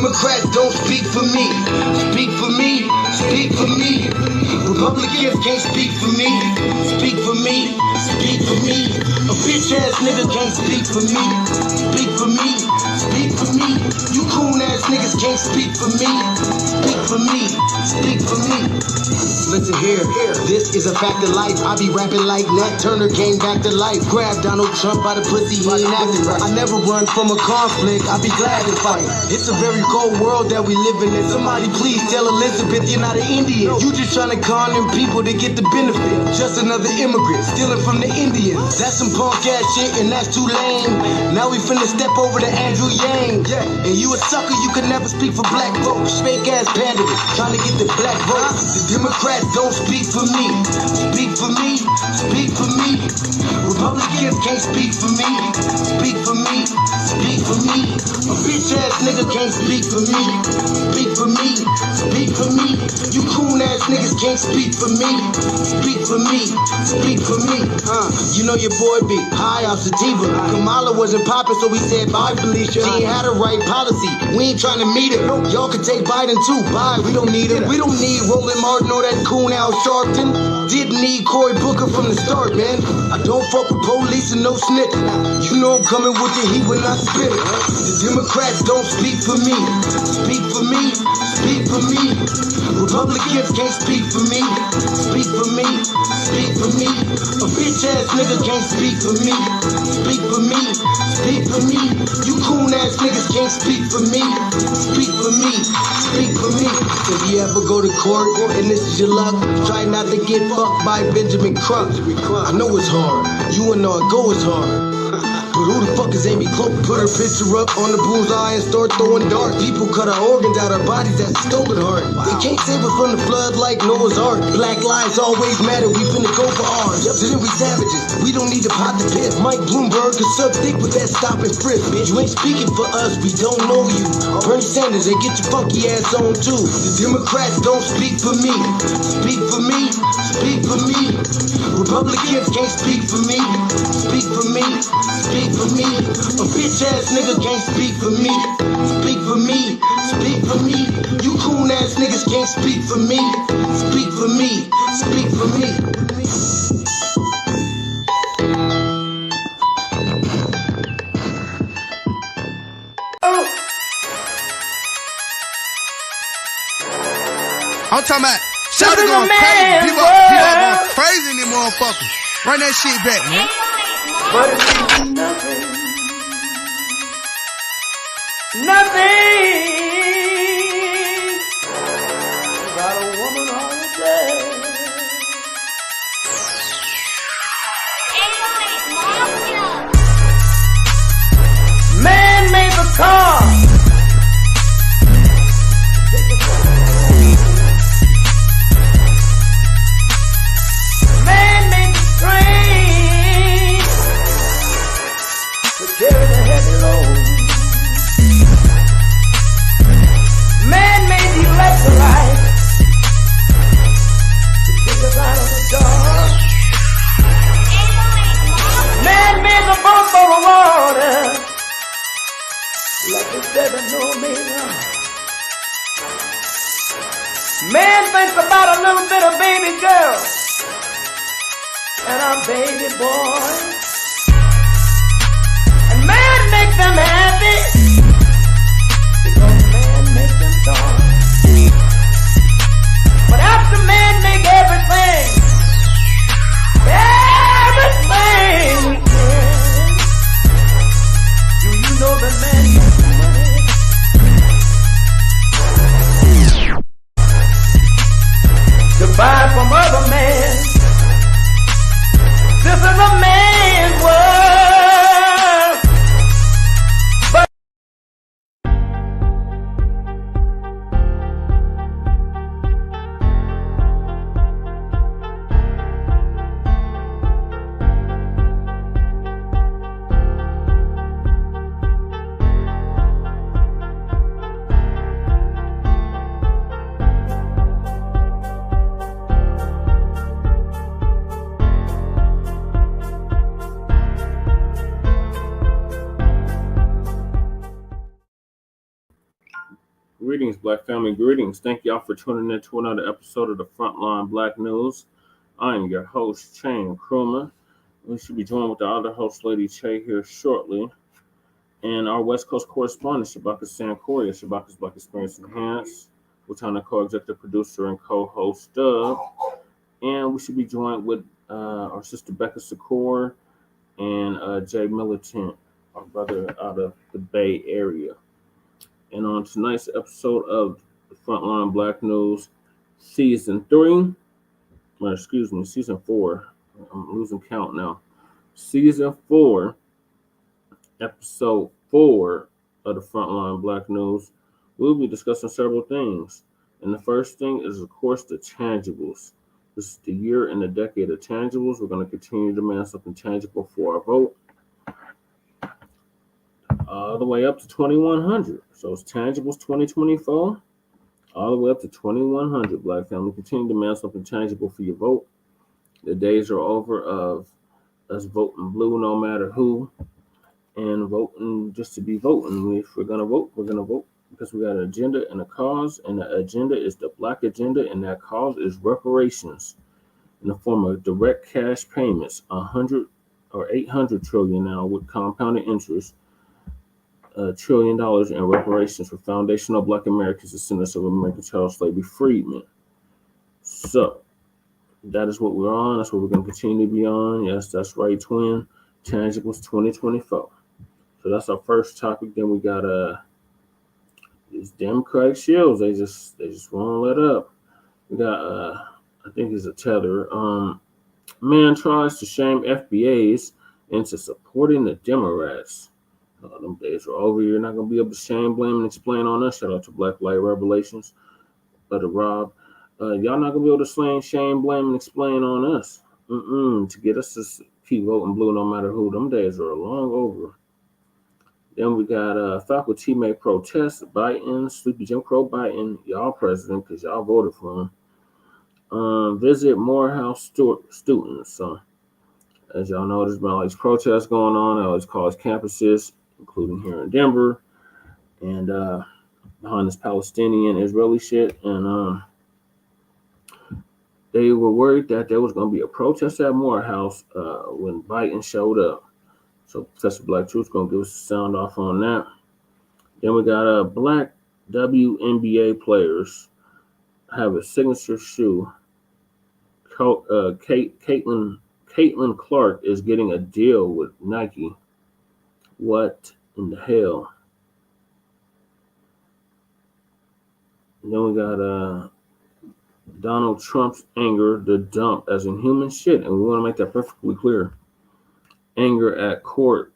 Democrats don't speak for me. Speak for me, speak for me. Republicans can't speak for me. Speak for me, speak for me. A bitch ass nigga can't speak for me. Speak for me, speak for me. You coon ass niggas can't speak for me. Speak for me, speak for me. Listen here, this is a fact of life. I be rapping like Nat Turner came back to life. Grab Donald Trump by the pussy, he ain't acting right. I never run from a conflict, I be glad to fight. It's a very cold world that we living in. Somebody please tell Elizabeth you're not an Indian. You just trying to con them people to get the benefit. Just another immigrant, stealing from the Indians. That's some punk ass shit and that's too lame. Now we finna step over to Andrew Yang. And you a sucker, you could never speak for black folks. Fake ass candidates, trying to get the black vote. The Democrats don't speak for me. Speak for me, speak for me. Republicans can't speak for me. Speak for me, speak for me. A bitch ass nigga can't speak for me. Speak for me, speak for me. You coon ass niggas can't speak for me. Speak for me, speak for me. You know your boy be high off sativa. Kamala wasn't popping, so we said bye Felicia. She ain't had a right policy. We ain't trying to meet her. Y'all can take Biden too. Bye, we don't need her. We don't need Roland Martin or that coon Al Sharpton. Didn't need Cory Booker from the start, man. I don't fuck with police and no snitch. You know I'm coming with the heat when I spit it. The Democrats don't speak for me. Speak for me, speak for me. Republicans can't speak for me. Speak for me, speak for me. A bitch ass nigga can't speak for me. Speak for me, speak for me. You coon ass niggas can't speak for me. Speak for me, speak for me. If you ever go to court and this is your luck, try not to get fucked by Benjamin Crump. I know it's hard. You and all go is hard. But who the fuck is Amy Cloak? Put her picture up on the bullseye and start throwing darts. People cut our organs out our bodies, that's a stolen heart. They can't save us from the flood like Noah's Ark. Black lives always matter, we finna go for ours. So then we savages, we don't need to pot the piss. Mike Bloomberg can suck dick with that stop and frisk. Bitch, you ain't speaking for us, we don't know you. Bernie Sanders, they get your funky ass on too. The Democrats don't speak for me. Speak for me, speak for me. Republicans can't speak for me. Speak for me, speak for me. A bitch ass nigga can't speak for me. Speak for me, speak for me. You coon ass niggas can't speak for me. Speak for me, speak for me. I'm talking about shout it going crazy. People going crazy in them motherfuckers. Run that shit back, man. But it's nothing. Nothing. Got a woman all day. Man made the car. Man made the train to carry the heavy load. Man made the electrolyte to take us out of the dark. Man made the boat for the water like the 7-no-meter. Man thinks about a little bit of baby girl and a baby boy. And man makes them happy because man makes them joy. But after man make everything we can, do you know that man makes money? To buy from other men. This is a man's world. But Black family, greetings. Thank y'all for tuning in to another episode of the Frontline Black News. I am your host, Shane Krumah. We should be joined with the other host, Lady Che, here shortly. And our West Coast correspondent, Shabaka Sankoria, Shabaka's Black Experience Enhanced, Watana co-executive producer and co-host of. And we should be joined with our sister Becca Secor and Jay Militant, our brother out of the Bay Area. And on tonight's episode of the Frontline Black News, Season 4. I'm losing count now. Season 4, Episode 4 of the Frontline Black News, we'll be discussing several things. And the first thing is, of course, the tangibles. This is the year and the decade of tangibles. We're going to continue to demand something tangible for our vote. All the way up to 2100. So it's tangibles 2024, all the way up to 2100. Black family, continue to demand something tangible for your vote. The days are over of us voting blue no matter who, and voting just to be voting. If we're gonna vote, we're gonna vote because we got an agenda and a cause, and the agenda is the Black agenda, and that cause is reparations in the form of direct cash payments, 100 or 800 trillion now with compounded interest. $1 trillion in reparations for foundational Black Americans, descendants of American child slavery freedmen. So that is what we're on. That's what we're going to continue to be on. Yes, that's right, twin. Tangibles 2024. So that's our first topic. Then we got these Democratic shields. They just won't let up. We got I think it's a tether. Man tries to shame FBAs into supporting the Democrats. Them days are over. You're not going to be able to shame, blame, and explain on us. Shout out to Black Light Revelations. Brother Rob. Y'all not going to be able to shame, blame, and explain on us. To get us to keep voting blue no matter who. Them days are long over. Then we got faculty may protest Biden, Sleepy Jim Crow Biden, y'all president, because y'all voted for him. Visit Morehouse students. So, as y'all know, there's been all these protests going on at all these college campuses, including here in Denver, and behind this Palestinian-Israeli shit. And they were worried that there was going to be a protest at Morehouse when Biden showed up. So Professor Black Truth's going to give us a sound off on that. Then we got Black WNBA players have a signature shoe. Caitlin Clark is getting a deal with Nike. What in the hell? And then we got Donald Trump's anger, the dump, as in human shit. And we want to make that perfectly clear. Anger at court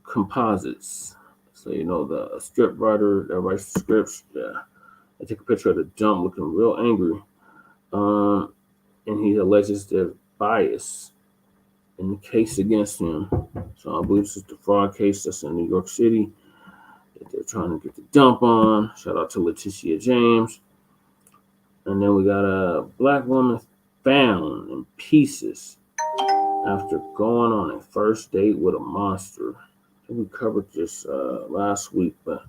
Composites. So, you know, the script writer that writes the scripts. Yeah. I take a picture of the dump looking real angry. And he alleges there's bias in the case against him. So I believe this is the fraud case that's in New York City that they're trying to get the dump on. Shout out to Letitia James. And then we got a Black woman found in pieces after going on a first date with a monster. I think we covered this last week, but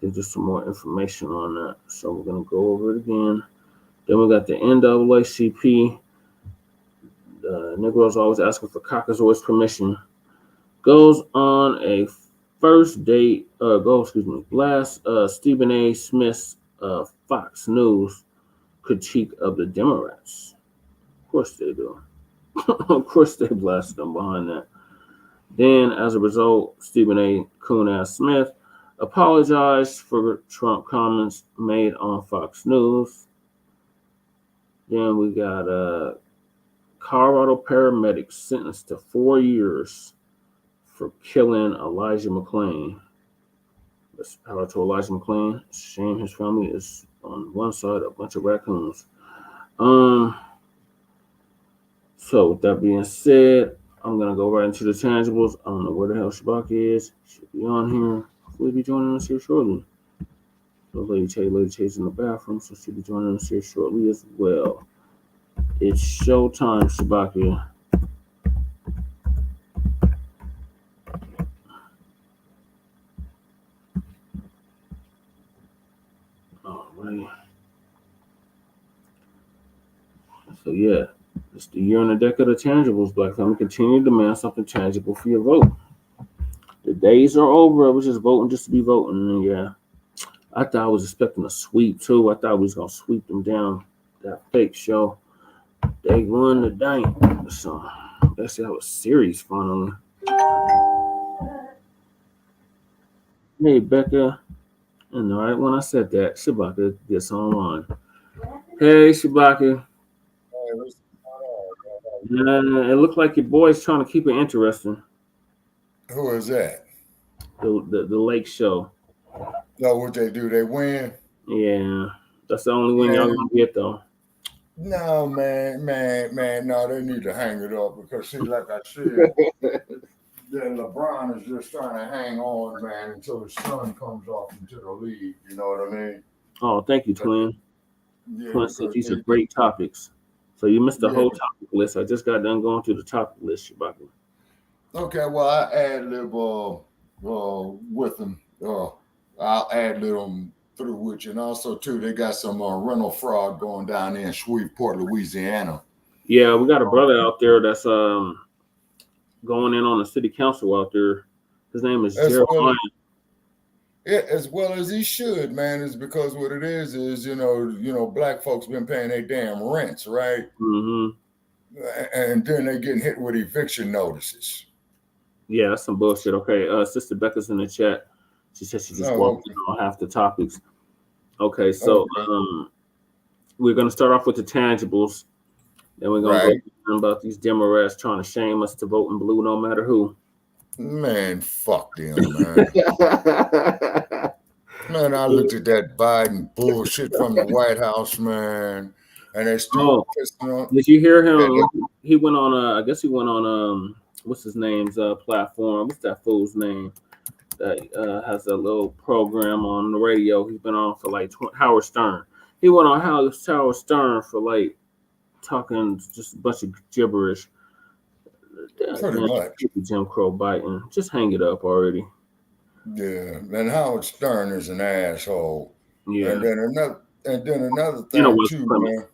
there's just some more information on that. So we're going to go over it again. Then we got the NAACP. The Negroes always asking for Caucasoid's permission. Goes on a first date, blast Stephen A. Smith's Fox News critique of the Democrats. Of course they do. Of course they blasted them behind that. Then, as a result, Stephen A. Coon-ass Smith apologized for Trump comments made on Fox News. Then we got Colorado paramedic sentenced to 4 years for killing Elijah McClain. That's power to Elijah McClain. Shame his family is on one side, a bunch of raccoons. So with that being said, I'm gonna go right into the tangibles. I don't know where the hell Shabak is. Should be on here. Hopefully be joining us here shortly. So Lady Chay's in the bathroom, so she'll be joining us here shortly as well. It's showtime, Shabaka. So yeah, it's the year and a decade of tangibles, Black family. Continue to demand something tangible for your vote. The days are over. I was just voting just to be voting. And yeah, I thought I was expecting a sweep too. I thought we was gonna sweep them down. That fake show. They won the day. So let's see how a series finally. Hey Becca. And right when I said that, Shabaka gets online. Hey Shabaka. It looked like your boy's trying to keep it interesting. Who is that? The Lake Show. No, what they do? They win? Yeah. That's the only win y'all gonna get though. No, man, no, they need to hang it up because see, like I said, then LeBron is just trying to hang on, man, until his son comes off into the league. You know what I mean? Oh, thank you, Twin. Yeah, Twin said these are great topics. So you missed the whole topic list. I just got done going through the topic list, Shabaka. Okay, well, I ad lib with them. I'll ad lib them through which, and also too, they got some rental fraud going down there in Shreveport, Louisiana. Yeah, we got a brother out there that's going in on the city council out there. His name is Jeremiah. Yeah, as well as he should, man. Is because what it is you know, black folks been paying their damn rents, right? Mm-hmm. And then they getting hit with eviction notices. Yeah, that's some bullshit. Okay, Sister Becca's in the chat. She said she just walked in on half the topics. Okay, so we're gonna start off with the tangibles. Then we're gonna go about these Democrats trying to shame us to vote in blue no matter who. Man, fuck them, man. Man, I looked at that Biden bullshit from the White House, man, and they still pissing on. Did you hear him? He went on. I guess he went on. What's his name's platform? What's that fool's name? That has a little program on the radio. He's been on for like Howard Stern. He went on Howard Stern for like talking just a bunch of gibberish. Pretty much. Jim Crow biting. Just hang it up already. Yeah, and Howard Stern is an asshole. Yeah. And then another thing too, man.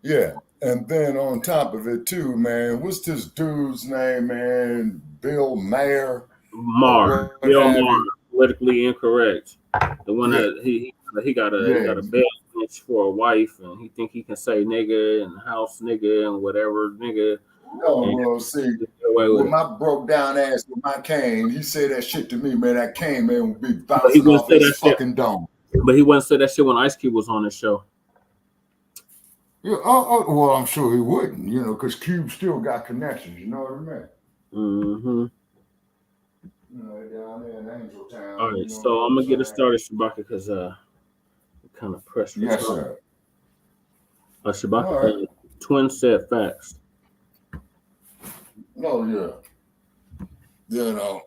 Yeah. And then on top of it too, man, what's this dude's name, man? Bill Maher. Bill Maher, politically incorrect. The one that he got a bail bench for a wife, and he think he can say nigga and house nigga and whatever nigga. Oh, well, see, when my broke down ass with my cane, he said that shit to me, man. That cane, man, would be bouncing off his fucking dome. But he wouldn't say that shit when Ice Cube was on the show. Yeah, well, I'm sure he wouldn't, you know, because Cube still got connections, you know what I mean? Mm-hmm. You know, down there in Angel Town. All right, so I'm going to get it started, Shabaka, because we're kind of pressed for time. Yes, sir. Shabaka, Twin said facts. Oh, yeah. You know,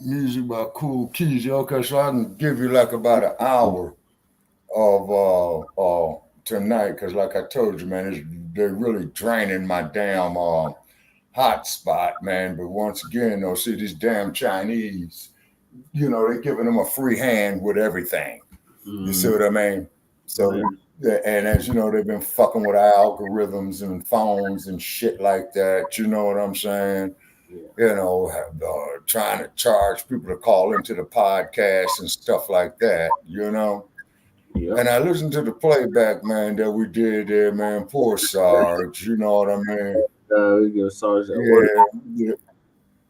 music by Cool Keys. Okay, so I can give you like about an hour of tonight, because like I told you, man, they're really draining my damn hot spot, man. But once again, though, see these damn Chinese, you know, they're giving them a free hand with everything. You see what I mean? So, and as you know, they've been fucking with our algorithms and phones and shit like that. You know what I'm saying? You know, trying to charge people to call into the podcast and stuff like that, you know? Yep. And I listened to the playback, man, that we did there, man. Poor Sarge, you know what I mean? We give Sarge that work.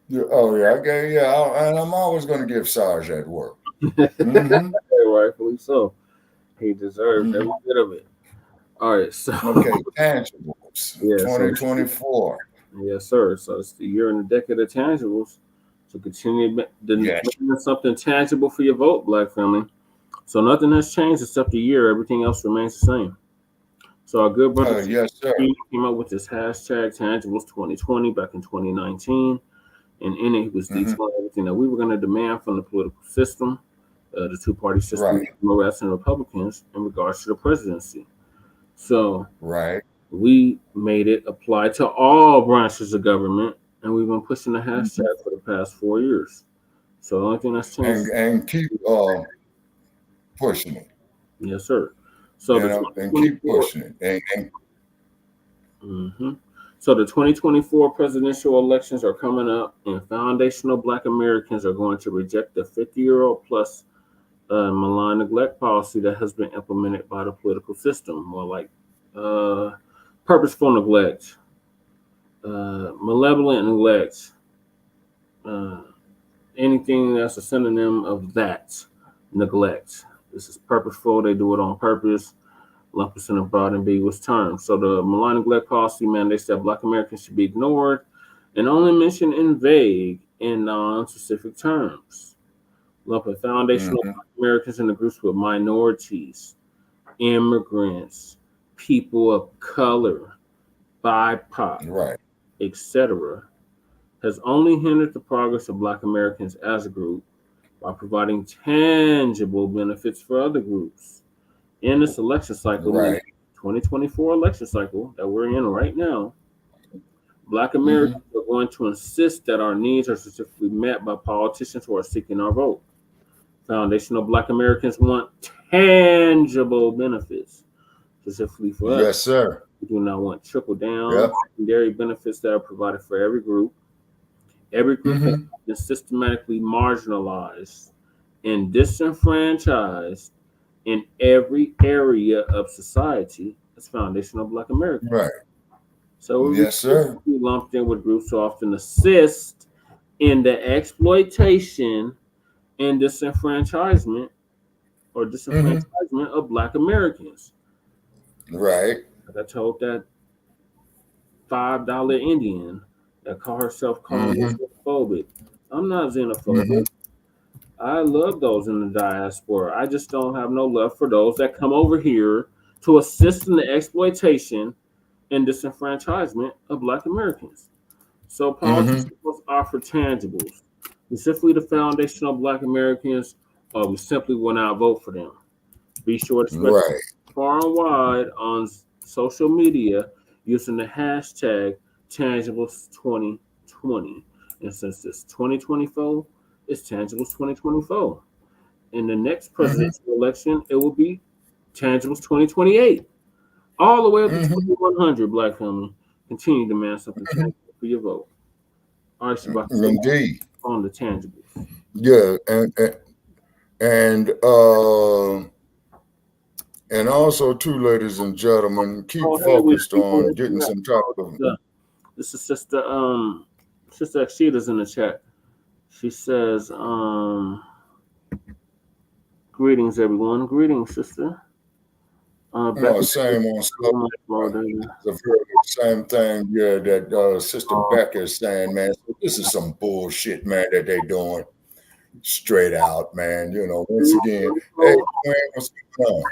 And I'm always going to give Sarge that work. Mm-hmm. Rightfully so. He deserves every bit of it. All right, so okay, tangibles. 2024. Yes, sir. So it's the year and the decade of tangibles. So continue making something tangible for your vote, Black family. So nothing has changed except the year. Everything else remains the same. So our good brother came up with this hashtag tangibles 2020 back in 2019. And in it, he was detailing everything that we were going to demand from the political system, the two-party system, Democrats and Republicans, in regards to the presidency. So we made it apply to all branches of government, and we've been pushing the hashtag for the past 4 years. So the only thing that's changed and keep pushing it. Yes, sir. So You the know, and keep 2024 pushing it. And hmm So the 2024 presidential elections are coming up, and foundational Black Americans are going to reject the 50-year-old plus malign neglect policy that has been implemented by the political system, more like uh, purposeful neglect, malevolent neglect, uh, anything that's a synonym of that neglect. This is purposeful. They do it on purpose. Lump us in a broad ambiguous terms. So the malign neglect policy mandates that Black Americans should be ignored and only mentioned in vague and non-specific terms. Lumping foundational mhm, Black Americans into groups with minorities, immigrants, people of color, BIPOC, right, etc., has only hindered the progress of Black Americans as a group by providing tangible benefits for other groups. In this election cycle, meaning right. 2024 election cycle that we're in right now, Black Hmm. Americans are going to insist that our needs are specifically met by politicians who are seeking our vote. Foundational Black Americans want tangible benefits, specifically for us. Yes, sir. We do not want trickle down, Yep. secondary benefits that are provided for every group. Every group has Hmm. been systematically marginalized and disenfranchised in every area of society as foundational Black Americans. Right. So we Yes, sir. lumped in with groups who often assist in the exploitation and disenfranchisement Hmm. of Black Americans. Right. Like I told that $5 Indian that called herself calling me Hmm. xenophobic. I'm not Hmm. xenophobic. I love those in the diaspora. I just don't have no love for those that come over here to assist in the exploitation and disenfranchisement of Black Americans. So Hmm. politicians must offer tangibles, specifically the foundational Black Americans, or we simply will not vote for them. Be sure to spread Right. far and wide on social media using the hashtag Tangibles2020. And since it's 2024, it's Tangibles 2024. In the next Hmm. presidential election, it will be Tangibles 2028. All the way up to Hmm. 2100, Black family. Continue to demand something Hmm. tangible for your vote. All right, Shabbat, say Indeed. on the tangibles. Yeah. And and also too, ladies and gentlemen, keep Oh, hey, we have focused people on in getting the chat. some type of This is Sister Akshita's in the chat. She says, greetings everyone. Greetings, sister. Back in same on stuff. I've heard the same thing, yeah, that Sister Becca is saying, man. So this is some bullshit, man, that they doing straight out, man. You know, once again, hey, Quinn, what's going on?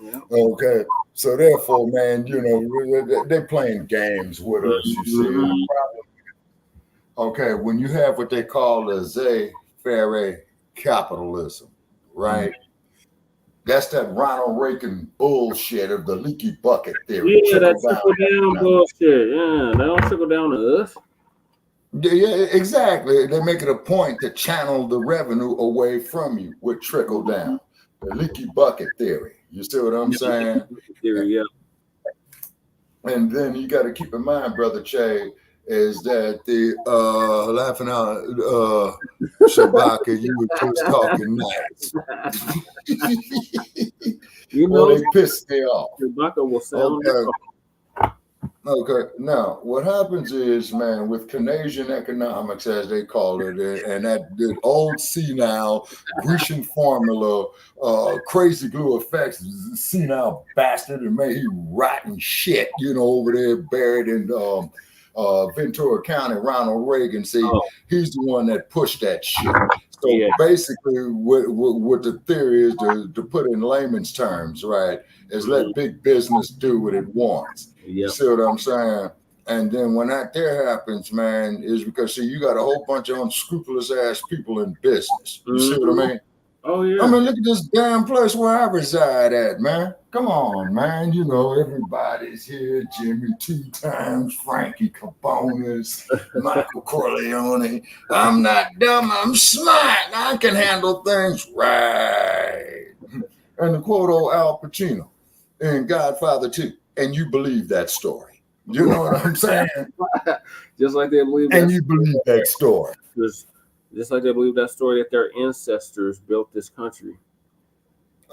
Yeah. Okay. So therefore, man, you know, they're playing games with us, you see. And the problem, okay, when you have what they call a laissez-faire capitalism, right? That's that Ronald Reagan bullshit of the leaky bucket theory. Yeah, that trickle down Economics. bullshit. Yeah, they don't trickle down to us. Yeah, exactly. They make it a point to channel the revenue away from you with trickle down, the leaky bucket theory. You see what I'm saying? Theory, yeah. And then you got to keep in mind, Brother Che, is that the laughing out Shabaka, you were just talking nice. You Well, know, they pissed me off. Shabaka will sound Okay. Now, what happens is, man, with Keynesian economics, as they call it, and that old senile Grecian formula, crazy glue effects, senile bastard, and man, he rotten shit, you know, over there buried in Ventura County. Ronald Reagan, see, he's the one that pushed that shit. So basically, what the theory is, to put it in layman's terms, right, is let big business do what it wants. You see what I'm saying? And then when that there happens, man, is because, see, you got a whole bunch of unscrupulous ass people in business. You see what I mean? Oh, yeah. I mean, look at this damn place where I reside at, man. Come on, man. You know, everybody's here. Jimmy 2 times, Frankie Cabonis, Michael Corleone. I'm not dumb. I'm smart. I can handle things right. and to quote old Al Pacino in Godfather 2, and you believe that story. You know what I'm saying? Just like they believe and you believe that story. Just like they believe that story that their ancestors built this country.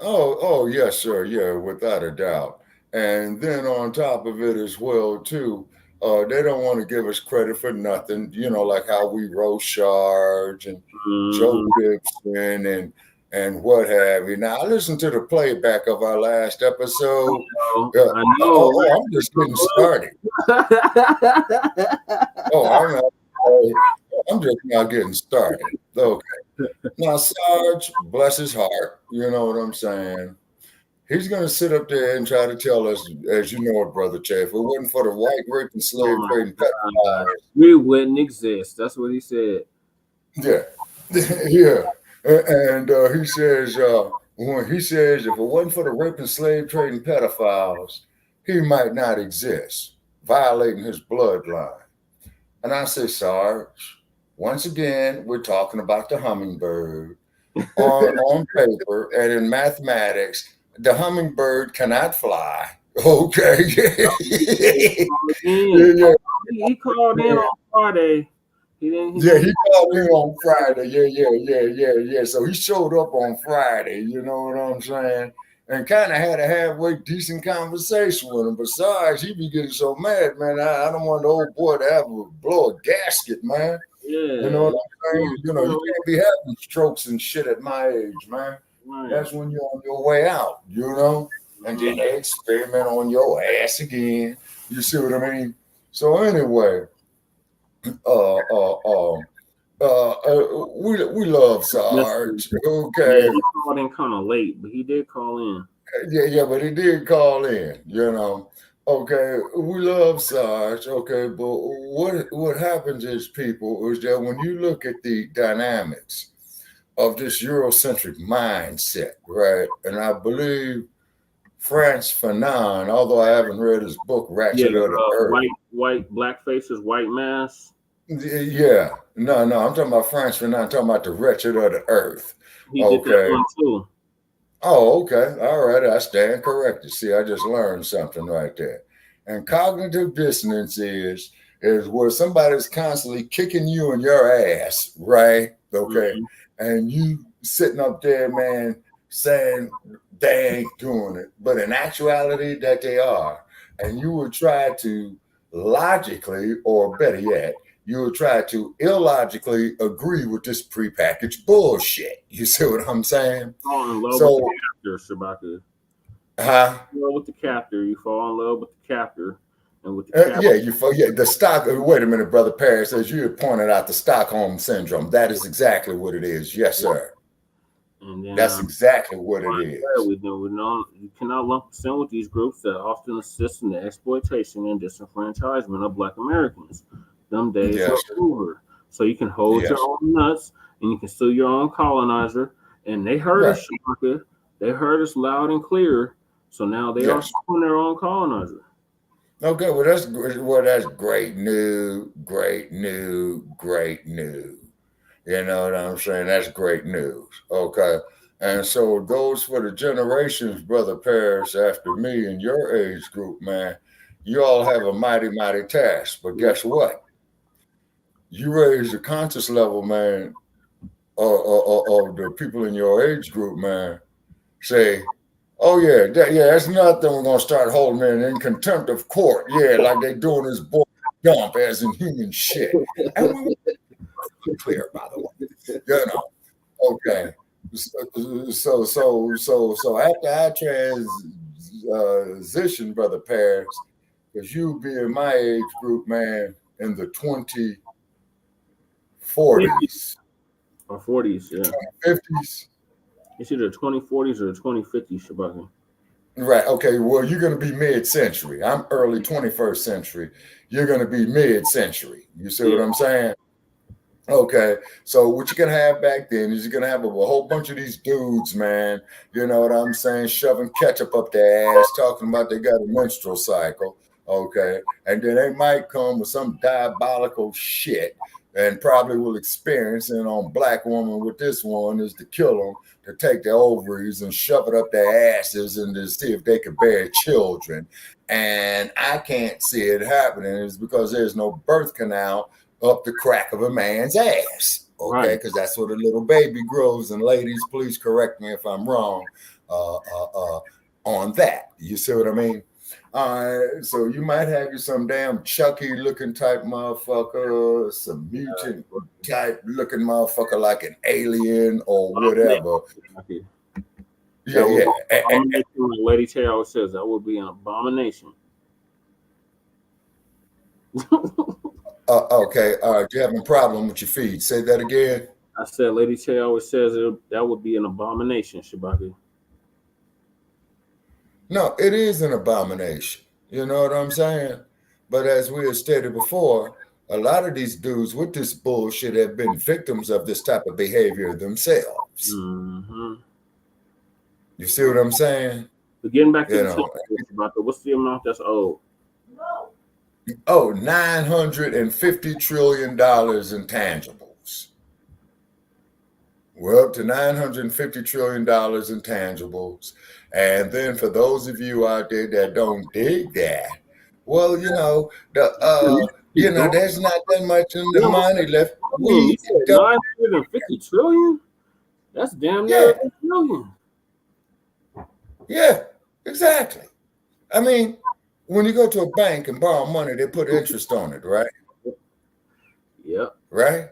Oh, yes, sir. Yeah, without a doubt. And then on top of it as well, too, they don't want to give us credit for nothing, like how we roast Sharge and Joe Gibson and what have you. Now, I listened to the playback of our last episode. I know. I'm just getting started. I'm just now getting started. Okay. Now, Sarge, bless his heart, you know what I'm saying? He's going to sit up there and try to tell us, as you know it, Brother Che, if it wasn't for the white rape and slave trading pedophiles, we wouldn't exist. That's what he said. Yeah. Yeah. And he says, if it wasn't for the rape and slave trading pedophiles, he might not exist, violating his bloodline. And I say, Sarge, once again, we're talking about the hummingbird on paper, and in mathematics, the hummingbird cannot fly. Okay. He called in on Friday. He called in on Friday. Yeah. So he showed up on Friday, you know what I'm saying? And kind of had a halfway decent conversation with him. Besides, he be getting so mad, man. I don't want the old boy to blow a gasket, man. Yeah. You know what I'm saying? You can't be having strokes and shit at my age, man. Right. That's when you're on your way out, and then they experiment on your ass again. You see what I mean? So anyway, we love Sarge. Okay. Yeah, he called in kind of late, but he did call in. Yeah, but he did call in, Okay, we love Sarge, okay, but what happens is, people, is that when you look at the dynamics of this Eurocentric mindset, right, and I believe Frantz Fanon, although I haven't read his book, Ratchet of the Earth. White black faces, white masks. Yeah, no, I'm talking about Frantz Fanon, I'm talking about the Wretched of the Earth. He did that one too. Oh, okay. All right. I stand corrected. See, I just learned something right there. And cognitive dissonance is where somebody's constantly kicking you in your ass, right? Okay. Mm-hmm. And you sitting up there, man, saying they ain't doing it. But in actuality, that they are. And you will try to logically, or better yet, you will try to illogically agree with this prepackaged bullshit. You see what I'm saying? Fall in love with the captor, Shabaka. Huh? You fall with the captor. You fall in love with the captor. And with the captor. The stock. Wait a minute, Brother Paris, as you had pointed out, the Stockholm Syndrome. That is exactly what it is. Yes, sir. And then, that's exactly what it is. You cannot lump us in with these groups that often assist in the exploitation and disenfranchisement of Black Americans. Them days are over. So you can hold your own nuts and you can sue your own colonizer. And they heard us, Shabaka. They heard us loud and clear. So now they are suing their own colonizer. Okay, well that's great news. Great news. You know what I'm saying? That's great news. Okay. And so those for the generations, Brother Paris, after me and your age group, man, you all have a mighty, mighty task. But guess what? You raise the conscious level, man, of the people in your age group, man. Say, oh that's nothing. We're gonna start holding men in contempt of court. Yeah, like they doing this boy dump as in human shit. And we clear, by the way. Okay. So after I transition, Brother Paris, because you be in my age group, man, in the 2040s. Or 40s, yeah. 50s. It's either the 2040s or the 2050s, Shabaka. Right. Okay. Well, you're going to be mid-century. I'm early 21st century. You're going to be mid-century. You see what I'm saying? Okay. So what you're going to have back then is you're going to have a whole bunch of these dudes, man. You know what I'm saying? Shoving ketchup up their ass, talking about they got a menstrual cycle. Okay. And then they might come with some diabolical shit. and probably will experience, and on black woman with this one is to kill them, to take their ovaries and shove it up their asses and to see if they could bear children. And I can't see it happening is because there's no birth canal up the crack of a man's ass. Okay, because that's where the little baby grows. And ladies, please correct me if I'm wrong on that. You see what I mean? So you might have you some damn Chucky looking type motherfucker, some mutant type looking motherfucker like an alien or whatever. Yeah. Lady Taylor says that would be an abomination. Okay. Do you have a problem with your feed? Say that again. I said Lady Taylor always says that would be an abomination, Shabaki. No, it is an abomination. You know what I'm saying? But as we have stated before, a lot of these dudes with this bullshit have been victims of this type of behavior themselves. Mm-hmm. You see what I'm saying? But getting back to Shabaki, what's the amount that's owed? Oh, $950 trillion in tangibles. We're up to $950 trillion in tangibles. And then for those of you out there that don't dig that, well, there's not that much in the money left. We said 950 trillion? That's damn near a trillion. Yeah, exactly. I mean, when you go to a bank and borrow money, they put interest on it, right? Yep. Right?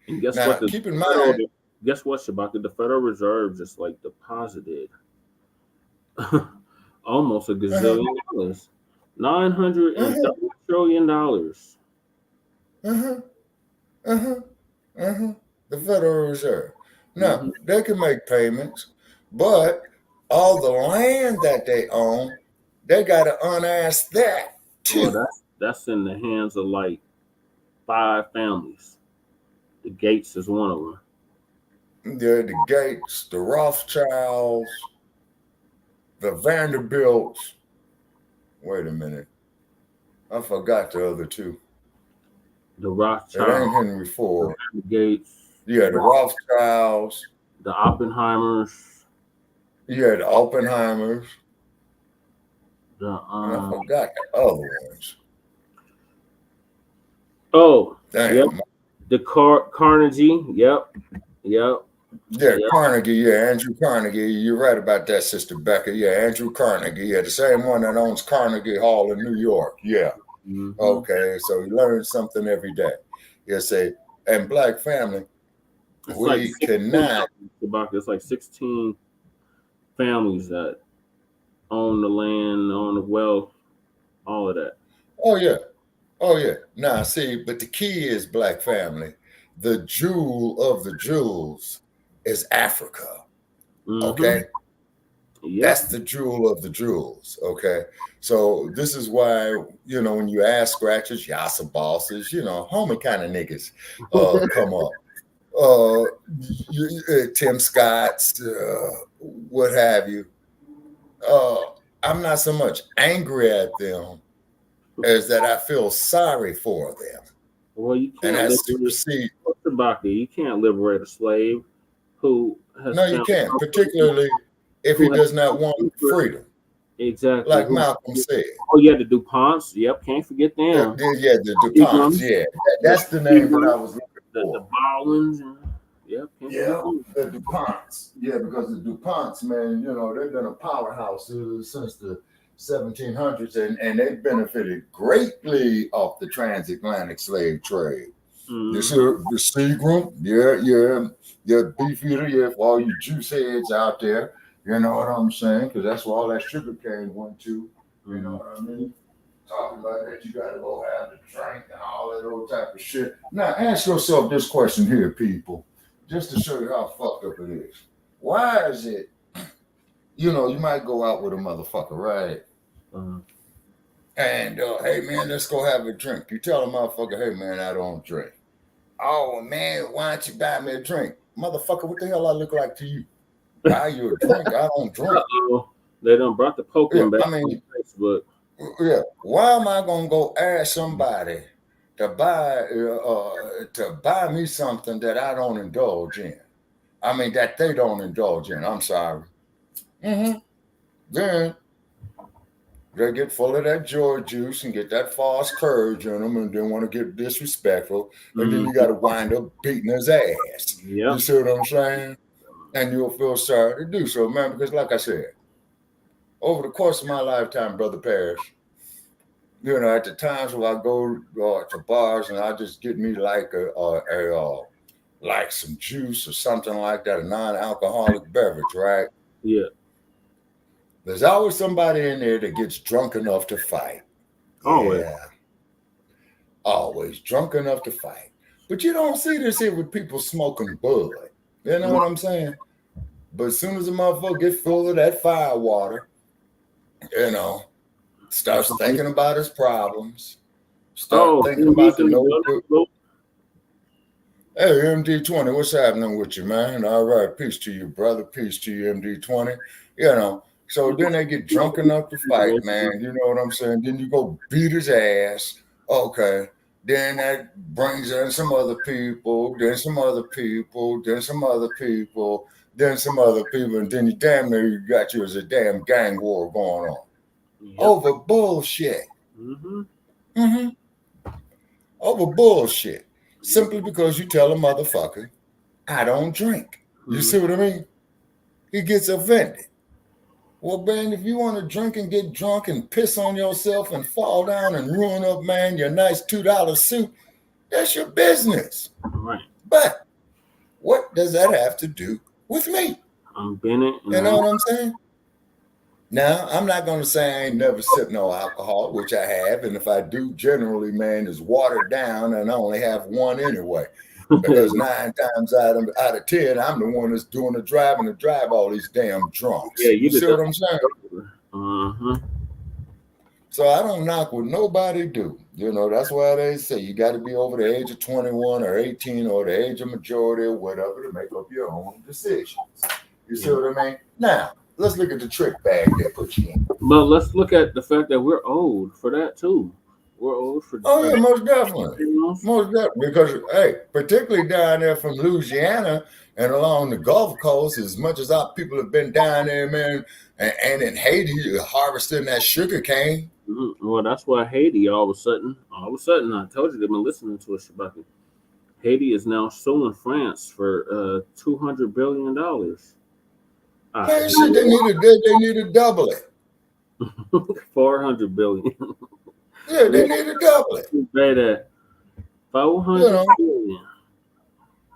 And guess now, what? Keep in mind. Guess what, Shabaka? The Federal Reserve just like deposited almost $1 gazillion, $930 trillion. The Federal Reserve. Now, they can make payments, but all the land that they own, they got to unask that too. Well, that's in the hands of like 5 families. The Gates is one of them. Yeah, the Gates, the Rothschilds, the Vanderbilts. Wait a minute. I forgot the other two. The Rothschilds. It ain't Henry Ford. The Gates. Yeah, the Rothschilds. The Oppenheimers. Yeah, the Oppenheimers. I forgot the other ones. Oh, damn. Yep. The Carnegie. Yep. Yeah, Carnegie. Yeah, Andrew Carnegie. You're right about that, Sister Becca. Yeah, Andrew Carnegie. Yeah, the same one that owns Carnegie Hall in New York. Yeah. Mm-hmm. Okay, so you learn something every day. You say, and black family, we cannot. It's like 16 families that own the land, own the wealth, all of that. Oh yeah. Now see, but the key is black family. The jewel of the jewels is Africa. Okay. Yep. That's the jewel of the jewels. Okay. So this is why, when you ask scratchers, yassa bosses, homie kind of niggas come up. Tim Scott's, what have you. I'm not so much angry at them as that I feel sorry for them. Well, you can't you can't liberate a slave who has. No, you can't, particularly if he does not want freedom. Exactly. Like Malcolm said. Oh, yeah, the DuPonts. Yep, can't forget them. Yeah, the DuPonts. Yeah, that's the name that I was looking for. The Baldwins. Yep. The DuPonts. Yeah, because the DuPonts, man, they've been a powerhouse since the 1700s, and they benefited greatly off the transatlantic slave trade. The Seagram, Beefeater, for all you juice heads out there, you know what I'm saying? Because that's where all that sugar cane went to. You know what I mean? Talking about that, you got to go have the drink and all that old type of shit. Now, ask yourself this question here, people, just to show you how fucked up it is. Why is it, you might go out with a motherfucker, right? And, hey, man, let's go have a drink. You tell a motherfucker, hey, man, I don't drink. Oh, man, why don't you buy me a drink? Motherfucker, what the hell I look like to you? Buy you a drink? I don't drink. They done brought the Pokemon back on Facebook. Yeah, why am I going to go ask somebody to buy me something that I don't indulge in. I mean, that they don't indulge in. I'm sorry. Then they get full of that joy juice and get that false courage in them, and then want to get disrespectful, and then you got to wind up beating his ass. Yep. You see what I'm saying? And you'll feel sorry to do so, man, because like I said, over the course of my lifetime, Brother Parrish, you know, at the times when I go to bars and I just get me like like some juice or something like that, a non-alcoholic beverage, right? Yeah. There's always somebody in there that gets drunk enough to fight. Always. Yeah. Always drunk enough to fight. But you don't see this here with people smoking bud. You know what I'm saying? But as soon as a motherfucker gets full of that fire water, you know, starts thinking about his problems, thinking about the no. Hey, MD20, what's happening with you, man? All right, peace to you, brother. Peace to you, MD20. You know, so then they get drunk enough to fight, man. You know what I'm saying? Then you go beat his ass. Okay. Then that brings in some other people, then some other people, then some other people, then some other people, and then you damn near you got you as a damn gang war going on. Yep. Over bullshit. Over bullshit. Simply because you tell a motherfucker, I don't drink. You see what I mean? He gets offended. Well, man, if you want to drink and get drunk and piss on yourself and fall down and ruin up, man, your nice $2 suit, that's your business. Right. But what does that have to do with me? I'm Bennett. You know what I'm saying? Now, I'm not going to say I ain't never sipped no alcohol, which I have. And if I do, generally, man, is watered down, and I only have one anyway. Because 9 times out of 10, I'm the one that's doing the driving to drive all these damn drunks. Yeah, you see what I'm saying? So I don't knock what nobody do. You know, that's why they say you got to be over the age of 21 or 18 or the age of majority or whatever to make up your own decisions. You see what I mean? Now, let's look at the trick bag they put you in. But let's look at the fact that we're old for that too. We're old for that. Oh, yeah, most definitely. Most definitely. Because, hey, particularly down there from Louisiana and along the Gulf Coast, as much as our people have been down there, man, and in Haiti, harvesting that sugar cane. Well, that's why Haiti, all of a sudden, I told you they've been listening to us, Shabaki. Haiti is now suing France for $200 billion. Man, shit, they need to double it. 400 billion. Yeah, they need to double it. Better 400 billion.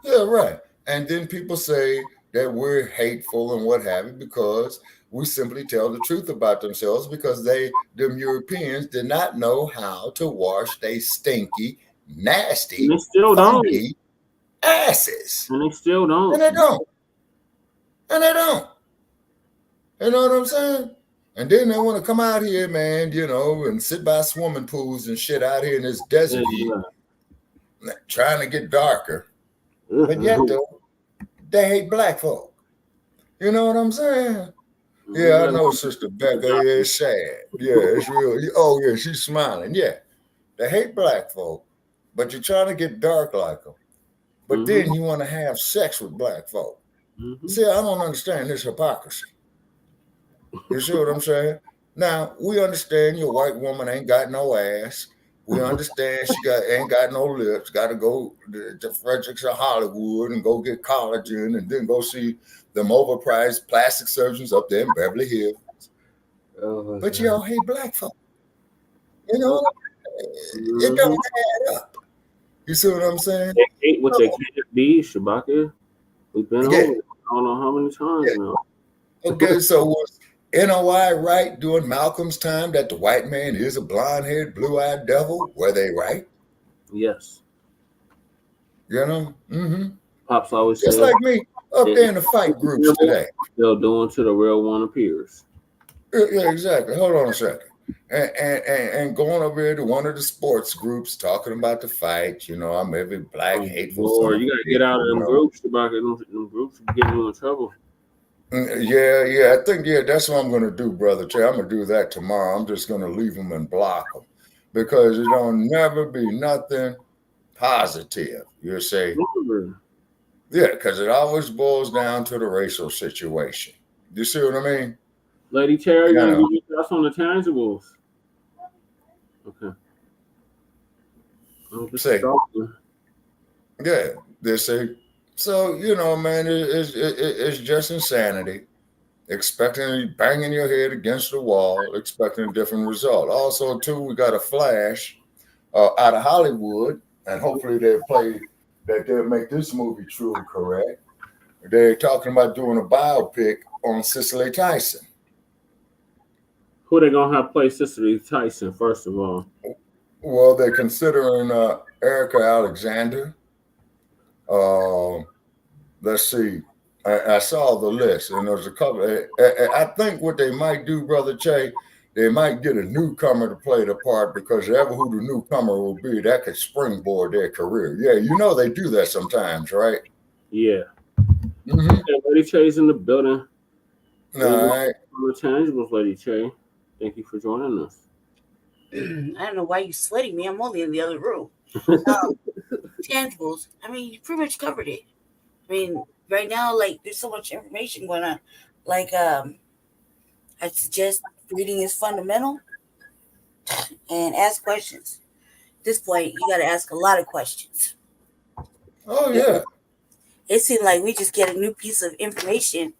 Yeah, right. And then people say that we're hateful and what have you because we simply tell the truth about themselves because them Europeans did not know how to wash they stinky, nasty, funky asses. And they still don't. And they don't. You know what I'm saying? And then they want to come out here, man, you know, and sit by swimming pools and shit out here in this desert heat, trying to get darker. But yet, though, they hate black folk. You know what I'm saying? Yeah, I know, Sister Becca. Yeah, it's sad. Yeah, it's real. Oh, yeah, she's smiling. Yeah, they hate black folk, but you're trying to get dark like them. But then you want to have sex with black folk. See, I don't understand this hypocrisy. You see what I'm saying? Now, we understand your white woman ain't got no ass. We understand she ain't got no lips. Got to go to Fredericks or Hollywood and go get collagen and then go see them overpriced plastic surgeons up there in Beverly Hills. But y'all hate black folk. You know? It don't add up. You see what I'm saying? They hate what they can't be, Shabaka. We've been over it. I don't know how many times now. Okay, so was NOI right during Malcolm's time that the white man is a blonde-haired, blue-eyed devil? Were they right? Yes. You know? Pops always just said, like me up there in the fight groups today. They'll do until the real one appears. Yeah, exactly. Hold on a second. And going over here to one of the sports groups talking about the fight, you know, I'm every black hateful. Or you gotta get out of them groups about it. Them groups will get you in trouble. Yeah, I think that's what I'm gonna do, brother Trey. I'm gonna do that tomorrow. I'm just gonna leave them and block them because it don't never be nothing positive. You say, yeah, because it always boils down to the racial situation. You see what I mean? Lady Terry, you want to give your thoughts on the tangibles? Okay. Say, yeah, they say. So man, it's just insanity. Expecting banging your head against the wall, expecting a different result. Also, too, we got a flash out of Hollywood, and hopefully they'll make this movie true and correct. They're talking about doing a biopic on Cicely Tyson. Who they gonna have play Cicely Tyson, first of all? Well, they're considering Erica Alexander. Let's see. I saw the list, and there's a couple. I think what they might do, Brother Che, they might get a newcomer to play the part, because ever who the newcomer will be, that could springboard their career. Yeah, they do that sometimes, right? Yeah. Lady Che's in the building. All right. Tangibles, Lady Che. Thank you for joining us. I don't know why you sweating me. I'm only in the other room. Tangibles. I mean, you pretty much covered it. I mean, right now, like, there's so much information going on. Like, I suggest reading is fundamental and ask questions. At this point, you got to ask a lot of questions. Oh, yeah. It seemed like we just get a new piece of information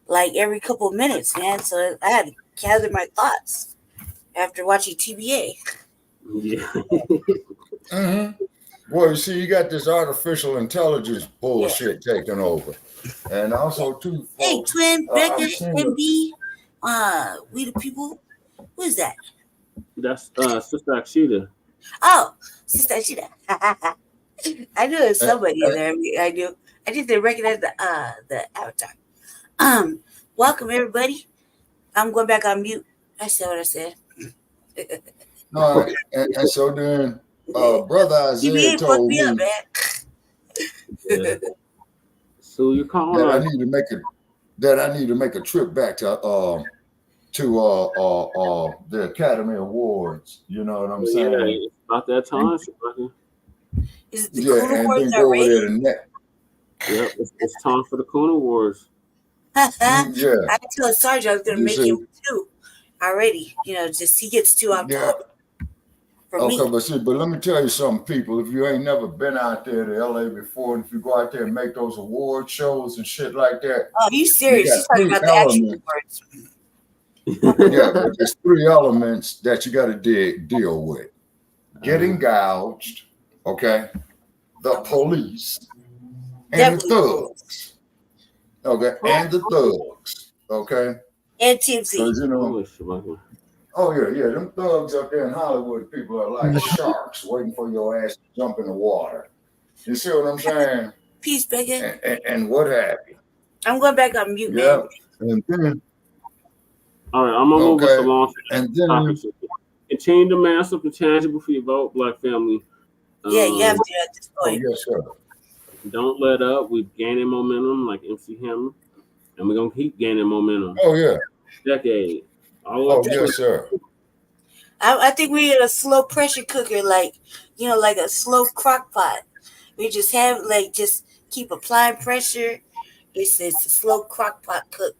like every couple of minutes, man. So I had to gather my thoughts after watching TBA. Yeah. Well, you see, you got this artificial intelligence bullshit taking over. And also, too, hey, Twin, Becca, MB, we the people. Who is that? That's Sister Akshita. Oh, Sister Akshita. I knew there was somebody in there. I knew. I just didn't recognize the avatar. Welcome, everybody. I'm going back on mute. I said what I said. All right. And so then, Brother Isaiah told me up, man. Yeah. So you're calling that I need to make a trip back to the Academy Awards. You know what I'm saying? Yeah, it's about that time. Is it the Coon Awards already? Yep, it's time for the Coon Awards. I told Sergeant I was going to make him 2 already. Just he gets 2 on top. Okay, but let me tell you something, people. If you ain't never been out there to LA before, and if you go out there and make those award shows and shit like that. Oh, you serious? You're talking about the actual awards. Yeah, but there's 3 elements that you got to deal with. Getting gouged, okay? The police and the thugs. Okay, and the thugs. Okay? And TMZ. Oh, yeah. Them thugs up there in Hollywood, people are like sharks waiting for your ass to jump in the water. You see what I'm saying? Peace, Becca. And what have you. I'm going back on mute, man. And then, all right, I'm going to move us along. And then, continue to mass up the tangible for your vote, Black family. Yeah, you have to at this point. Yes, sir. Don't let up. We're gaining momentum like MC Hammer, and we're going to keep gaining momentum. Oh, yeah. Decade. Yes, sir. I think we're in a slow pressure cooker, like a slow crock pot. We just have just keep applying pressure. It's a slow crock pot cook.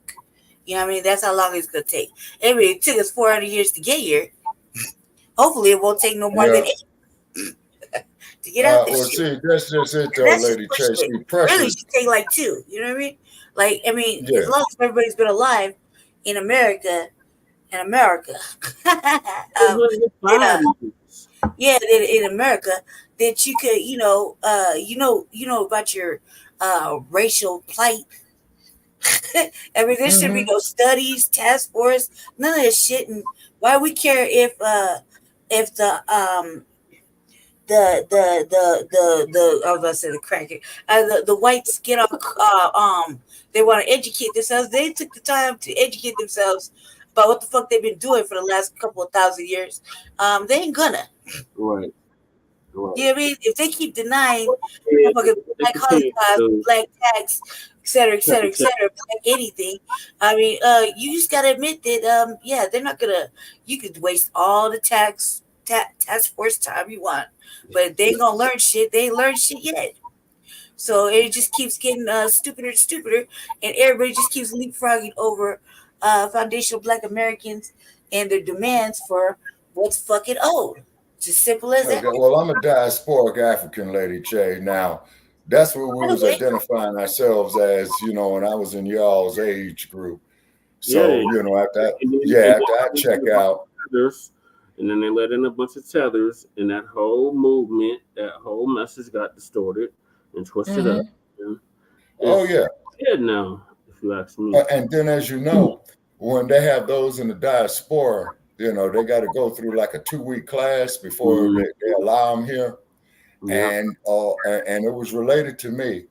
You know what I mean? That's how long it's gonna take. Anyway, it took us 400 years to get here. Hopefully, it won't take no more than 8 to get out this shit. See, that's just it, though, Lady Chase. Really, should take like 2. You know what I mean? As long as everybody's been alive in America. In America, in America, that you could, about your racial plight. I mean, there should be no studies, task force, none of this shit. And why we care if the whites get on they want to educate themselves. They took the time to educate themselves about what the fuck they've been doing for the last couple of thousand years. They ain't gonna. Right. You know what I mean? If they keep denying Black Holocaust, Black tax, et cetera, Black anything, I mean, you just gotta admit that, they're not gonna. You could waste all the tax task force time you want. But they ain't gonna learn shit. They ain't learned shit yet. So it just keeps getting stupider and stupider, and everybody just keeps leapfrogging over foundational Black Americans and their demands for what's fucking old. Just simple as that. Okay, well, I'm a diasporic African, Lady Che. Now, that's what we was Okay. identifying ourselves as, when I was in y'all's age group. So, Yeah. after And I check out. tethers, and then they let in a bunch of tethers, and that whole movement, that whole message got distorted and twisted up. And Oh, yeah. dead now, if you ask me. And then, as you know, when they have those in the diaspora, they got to go through like a 2-week class before they allow them here. Yeah. And it was related to me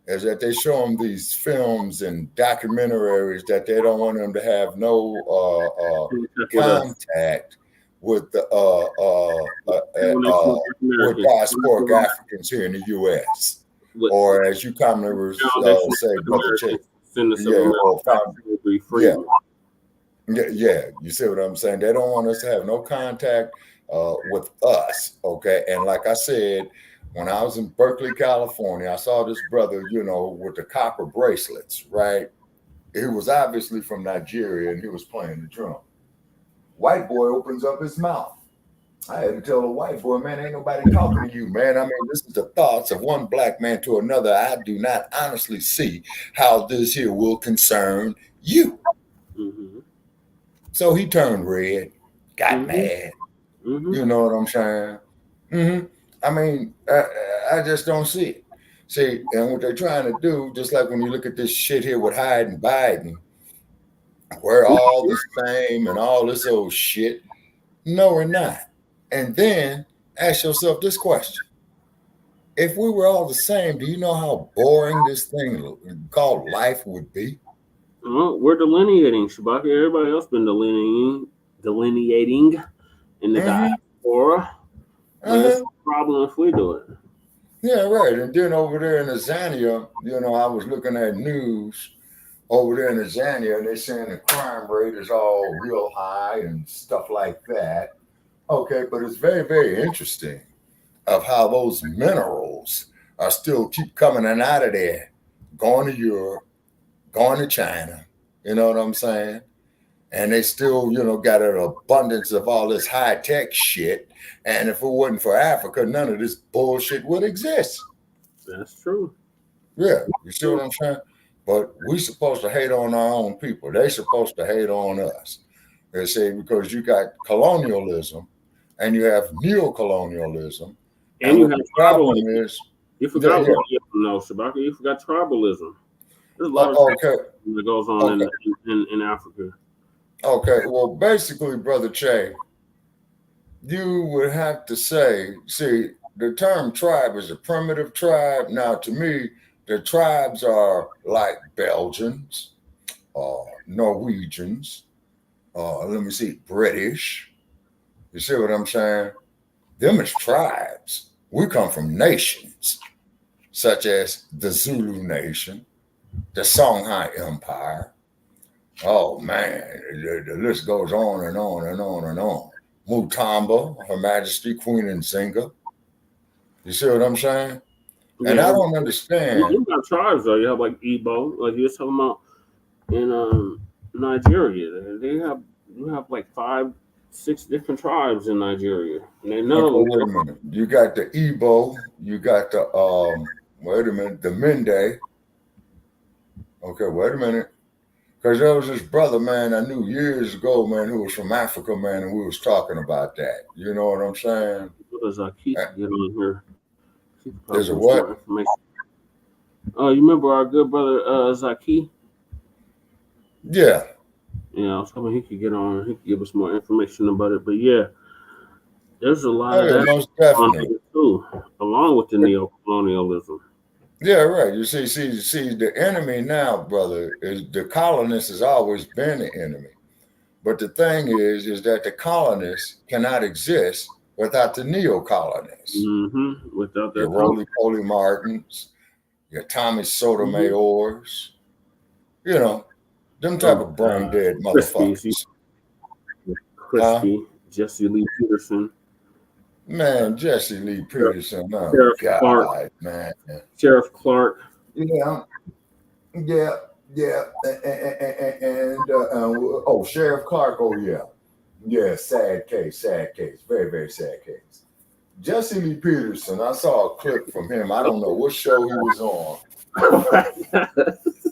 is that they show them these films and documentaries that they don't want them to have no contact with the with diasporic Africans here in the U.S. or as you commonly say, Brother Che. Yeah, you see what I'm saying? They don't want us to have no contact with us, okay? And like I said, when I was in Berkeley, California, I saw this brother, with the copper bracelets, right? He was obviously from Nigeria, and he was playing the drum. White boy opens up his mouth. I had to tell the white boy, man, ain't nobody talking to you, man. I mean, this is the thoughts of one black man to another. I do not honestly see how this here will concern you. Mm-hmm. So he turned red, got mad. Mm-hmm. You know what I'm saying? I mean, I just don't see it. See, and what they're trying to do, just like when you look at this shit here with Hyde and Biden, we're all the same and all this old shit. No, we're not. And then ask yourself this question. If we were all the same, do you know how boring this thing called life would be? Well, we're delineating, Shabaka. Everybody else been delineating in the diaspora. What's the problem if we do it? Yeah, right. And then over there in Azania, I was looking at news over there in Azania, and they're saying the crime rate is all real high and stuff like that. Okay, but it's very, very interesting of how those minerals are still keep coming in out of there, going to Europe, going to China, you know what I'm saying? And they still, got an abundance of all this high-tech shit. And if it wasn't for Africa, none of this bullshit would exist. That's true. Yeah, you see what I'm saying? But we supposed to hate on our own people. They supposed to hate on us. They say because you got colonialism and you have neocolonialism. And you have tribalism. You forgot Shabaka. You forgot tribalism. There's a lot of that goes on in Africa. Okay, well, basically, Brother Che, you would have to say, see, the term tribe is a primitive tribe. Now, to me, the tribes are like Belgians, Norwegians, British. You see what I'm saying? Them is tribes. We come from nations, such as the Zulu Nation, the Songhai Empire. Oh, man, the list goes on and on and on and on. Mutamba, Her Majesty Queen Nzinga. You see what I'm saying? Yeah. And I don't understand. You got tribes, though. You have, like, Igbo, like you were talking about in Nigeria. You have, like, 5-6 different tribes in Nigeria. And they know. Okay, wait a minute. You got the Igbo. You got the, the Mende. Okay, wait a minute. Because there was this brother, man, I knew years ago, man, who was from Africa, man, and we was talking about that. You know what I'm saying? As I keep getting on here. There's a what? Oh, you remember our good brother Zaki? Yeah. Yeah, I was hoping he could get on. He could give us more information about it. But yeah, there's a lot of that most definitely too, along with the neocolonialism. Yeah, right. You see, the enemy now, brother, is the colonists has always been the enemy. But the thing is that the colonists cannot exist without the neo-colonists. Mm-hmm. Without that, your Roly-Poly Martins, your Tommy Sotomayor's, them type of brain dead motherfuckers. Crispy, Jesse Lee Peterson. Man, Jesse Lee Peterson. Oh, Sheriff God, Clark. man. Sheriff Clark. Yeah. And Sheriff Clark. Oh, yeah. Yeah, sad case. Very, very sad case. Jesse Lee Peterson, I saw a clip from him. I don't know what show he was on.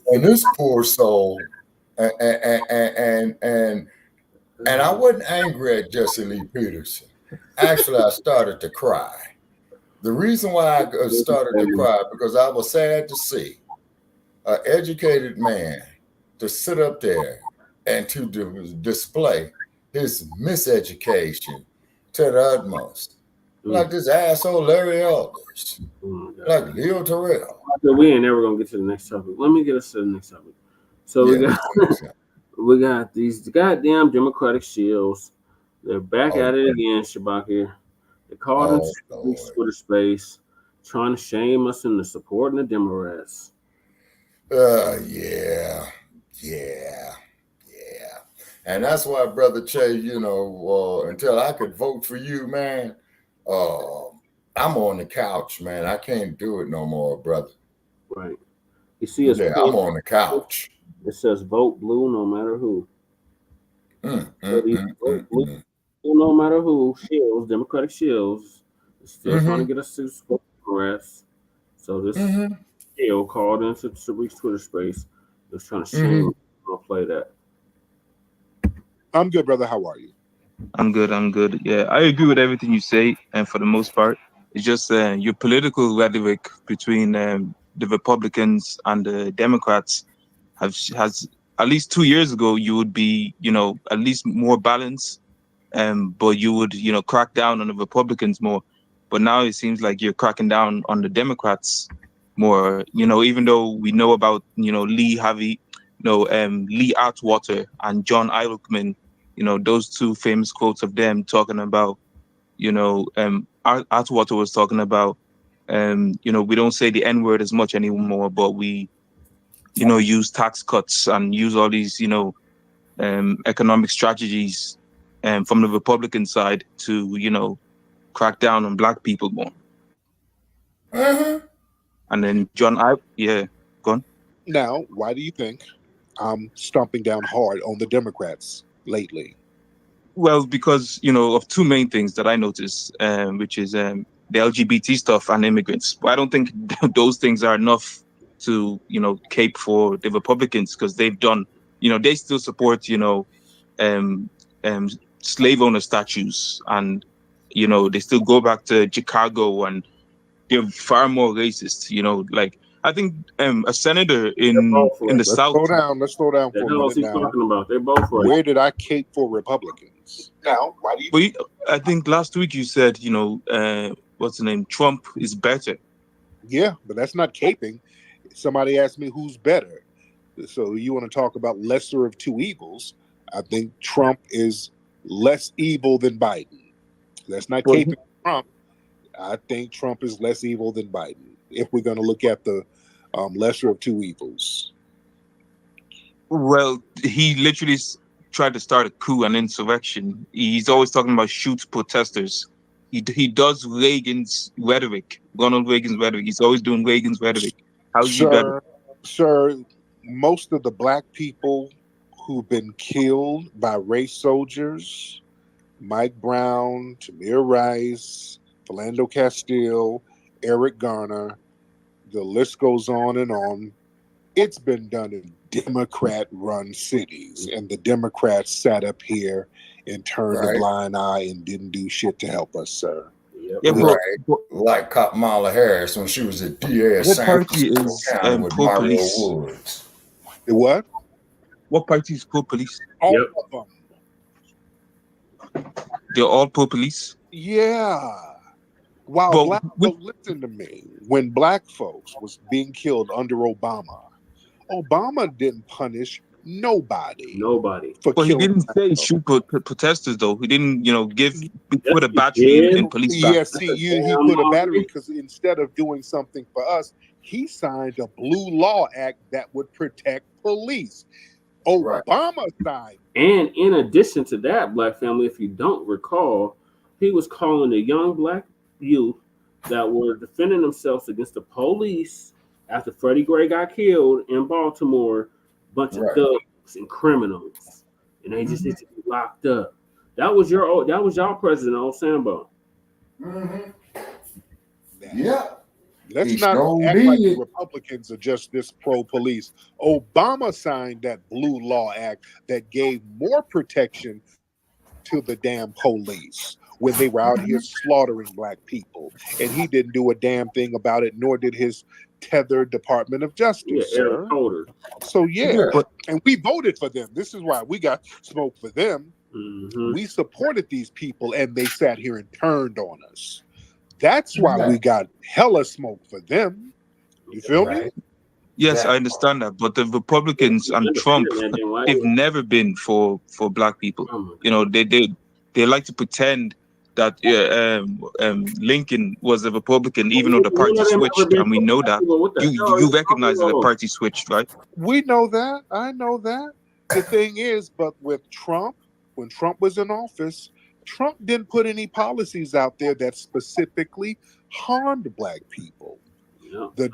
And this poor soul, and I wasn't angry at Jesse Lee Peterson. Actually, I started to cry. The reason why I started to cry, because I was sad to see an educated man to sit up there and to display his miseducation to the utmost. Like this asshole Larry Elders, like Leo Terrell. We ain't never gonna get to the next topic. Let me get us to the next topic. So we got these goddamn Democratic shields. They're back at it again, Shabakir. They called into Twitter space, trying to shame us into supporting the Democrats. Yeah. And that's why, Brother Che, until I could vote for you, man, I'm on the couch, man. I can't do it no more, brother. Right. You see us. Yeah, I'm on the couch. It says vote blue no matter who. Vote blue no matter who. Shields, Democratic shields, still trying to get us to support the Democrats. So this shield called into Tariq's Twitter space. Was trying to shame. I'll play that. I'm good, brother. How are you? I'm good. Yeah, I agree with everything you say, and for the most part, it's just your political rhetoric between the Republicans and the Democrats has at least 2 years ago you would be at least more balanced, but you would crack down on the Republicans more. But now it seems like you're cracking down on the Democrats more. Even though we know about Lee Atwater and John Eilkman. Those two famous quotes of them talking about, Atwater was talking about, we don't say the N-word as much anymore, but we, use tax cuts and use all these, economic strategies from the Republican side to, crack down on black people more. And then go on. Now, why do you think I'm stomping down hard on the Democrats lately? Well, because of two main things that I noticed, which is the LGBT stuff and immigrants. But I don't think those things are enough to cape for the Republicans, because they've done they still support slave owner statues, and they still go back to Chicago, and they're far more racist. Like I think a senator in the South. Let's slow down for a minute now. Talking about? They're both right. Where did I cape for Republicans? Now, why do you? I think last week you said, what's the name? Trump is better. Yeah, but that's not caping. Somebody asked me who's better. So you want to talk about lesser of two evils? I think Trump is less evil than Biden. That's not caping Trump. I think Trump is less evil than Biden, if we're going to look at the lesser of two evils. Well, he literally tried to start a coup and insurrection. He's always talking about shoot protesters. He does Reagan's rhetoric, Ronald Reagan's rhetoric. He's always doing Reagan's rhetoric. How's he better? Sir, most of the black people who've been killed by race soldiers, Mike Brown, Tamir Rice, Philando Castile, Eric Garner, the list goes on and on. It's been done in Democrat-run cities, and the Democrats sat up here and turned a blind eye and didn't do shit to help us, sir. Yeah, like Kamala Harris when she was at DA of San Francisco County with Mario Woods. What? What party is pro-police? All of them. They're all pro-police? Yeah. While black folks, listen to me, when black folks was being killed under Obama didn't punish nobody. But he didn't say shoot protesters, though. He didn't, put a battery in police. Yes, he put a battery because instead of doing something for us, he signed a Blue Law Act that would protect police. Obama signed. And in addition to that, Black family, if you don't recall, he was calling the young black youth that were defending themselves against the police after Freddie Gray got killed in Baltimore, bunch of Right. thugs and criminals, and they just need to be locked up. That was y'all president, old Sambo. Yeah. Let's He not sure act like the did. Republicans are just this pro-police. Obama signed that Blue Law Act that gave more protection to the damn police when they were out here slaughtering black people. And he didn't do a damn thing about it, nor did his tethered Department of Justice, Yeah, sir. Eric Holder. So, yeah. Yeah. And we voted for them. This is why we got smoke for them. Mm-hmm. We supported these people, and they sat here and turned on us. That's why Yeah. we got hella smoke for them. You feel me? Right. Yes, Yeah. I understand that, but the Republicans and Trump, they've never been for black people. You know, they like to pretend that Lincoln was a Republican, even though the party switched, and we know that. You recognize that the party switched, right? We know that. I know that. The thing is, but with Trump, when Trump was in office, Trump didn't put any policies out there that specifically harmed black people. Yeah. The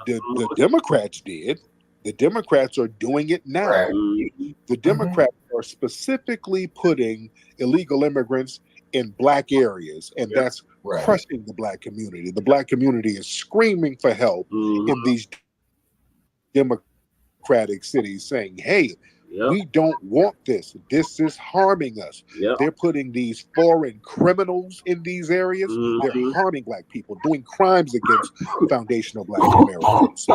Democrats did. The Democrats are doing it now. Right. Mm-hmm. The Democrats are specifically putting illegal immigrants in black areas, and that's Right. crushing the black community. The black community is screaming for help Mm-hmm. in these Democratic cities, saying, hey, Yep. we don't want this. This is harming us. Yep. They're putting these foreign criminals in these areas. Mhm. They're harming black people, doing crimes against foundational black Americans.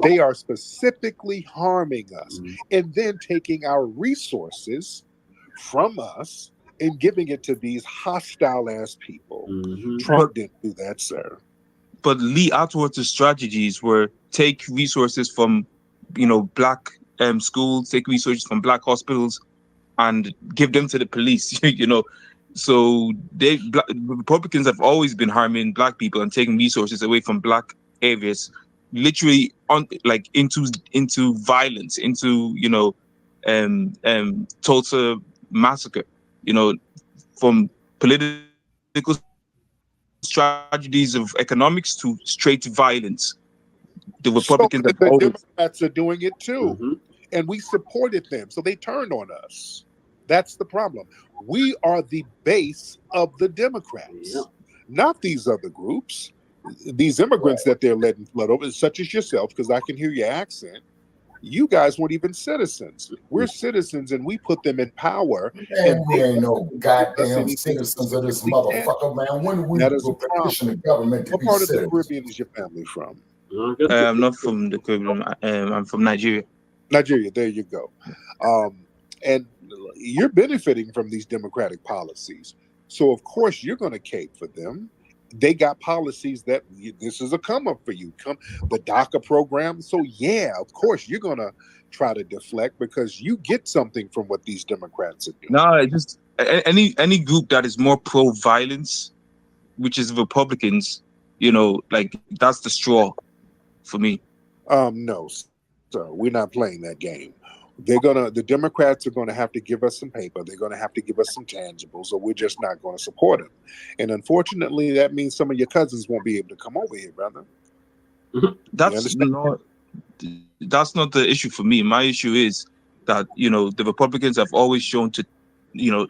They are specifically harming us Mhm. and then taking our resources from us and giving it to these hostile ass people. Mhm. Trump didn't do that, sir. But Lee Atwater's strategies were take resources from, black schools, take resources from black hospitals, and give them to the police. So Republicans have always been harming black people and taking resources away from black areas, literally into violence, into Tulsa massacre. From political strategies of economics to straight violence. The Republicans So have the always. Democrats are doing it too. Mhm. And we supported them. So they turned on us. That's the problem. We are the base of the Democrats, Yeah. not these other groups. These immigrants that they're letting flood over, such as yourself, because I can hear your accent. You guys weren't even citizens. We're citizens, and we put them in power. And we ain't no goddamn anything citizens of this specifically motherfucker, man. When do we That is go a problem. petition the government to What be part of the citizens? Caribbean is your family from? I guess I'm not from the Caribbean. I'm from Nigeria. Nigeria. There you go. And you're benefiting from these democratic policies. So, of course, you're going to cape for them. They got policies that this is a come up for you. The DACA program. So, yeah, of course, you're going to try to deflect because you get something from what these Democrats are doing. No, just any group that is more pro-violence, which is Republicans, that's the straw for me. No, sir, we're not playing that game. The Democrats are going to have to give us some paper. They're going to have to give us some tangibles, or we're just not going to support them. And unfortunately, that means some of your cousins won't be able to come over here, brother. That's not the issue for me. My issue is that, the Republicans have always shown to,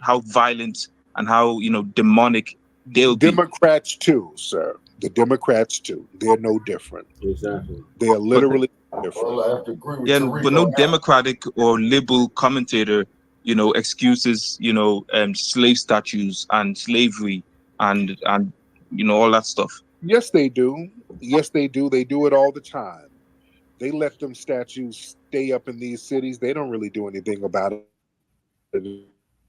how violent and how, demonic they'll be. Democrats too, sir. The Democrats too. They're no different. exactly. They are literally different. Well, I have to agree with Yeah, you. but no Democratic or liberal commentator, excuses, slave statues and slavery and all that stuff. Yes, they do. Yes, they do. They do it all the time. They let them statues stay up in these cities. They don't really do anything about it.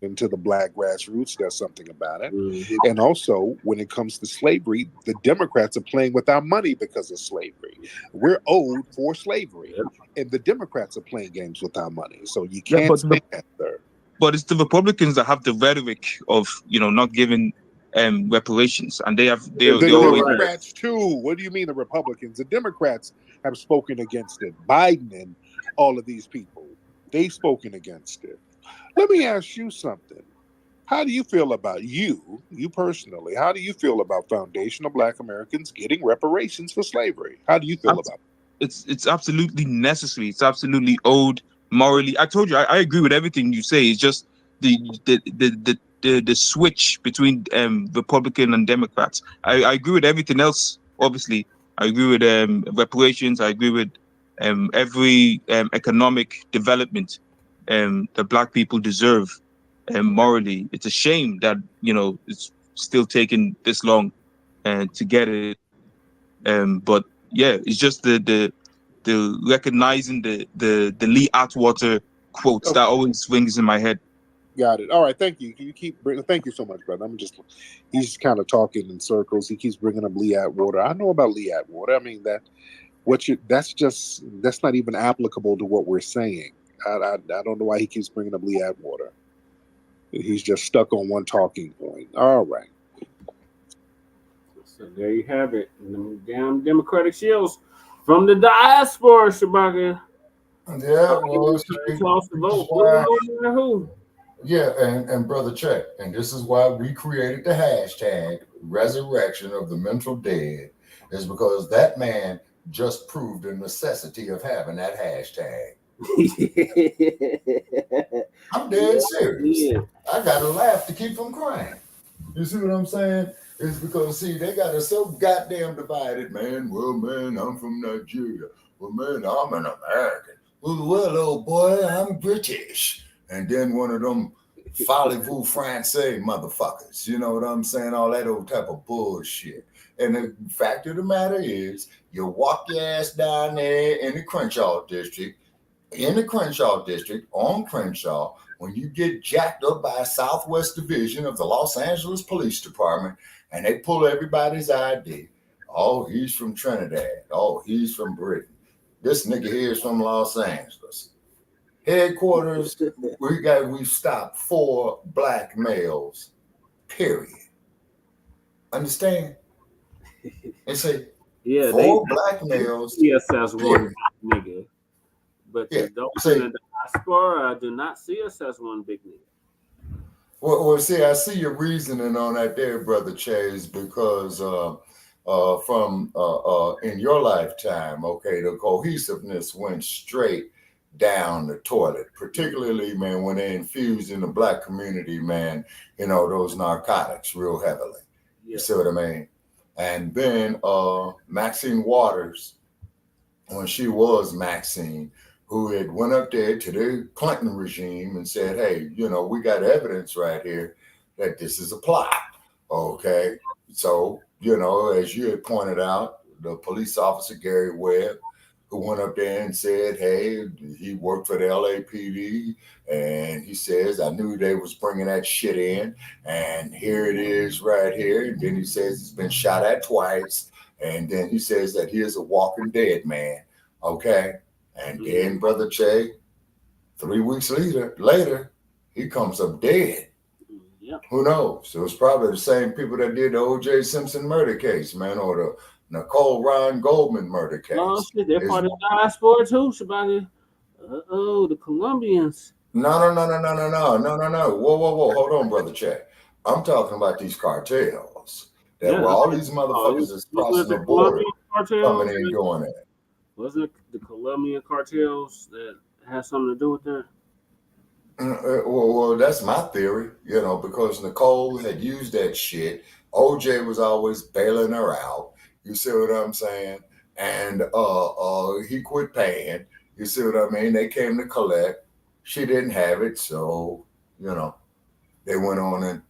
Until the black grassroots does something about it. Mhm. And also, when it comes to slavery, the Democrats are playing with our money because of slavery. We're owed for slavery. Yep. And the Democrats are playing games with our money. So you Yeah, can't but say that, sir. But it's the Republicans that have the rhetoric of, not giving reparations, and they always. Democrats too. What do you mean the Republicans? The Democrats have spoken against it. Biden and all of these people, they've spoken against it. Let me ask you something. How do you feel about you personally? How do you feel about foundational Black Americans getting reparations for slavery? How do you feel about it? It's absolutely necessary. It's absolutely owed morally. I told you, I agree with everything you say. It's just the switch between Republican and Democrats. I agree with everything else. Obviously, I agree with reparations. I agree with every economic development that Black people deserve. Morally, it's a shame that it's still taking this long to get it. But yeah, it's just the recognizing the Lee Atwater quotes that always swings in my head. Got it. All right, thank you. Can you keep bringing? Thank you so much, brother. He's just kind of talking in circles. He keeps bringing up Lee Atwater. I know about Lee Atwater. I mean that's not even applicable to what we're saying. I don't know why he keeps bringing up Lee Atwater. He's just stuck on one talking point. All right. So there you have it. Them damn Democratic shields from the diaspora, Shabaka. Yeah, well, Toss the vote. Who? Yeah, and Brother Check, and this is why we created the hashtag resurrection of the mental dead, is because that man just proved the necessity of having that hashtag. I'm dead serious. Yeah. I gotta laugh to keep from crying. You see what I'm saying? It's because, see, they got us so goddamn divided, man. Well, man, I'm from Nigeria. Well, man, I'm an American. Well, old boy, I'm British. And then one of them voulez-vous français motherfuckers. You know what I'm saying? All that old type of bullshit. And the fact of the matter is, you walk your ass down there in the Crenshaw district, on Crenshaw, when you get jacked up by a Southwest Division of the Los Angeles Police Department, and they pull everybody's ID. Oh, he's from Trinidad. Oh, he's from Britain. This nigga here is from Los Angeles. Headquarters, we stopped 4 black males, period. Understand? And say, yeah, 4 black males. Yes, that's one nigga. But those in the diaspora, I do not see us as one big nigga. Well, see, I see your reasoning on that there, Brother Chase, because from in your lifetime, okay, the cohesiveness went straight down the toilet, particularly, man, when they infused in the Black community, man, those narcotics real heavily. Yeah. You see what I mean? And then Maxine Waters, when she was Maxine, who had went up there to the Clinton regime and said, hey, we got evidence right here that this is a plot, okay? So, as you had pointed out, the police officer, Gary Webb, who went up there and said, hey, he worked for the LAPD, and he says, I knew they was bringing that shit in, and here it is right here. And then he says he's been shot at twice, and then he says that he is a walking dead man, okay? And then Brother Che, 3 weeks later, he comes up dead. Yep. Who knows? It was probably the same people that did the O.J. Simpson murder case, man, or the Nicole Ryan Goldman murder case. Oh, shit, they're part of the diaspora too, Shabani. The Colombians. No. Whoa. Hold on, Brother Che. I'm talking about these cartels. Were all these motherfuckers that's crossing the border coming in and doing that. Wasn't it the Colombian cartels that had something to do with that? Well, that's my theory, because Nicole had used that shit. OJ was always bailing her out. You see what I'm saying? And he quit paying. You see what I mean? They came to collect. She didn't have it, so they went on and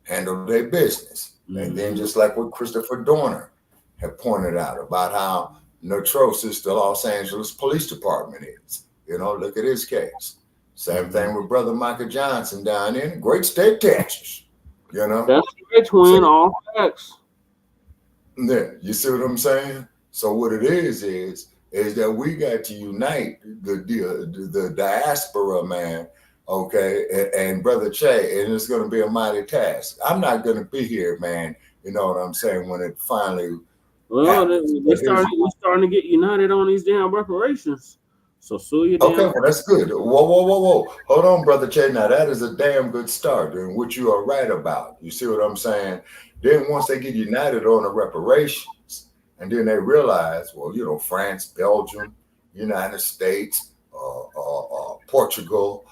handled their business. Mm-hmm. And then just like what Christopher Dorner had pointed out about how atrocious the Los Angeles Police Department is. Look at his case. Same thing with Brother Michael Johnson down in great state Texas. That's right, twin. All facts. Yeah, you see what I'm saying? So what it is that we got to unite the diaspora, man. Okay, and Brother Che, and it's going to be a mighty task. I'm not going to be here, man. You know what I'm saying? When it finally. Well, we're starting to get united on these damn reparations. So sue your Okay, damn. well, that's good. Whoa. Hold on, Brother Che. Now, that is a damn good start, and what you are right about. You see what I'm saying? Then once they get united on the reparations, and then they realize, well, you know, France, Belgium, United States, Portugal,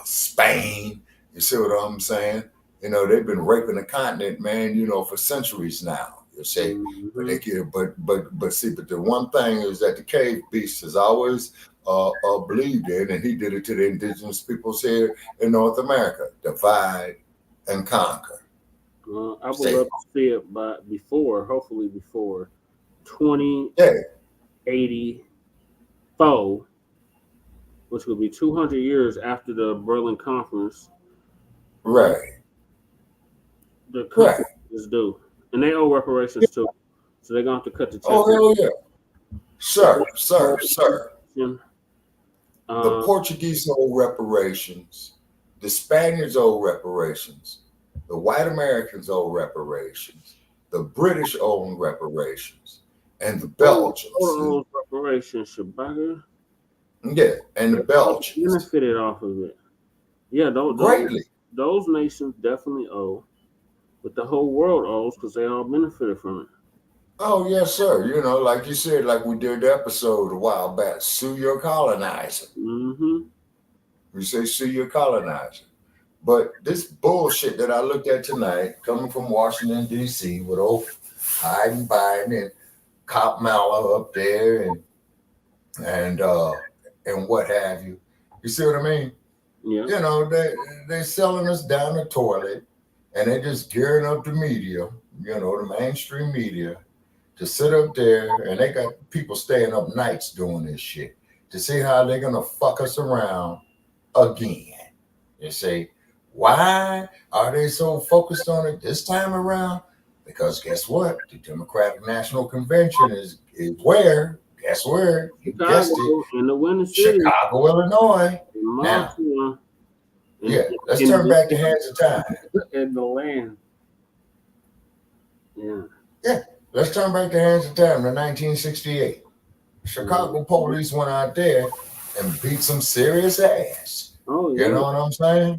Spain, you see what I'm saying? You know, they've been raping the continent, man, you know, for centuries now. You see, but they get, but see, but the one thing is that the cave beast has always believed in, and he did it to the indigenous peoples here in North America: divide and conquer. I would love to see it, but hopefully before 2084, which would be 200 years after the Berlin Conference. Right. The country is due, and they owe reparations too. So they're gonna have to cut the check. Oh hell yeah, sir. The Portuguese owe reparations. The Spaniards owe reparations. The white Americans owe reparations. The British own reparations, and the Belgians owes reparations. Shabaka. Yeah, and the Belgians benefited off of it. Yeah, greatly. Those nations definitely owe, but the whole world owes because they all benefited from it. Oh yes, sir. You know, like you said, like we did the episode a while back. Sue your colonizer. Mm-hmm. We say sue your colonizer. But this bullshit that I looked at tonight, coming from Washington, D.C., with old Biden and Cop Mallow up there and what have you. You see what I mean? Yeah. You know, they're selling us down the toilet, and they're just gearing up the media, you know, the mainstream media, to sit up there, and they got people staying up nights doing this shit to see how they're gonna fuck us around again. You see, why are they so focused on it this time around? Because guess what? The Democratic National Convention is where? Guess where? You guessed it. In the Winter City. Chicago, Illinois. Now, yeah, let's turn back the hands of time. In the land. Yeah. Yeah, let's turn back the hands of time to 1968. Chicago police went out there and beat some serious ass. Oh, yeah. You know what I'm saying?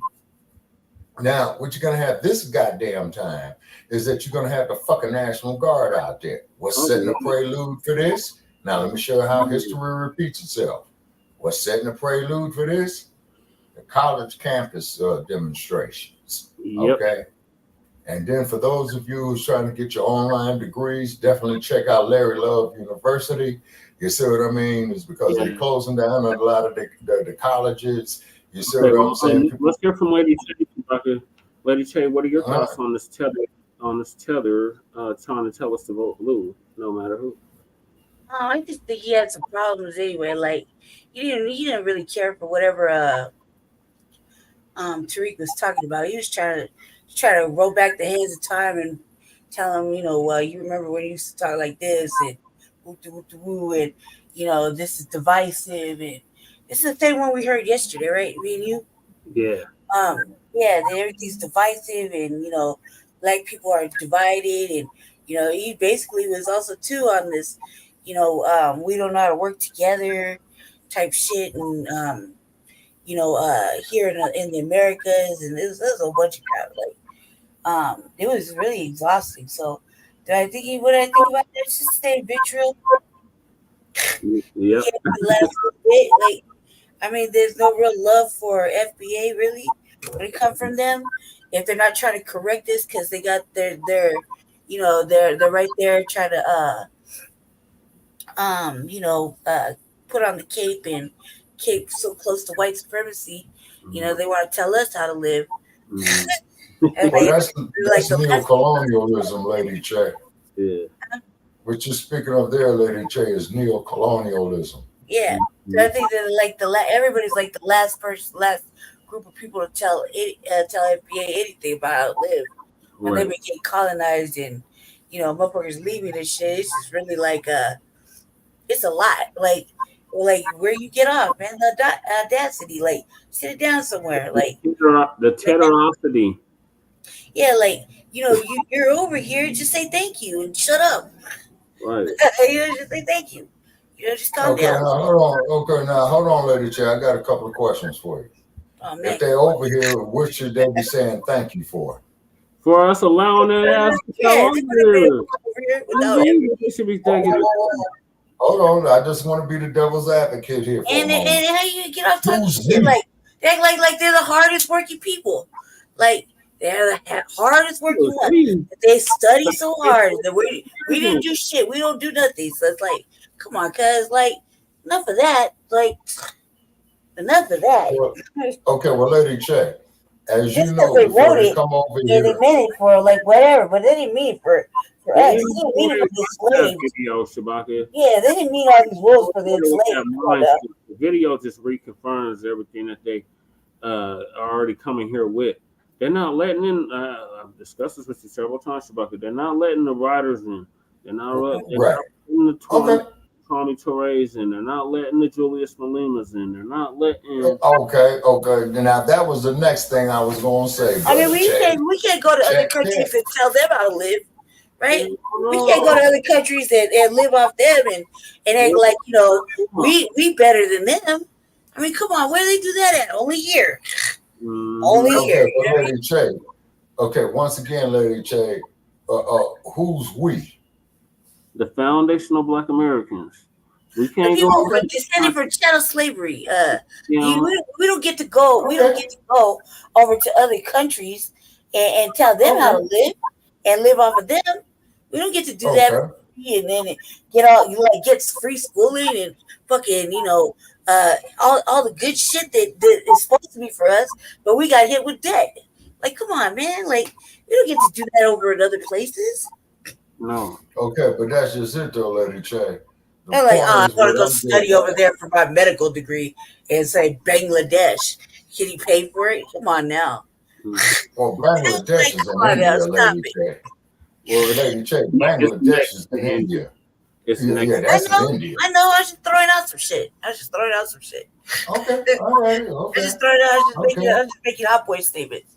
Now, what you're going to have this goddamn time is that you're going to have the fucking National Guard out there. What's setting the prelude for this? Now, let me show you how history repeats itself. What's setting the prelude for this? The college campus demonstrations. Yep. Okay. And then for those of you who's trying to get your online degrees, definitely check out Larry Love University. You see what I mean? It's because they're closing down a lot of the colleges. You see what I'm saying? Let's hear from Lady Che. Lady Che, what are your thoughts on this tether trying to tell us to vote blue, no matter who? Oh, I just think he had some problems anyway. Like he didn't really care for whatever Tariq was talking about. He was trying to roll back the hands of time and tell him, you know, you remember when you used to talk like this and and you know, this is divisive, and this is the same one we heard yesterday, right? Me and you. Yeah. Everything's divisive, and you know, black people are divided, and you know, he basically was also too on this, you know, we don't know how to work together type shit, and you know, here in the Americas, and it was a bunch of crap. Like, it was really exhausting. So, what I think about that is just stay vitriol. Yeah. Last bit, like, I mean, there's no real love for FBA really when it comes from them. If they're not trying to correct this, because they got their you know, they're right there trying to you know, put on the cape so close to white supremacy. You know, they want to tell us how to live. Well, that's neo-colonialism, Lady Che. Yeah. What you're speaking of there, Lady Che, is neo-colonialism. Yeah. So I think that like everybody's like the last group of people to tell FBA anything about how to live when they begin colonized, and you know, motherfuckers leaving and shit. It's just really like it's a lot. Like where you get off, man. The audacity, like sit down somewhere, like the tenderosity. Yeah, like you know, you're over here. Just say thank you and shut up. Right. You know, just say thank you. Just calm Okay, down. now hold on. Okay, now hold on, Lady J. I got a couple of questions for you. Oh man. If they're over here, what should they be saying thank you for? For us allowing that ass to Yeah, come they over could have been here. over here without Indeed, it. they should be thanking us. Hold on, I just want to be the devil's advocate here for a moment. And how you get off talking Who's shit we? like they act like they're the hardest working people. Like they're the hardest working ones. They study so hard that we didn't do shit. We don't do nothing. So it's like, come on, cuz like enough of that. Like enough of that. Well, okay, well, Lady J, as you Just know, because they before wrote they it, come over yeah, they here, meant it for like whatever, but they didn't mean it for us. They didn't mean it for the slaves. Video, Shabaka. Yeah, they didn't mean all these rules for the enslaved. The video just reconfirms everything that they are already coming here with. They're not letting in. I've discussed this with you several times, Shabaka. They're not letting the riders in. They're not letting the Tommy Torres in. They're not letting the Julius Malimas in. They're not letting. Okay. Now that was the next thing I was going to say. I mean, we can't go to other countries and tell them how to live, right? We can't go to other countries and live off them and act like we better than them. I mean, come on, where do they do that at? Only here. Only here. Lady Che. Okay, once again, Lady Che, who's we? The foundational Black Americans. We can't go descended from chattel slavery. We don't get to go. We don't get to go over to other countries and tell them how to live and live off of them. We don't get to do that for free and then get free schooling and fucking all the good shit that is supposed to be for us, but we got hit with debt. Like, come on, man. Like, we don't get to do that over in other places. No. Okay, but that's just it though, Lady Che. They're like, I'm going to go study over there for my medical degree and say Bangladesh. Can you pay for it? Come on now. Well, Bangladesh is in India, Lady Che. Well, Lady Che, Bangladesh is in India. That's in India. I know. I was just throwing out some shit. Okay, all right. Okay. I just throwing out. I'm just making hot boy statements.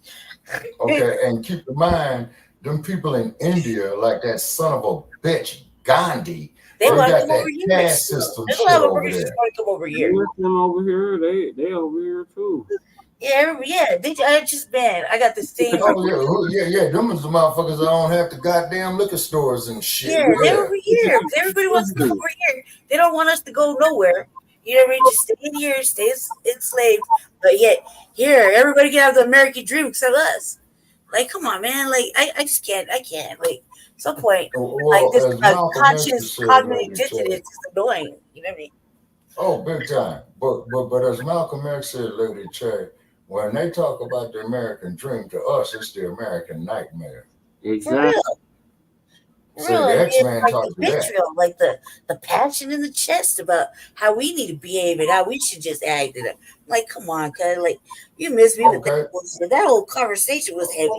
Okay, and keep in mind, them people in India, like that son of a bitch, Gandhi, they got that caste system shit over there. Come over here. Them over here, they over here too. Yeah. I just I got this thing. Yeah. Them is the motherfuckers that don't have the goddamn liquor stores and shit. Yeah, they're over here. Everybody wants to come over here. They don't want us to go nowhere. You know what I mean? Just stay in here, stay enslaved. But yet here, everybody can have the American dream except us. Like, come on, man. Like, I just can't. I can't. Like, at some point, like this conscious cognitive dissonance is annoying. You know what I mean? Oh, big time. But as Malcolm X said, Lady Che, when they talk about the American dream, to us, it's the American nightmare. Exactly. So the X-Man like talked the to that. vitriol, like the passion in the chest about how we need to behave and how we should just act. And like, come on, cuz like you missed me with that bullshit. That whole conversation was heavy.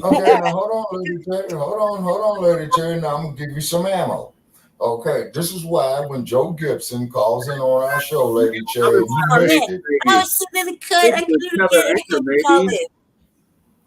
Okay, now hold on, Lady Che. Hold on, Lady Che. Now I'm gonna give you some ammo. Okay, this is why when Joe Gibson calls in on our show, Lady Che, you missed it. I was sitting in the cut. I couldn't even call in.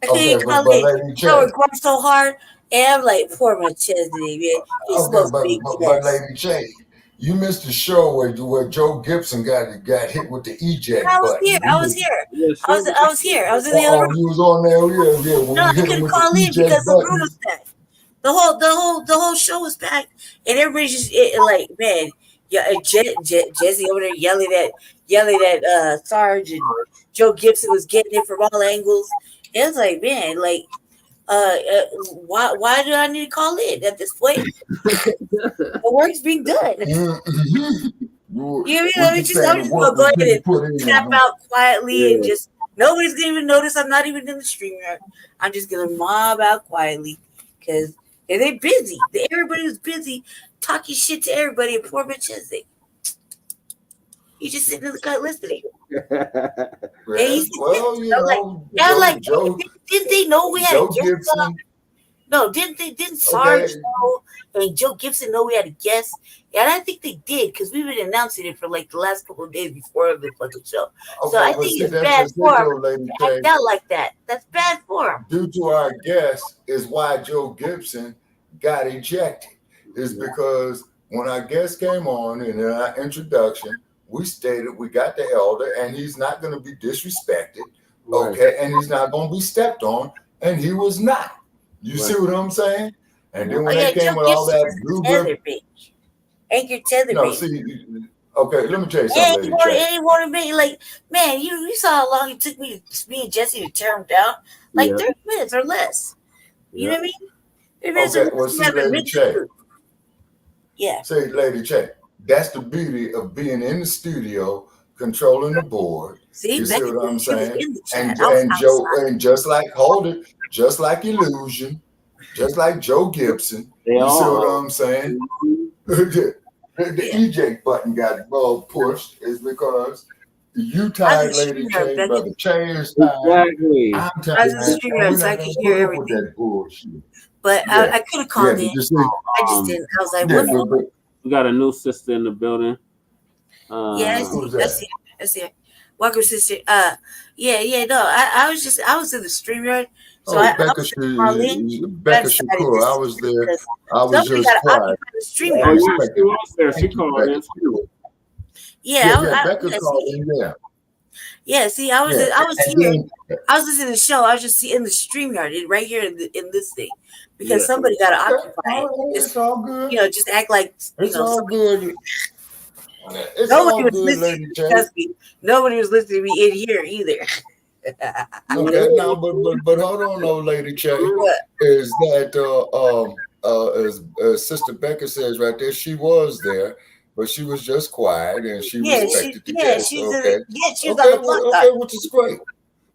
I couldn't even call in. I was going so hard. And I'm like, poor McChesney, man. He's supposed to be but Lady Che, you missed the show where Joe Gibson got hit with the eject button. I was here. I was here. I was in the other room. You was on there, yeah. No, I couldn't call in because the room was packed. The whole show was packed, and everybody's just like, man, yeah, Jesse over there yelling at Sarge, and Joe Gibson was getting it from all angles. It was like, man, like. Why do I need to call in at this point? The work's being done. I'm just gonna go ahead and tap out quietly and just nobody's gonna even notice I'm not even in the stream yard. I'm just gonna mob out quietly because they're busy. Everybody was busy talking shit to everybody and poor bitches. You just sitting in the cut listening. Didn't they know we had a guest? No, didn't Sarge know and Joe Gibson know we had a guest? Yeah, and I think they did because we've been announcing it for like the last couple of days before the fucking show. So I think it's bad form to act out like that. That's bad form. Due to our guest is why Joe Gibson got ejected. Is because when our guest came on and in our introduction, we stated we got the elder and he's not going to be disrespected, okay, and he's not going to be stepped on, and he was not. You see what I'm saying? And then when they came with all that blueberry, Anchor tether. no, see, okay, let me tell you something, Lady J. He wanted me like, man, you saw how long it took me and Jesse to tear him down, like 30 minutes or less. You know what I mean? 30 minutes Okay, well, see, Lady J. Yeah. Say, Lady J, that's the beauty of being in the studio, controlling the board. See, you see what I'm saying? And Joe, and just like just like Illusion, just like Joe Gibson. You see what I'm saying? The eject button got pushed is because you tired, Lady J, Brother Che is tired. Exactly. I'm tired. I was a streamer, so I could hear everything. That bullshit. But I could have called in. I just didn't. I was like, what? We got a new sister in the building. That's it. Welcome, sister. No, I was in the StreamYard. So Becca Shakur, I was there. I was just quiet. She was there. She called in. Becca called in there. Yeah, see, I was here. I was listening to the show. I was just in the StreamYard right here in this thing because somebody got to occupy it. It's all good. Just act like it's all good. It's nobody all was good, listening. Trust me, nobody was listening to me in here either. Okay, now, but hold on, though, Lady Che, is that as Sister Becca says right there, she was there, but she was just quiet and she respected the guests. She was on the block. Which is great.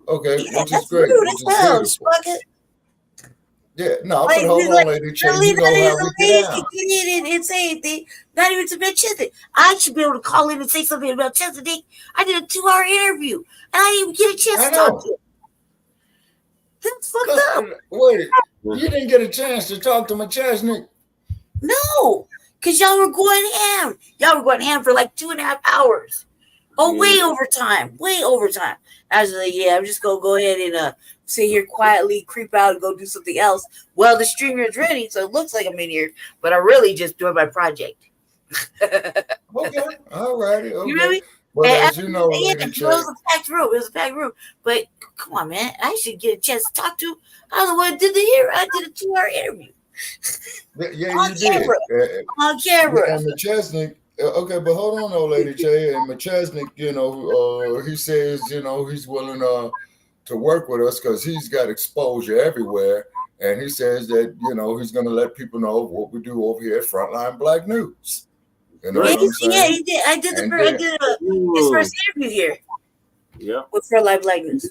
Okay, which is great. Which is beautiful. Yeah, no, but hold on, Lady Che. You know how we get down. He didn't say anything. Not even to Chesapeake. I should be able to call in and say something about Chesapeake. I did a 2-hour interview, and I didn't even get a chance to talk to him. That's fucked up. Wait, you didn't get a chance to talk to McChesney? No, because y'all were going ham. Y'all were going ham for like 2.5 hours. Way overtime. I was like, I'm just going to go ahead and sit here quietly, creep out, and go do something else. Well, the streamer is ready, so it looks like I'm in here, but I'm really just doing my project. Okay, all righty. Okay. You know what I mean? Well, as you know, Lady it was a packed room. But come on, man, I should get a chance to talk to. I was the one who did I did a 2-hour interview. Yeah, on you camera. did. On camera. And McChesney. Okay, but hold on, though, Lady Che. And McChesney, he says, he's willing to work with us because he's got exposure everywhere. And he says that, he's going to let people know what we do over here at Frontline Black News. You know what I'm saying? Yeah, he did. I did his first interview here. Yeah. With Frontline Black News.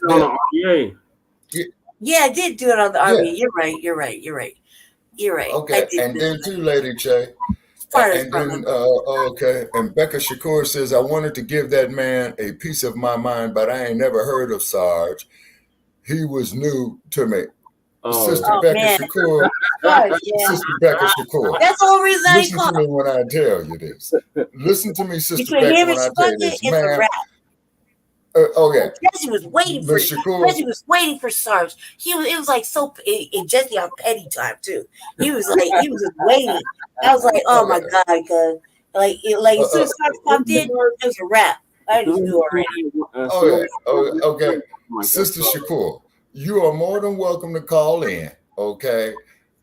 Yeah, I did do it on the RBA. You're right. Okay, and then too, Lady Che. And then, and Becca Shakur says, I wanted to give that man a piece of my mind, but I ain't never heard of Sarge. He was new to me. Sister Becca Shakur. Sister Becca Shakur. That's the whole reason I Listen to me when I tell you this. Listen to me, Sister Becca, when I tell you this. Man, Jesse was waiting for Jesse was waiting for Sarge. It was like so and Jesse on petty time too. He was just waiting. I was like, oh my god, because as soon as Sarge popped in, it was a wrap. I just knew already. Okay. Sister Shakur, you are more than welcome to call in, okay?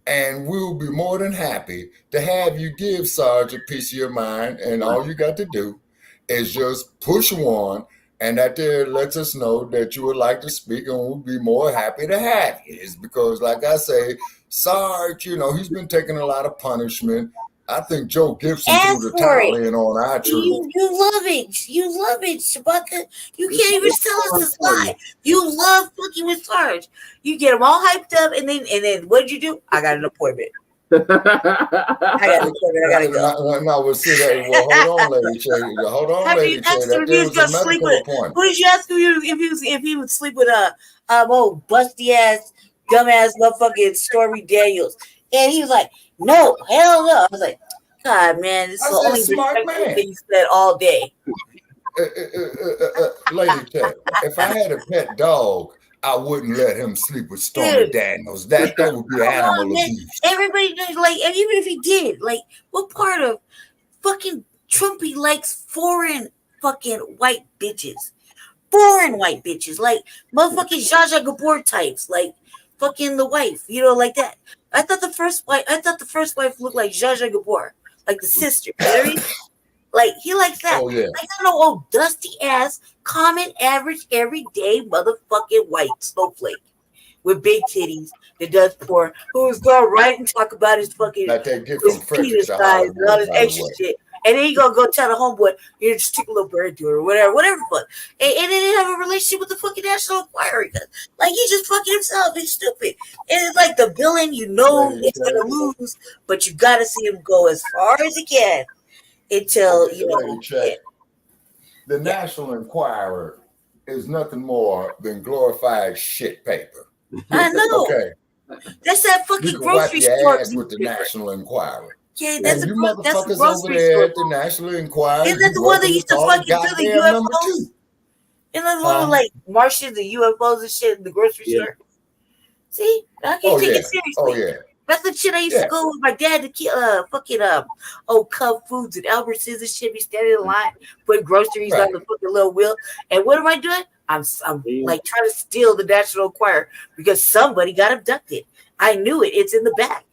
And we'll be more than happy to have you give Sarge a piece of your mind, and all you got to do is just push one. And that there lets us know that you would like to speak, and we'll be more happy to have you. It's because, like I say, Sarge, he's been taking a lot of punishment. I think Joe Gibson threw the towel in on our truth. You love it. You love it, Shabaka. You can't even tell us this lie. You love fucking with Sarge. You get them all hyped up, and then what did you do? I got an appointment. I gotta go. No, we'll see that. Well, hold on, Lady Che. Hold on, Lady Che. That there was a medical appointment. Who did you ask if he would sleep with old busty ass, dumbass motherfucking Stormy Daniels? And he was like, no, hell no. I was like, God, man, this is the only smart man thing you said all day. Lady Che, if I had a pet dog, I wouldn't let him sleep with Stormy Daniels. That would be animal abuse. Everybody knows, and even if he did, what part of fucking Trumpy likes foreign fucking white bitches. Foreign white bitches. Like motherfucking Zsa Zsa Gabor types. Like fucking the wife. You know, like that. I thought the first wife looked like Zsa Zsa Gabor. Like the sister. You know what I mean? Like he likes that. Oh yeah. Like I know old dusty ass, common, average, everyday motherfucking white snowflake with big titties that does porn, who's gonna write and talk about his fucking Like they get his from Frederick penis to size and all this Hollywood, by the extra way. shit. And then you gonna go tell the homeboy, you just stick a little bird to her or whatever the fuck. And then they have a relationship with the fucking National Enquirer. Like he just fucking himself. He's stupid. And it's like the villain, you know it's gonna lose, but you gotta see him go as far as he can until you know. The National Enquirer is nothing more than glorified shit paper. I know. Okay. That's that fucking You can wipe grocery your store ass with the National Enquirer. Yeah, that's and a you that's the motherfuckers over grocery there store. at the National Enquirer. Isn't that the one that used to fucking do the UFOs? Isn't that the one with like Martians and UFOs and shit in the grocery store? See, I can't take it seriously. Oh yeah. That's the shit I used to go with my dad to fucking Cub Foods and Albertsons and shit. Be standing in line, putting groceries on the fucking little wheel. And what am I doing? I'm like trying to steal the National Enquirer because somebody got abducted. I knew it. It's in the back.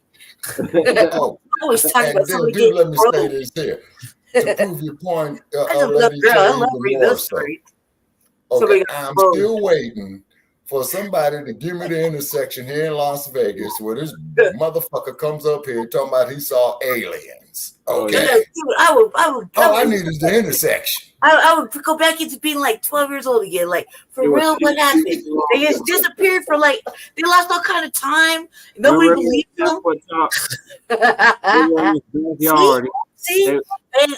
I was talking about somebody getting let me say this here to prove your point. I love reading those stories. Okay, I'm still waiting for somebody to give me the intersection here in Las Vegas where this motherfucker comes up here talking about he saw aliens. Okay. Yeah, dude, I would all I need is the intersection. I would go back into being like 12 years old again. Like, for real, what happened? They just disappeared for like, they lost all kind of time. Nobody believed them. See? And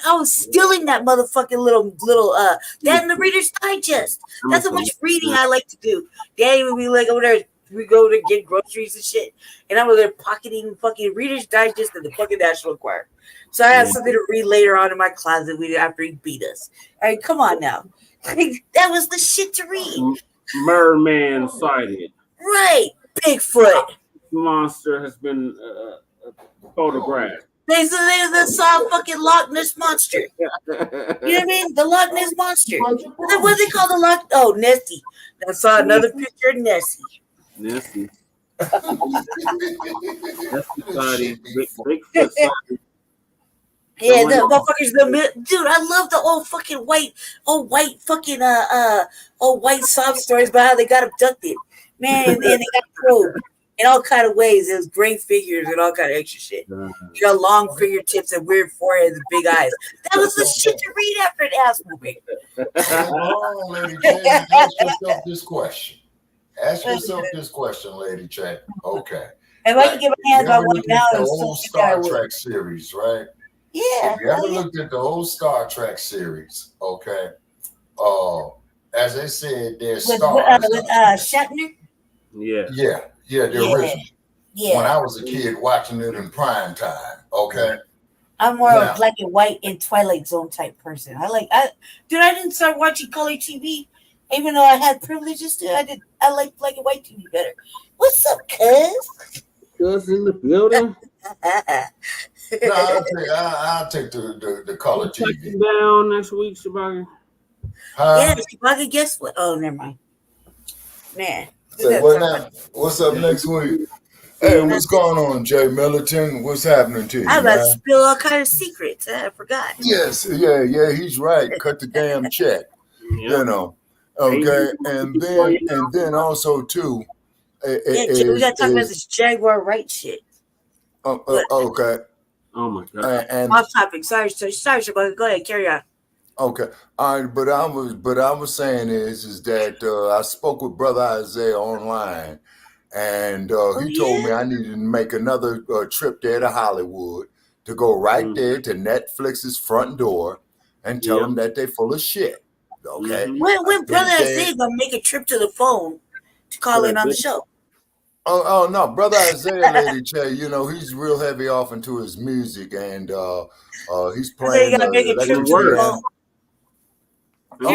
I was stealing that motherfucking little that in the Reader's Digest. That's how much reading I like to do. Daddy would be like over there, we go to get groceries and shit. And I'm over there pocketing fucking Reader's Digest and the fucking National Enquirer. So I have something to read later on in my closet after he beat us. All right, come on now. That was the shit to read. Merman sighted. Right. Bigfoot. Monster has been photographed. They saw fucking Loch Ness Monster. You know what I mean? The Loch Ness Monster. What do they call the Loch? Oh, Nessie. I saw another picture of Nessie. Nessie. Nessie body. Bigfoot sighted. Yeah, the motherfuckers, dude, I love the old white sob stories about how they got abducted. Man, and they got probed in all kind of ways. It was great figures and all kind of extra shit. You know, long fingertips and weird foreheads and big eyes. That was the shit to read after an ass movie. Lady J, ask yourself this question. Ask yourself this question, Lady J. Okay. If I can get my hands on one now, the whole Star Trek series, right? Yeah. If you ever looked at the whole Star Trek series, okay? As they said, there's stars. With Shatner? Yeah. Yeah, the original. Yeah. When I was a kid watching it in prime time, okay? I'm more of a black and white and Twilight Zone type person. I didn't start watching color TV, even though I had privileges to. I like black and white TV better. What's up, cuz? Cuz in the building? No, I'll take the color TV. Down next week, Shabaka. Yeah, Shabaka, guess what? Oh, never mind. Man. Say what now? What's up next week? Hey, what's going on, Jay Milliton? What's happening to you? I'm about to spill all kind of secrets. I forgot. Yes, yeah, he's right. Cut the damn check. You know. Okay. And then also too. We gotta talk about this Jaguar right shit. Okay. Oh my god. And off topic. Sorry, Shabaka. Go ahead, carry on. Okay. All right, but I was saying is that I spoke with Brother Isaiah online, and he told me I needed to make another trip there to Hollywood to go right there to Netflix's front door and tell them that they're full of shit. Okay. When Brother Isaiah gonna make a trip to the phone to call in on the show? Oh no, Brother Isaiah, Lady Che, you know, he's real heavy off into his music, and he's playing. You gotta make a trip to the phone. I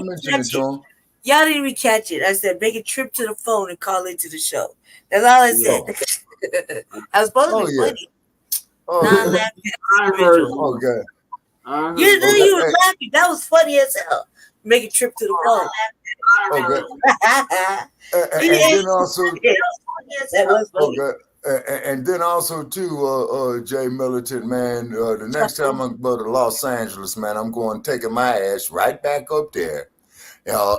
mentioned it to him. Y'all didn't even catch it. I said, make a trip to the phone and call into the show. That's all I said. I was supposed to be funny. Non-laughing I heard individual. you. Okay. I heard You knew you. you were laughing. That was funny as hell. Make a trip to the phone. Okay. And Yeah. then also, That was funny. okay. And then also too, Jay Militant, man. The next time I go to Los Angeles, man, I'm going taking my ass right back up there,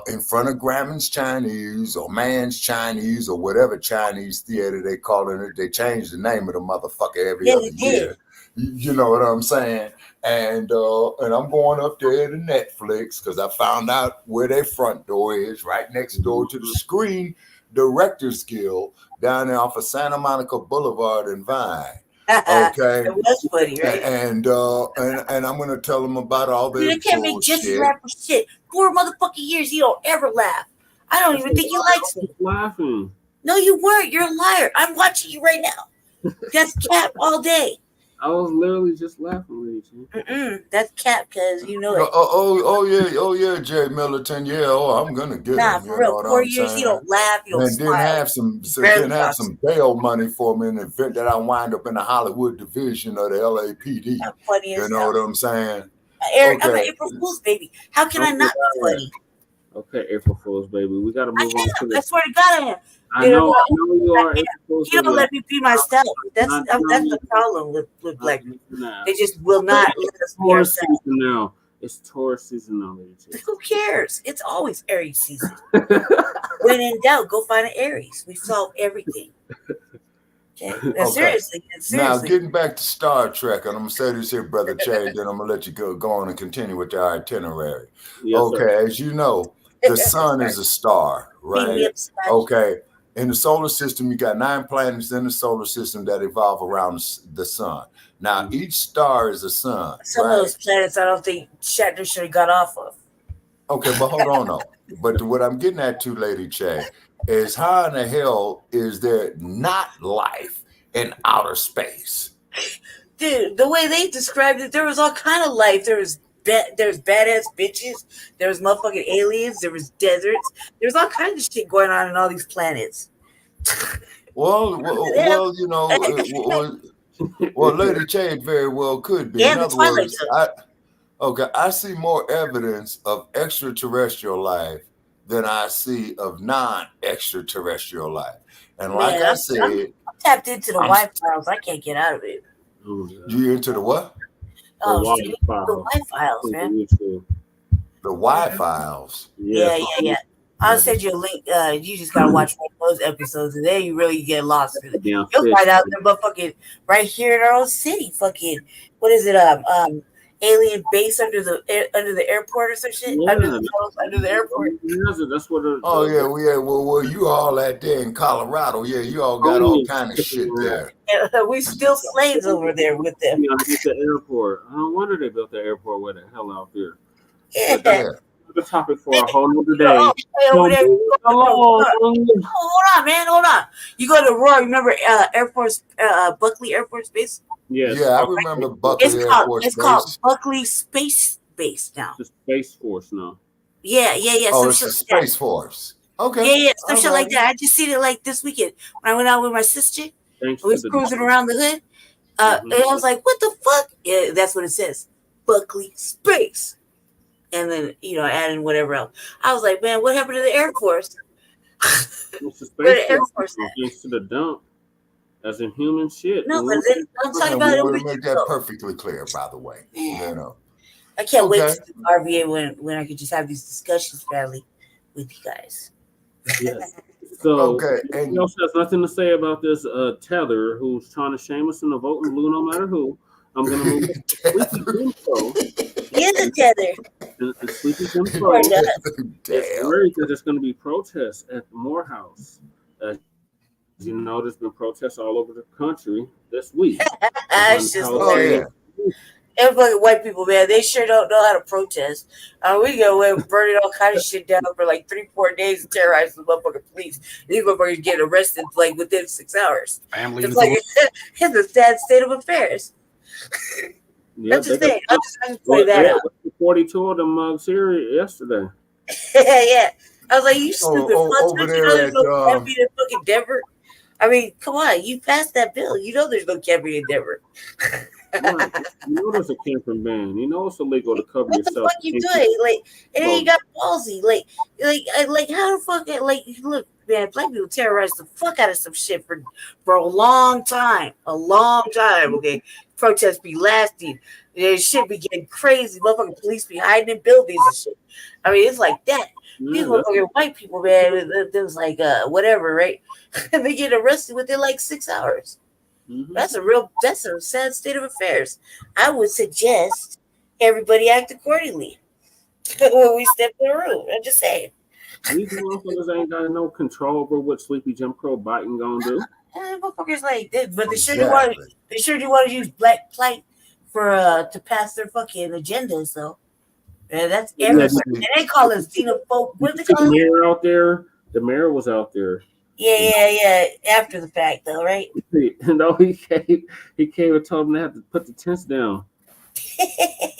in front of Grauman's Chinese or Man's Chinese or whatever Chinese theater they calling it. They change the name of the motherfucker every other year. You know what I'm saying? And I'm going up there to Netflix because I found out where their front door is, right next door to the Screen Directors Guild down there off of Santa Monica Boulevard and Vine. Okay. It was funny, right? And I'm gonna tell them about all Dude, their I can't make Jesse bullshit. laugh for shit. 4 motherfucking years, you don't ever laugh. I don't even think you likes me. Laughing. No, you weren't. You're a liar. I'm watching you right now. That's cap all day. I was literally just laughing with you. That's cap, because you know it. Oh yeah, Jay Militant. Yeah, I'm gonna get Nah, him. for You know real. what 4 I'm years, saying? you don't laugh, you don't And smile. then have some bail money for me in the event that I wind up in the Hollywood division of the LAPD. I'm funny as You know hell. what I'm saying? Eric, I'm an Okay. April Fool's baby. How can I not be funny? Okay, April Fool's baby. We gotta I move on to am. I this. swear to God, I am. I know you are. April Fool's You don't baby. let me be myself. That's Not the problem with Black people. They just will not let us be Taurus ourselves. season now. It's Taurus season now, ladies. Who cares? It's always Aries season. When in doubt, go find an Aries. We solve everything. Okay. Now, seriously. Now, getting back to Star Trek, and I'm gonna say this here, Brother Chad, then I'm gonna let you go on and continue with your itinerary. Yes, okay, sir. as you know, the sun is a star, right? Okay. In the solar system, you got 9 planets in the solar system that evolve around the sun. Now, each star is a sun. Some of those planets I don't think Shatner should have got off of. Okay, but hold on, though. But what I'm getting at too, Lady Che, is how in the hell is there not life in outer space? Dude, the way they described it, there was all kind of life. There's badass bitches. There was motherfucking aliens. There was deserts. There's all kinds of shit going on in all these planets. Well, you know, Lady Che, it very well could be. Yeah, in the other Twilight words, I see more evidence of extraterrestrial life than I see of non-extraterrestrial life. And like I said, I'm tapped into the Wi-Files. I can't get out of it. You into the what? The Wi-Files, man. The Wi-Files. Yeah. I'll send you a link. You just gotta watch one of those episodes, and then you really get lost. You'll find out they're motherfucking right here in our own city. Fucking what is it? Alien base under the airport or some shit. Yeah. Under the airport. That's what. Well, you all out there in Colorado. Yeah, you all got all kind of shit there. Yeah, we still slaves over there with them. The airport. No wonder they built the airport where the hell out there. Yeah. The topic for a whole nother day. Hold on, man. Hold on. You go to Roy. Remember Air Force, Buckley Air Force Base? Yes. Yeah, I remember Buckley Air Force Base. It's called Buckley Space Base now. The Space Force now. Yeah. Oh, it's the Space Force. Okay. Yeah. Some shit like that. I just seen it like this weekend when I went out with my sister. We was cruising around the hood. And I was like, what the fuck? Yeah, that's what it says. Buckley Space. And then, add in whatever else. I was like, man, what happened to the Air Force? What's the Space Force? Thanks to the dump. As in human shit. No, but then I'm talking about it. We make that perfectly clear, by the way. I can't wait to do RVA when I could just have these discussions fairly with you guys. Yes. So, he also has nothing to say about this Tether who's trying to shame us into voting blue no matter who. I'm going to move the Tether. And Sleepy Jim Crow. It's worried that there's going to be protests at Morehouse. As you know, there's been protests all over the country this week. It's just hilarious. And fucking white people, man, they sure don't know how to protest. We go away and burning all kind of shit down for like 3-4 days and terrorize the motherfucking police. These motherfuckers get arrested like within 6 hours. It's like it's a sad state of affairs. Yeah, I'm just saying. I just point that out. 42 of them mugs here yesterday. Yeah. I was like, you stupid fucks. over there at in fucking Denver. I mean, come on, you passed that bill. You know there's no camping endeavor. Right. You know there's a camping ban. You know it's illegal to cover What the yourself. fuck you doing? Like, and then you got palsy. Like how the fuck? Like, look, man, black people terrorized the fuck out of some shit for a long time. Okay, protests be lasting. Shit be getting crazy. Motherfucking police be hiding in buildings and shit. I mean, it's like that. These motherfucking white people, man, it was like whatever, right? And they get arrested within like 6 hours. Mm-hmm. That's a sad state of affairs. I would suggest everybody act accordingly when we step in the room. I'm just saying. These motherfuckers ain't got no control over what Sleepy Jim Crow Biden gonna do. Motherfuckers like this, but they sure do want to use black plight for to pass their fucking agendas though. And that's everybody. And they call us xenophobe. What do they call the mayor out there? The mayor was out there. Yeah. After the fact, though, right? No, he came and told them they have to put the tents down,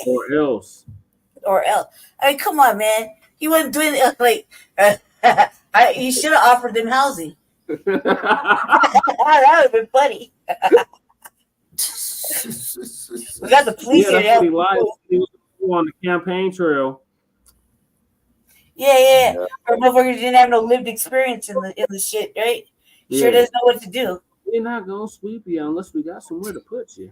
or else. I mean, come on, man. He wasn't doing it like. You should have offered them housing. That would have been funny. We got the police here. He was on the campaign trail. Yeah. Or motherfuckers didn't have no lived experience in the shit, right? Sure doesn't know what to do. We're not gonna sweep you unless we got somewhere to put you.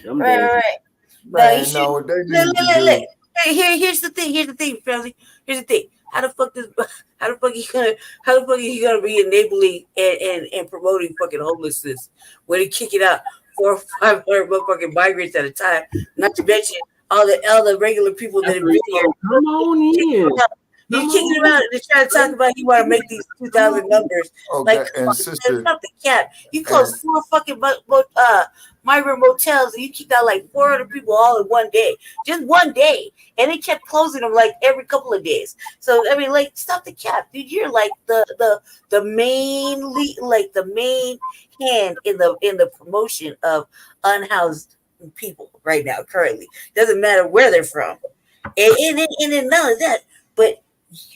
Right. Man, no, what they need to do. Hey, here's the thing, Felly. Here's the thing. How the fuck he gonna be enabling and promoting fucking homelessness when he kicking out 400 or 500 motherfucking migrants at a time? Not to mention all the regular people that have been here. Come on in. You kicking him out and trying to talk about you want to make these 2,000 numbers. Okay, like, and sister, not the cap. You closed 4 fucking migrant motels and you kicked out like 400 people all in one day. Just one day. And they kept closing them like every couple of days. So I mean, like, stop the cap, dude. You're like the main hand in the promotion of unhoused people right now, currently. Doesn't matter where they're from. And then none of that, but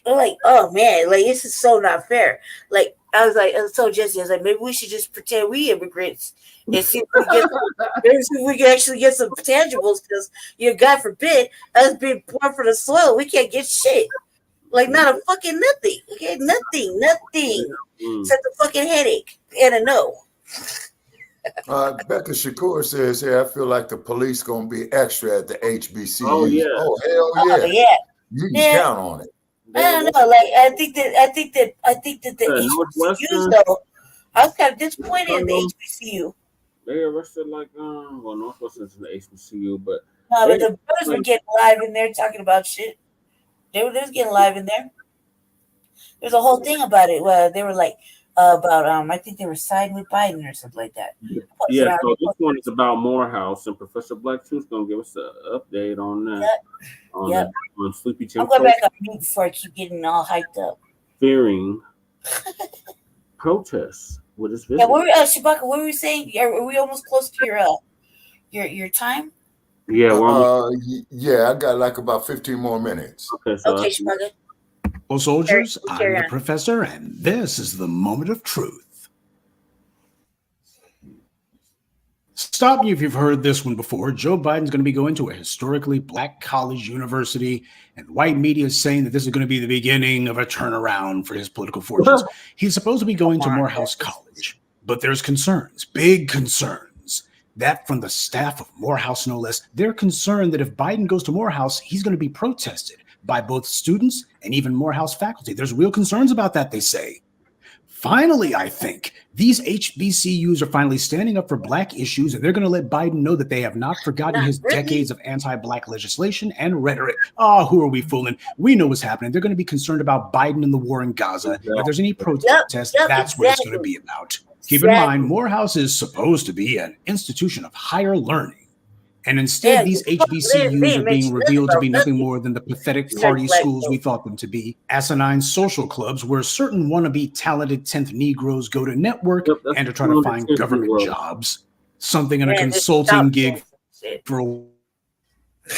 like, oh man, like this is so not fair. Like I told Jesse, I was like, maybe we should just pretend we immigrants and see if we can actually get some tangibles, because God forbid us being born from the soil, we can't get shit. Like not a fucking nothing. Okay, nothing. Except a fucking headache and a no. Becca Shakur says here, I feel like the police gonna be extra at the HBCU. Oh yeah. Oh hell yeah. You can count on it. I don't know. Like I think that the HBCUs though, I was kind of disappointed in the HBCU. They arrested Northwestern's in the HBCU, but but the brothers were getting live in there talking about shit. They was getting live in there. There's a whole thing about it where they were like about I think they were siding with Biden or something like that. Yeah, so this one is about Morehouse, and Professor Blacc too is gonna give us an update on that. On Sleepy Jim. I'm going back on mute before I keep getting all hyped up. Fearing protests with his visit. Yeah, Shabaka, what were we saying? Are we almost close to your time? Yeah, yeah, I got like about 15 more minutes. Okay, Shabaka. Well, soldiers, I'm the professor, and this is the moment of truth. Stop me if you've heard this one before. Joe Biden's going to be going to a historically black college university, and white media is saying that this is going to be the beginning of a turnaround for his political fortunes. He's supposed to be going to Morehouse College, but there's concerns, big concerns, that from the staff of Morehouse, no less. They're concerned that if Biden goes to Morehouse, he's going to be protested by both students and even Morehouse faculty. There's real concerns about that, they say. Finally, I think these HBCUs are finally standing up for black issues, and they're going to let Biden know that they have not forgotten his decades of anti-black legislation and rhetoric. Who are we fooling? We know what's happening. They're going to be concerned about Biden and the war in Gaza. If there's any protest, that's what it's going to be about. Keep in mind, Morehouse is supposed to be an institution of higher learning. And instead, these HBCUs are being revealed to be nothing more than the pathetic party schools we thought them to be. Asinine social clubs where certain wannabe talented 10th Negroes go to network and to try to find government jobs. Something in a consulting gig for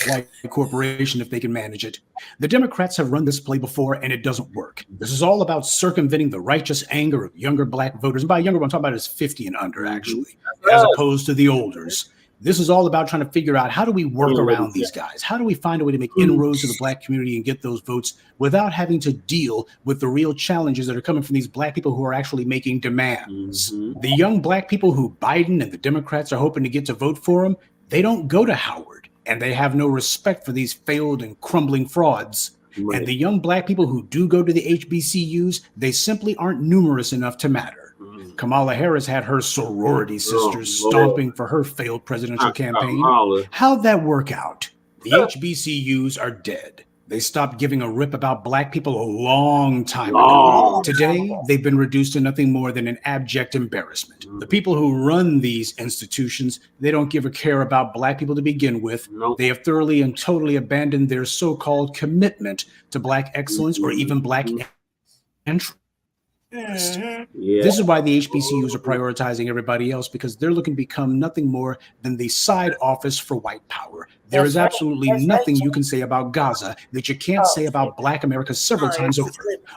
white corporation if they can manage it. The Democrats have run this play before, and it doesn't work. This is all about circumventing the righteous anger of younger black voters. And by younger, what I'm talking about is 50 and under, actually, as opposed to the olders. This is all about trying to figure out, how do we work around these guys? How do we find a way to make inroads to the black community and get those votes without having to deal with the real challenges that are coming from these black people who are actually making demands? The young black people who Biden and the Democrats are hoping to get to vote for them, they don't go to Howard, and they have no respect for these failed and crumbling frauds. And the young black people who do go to the HBCUs, they simply aren't numerous enough to matter. Kamala Harris had her sorority sisters stomping for her failed presidential campaign. How'd that work out? The HBCUs are dead. They stopped giving a rip about black people a long time ago. Today, they've been reduced to nothing more than an abject embarrassment. The people who run these institutions, they don't give a care about black people to begin with. They have thoroughly and totally abandoned their so-called commitment to black excellence or even black interest. This is why the HBCUs are prioritizing everybody else, because they're looking to become nothing more than the side office for white power. There is absolutely nothing you can say about Gaza that you can't say about Black America several times over.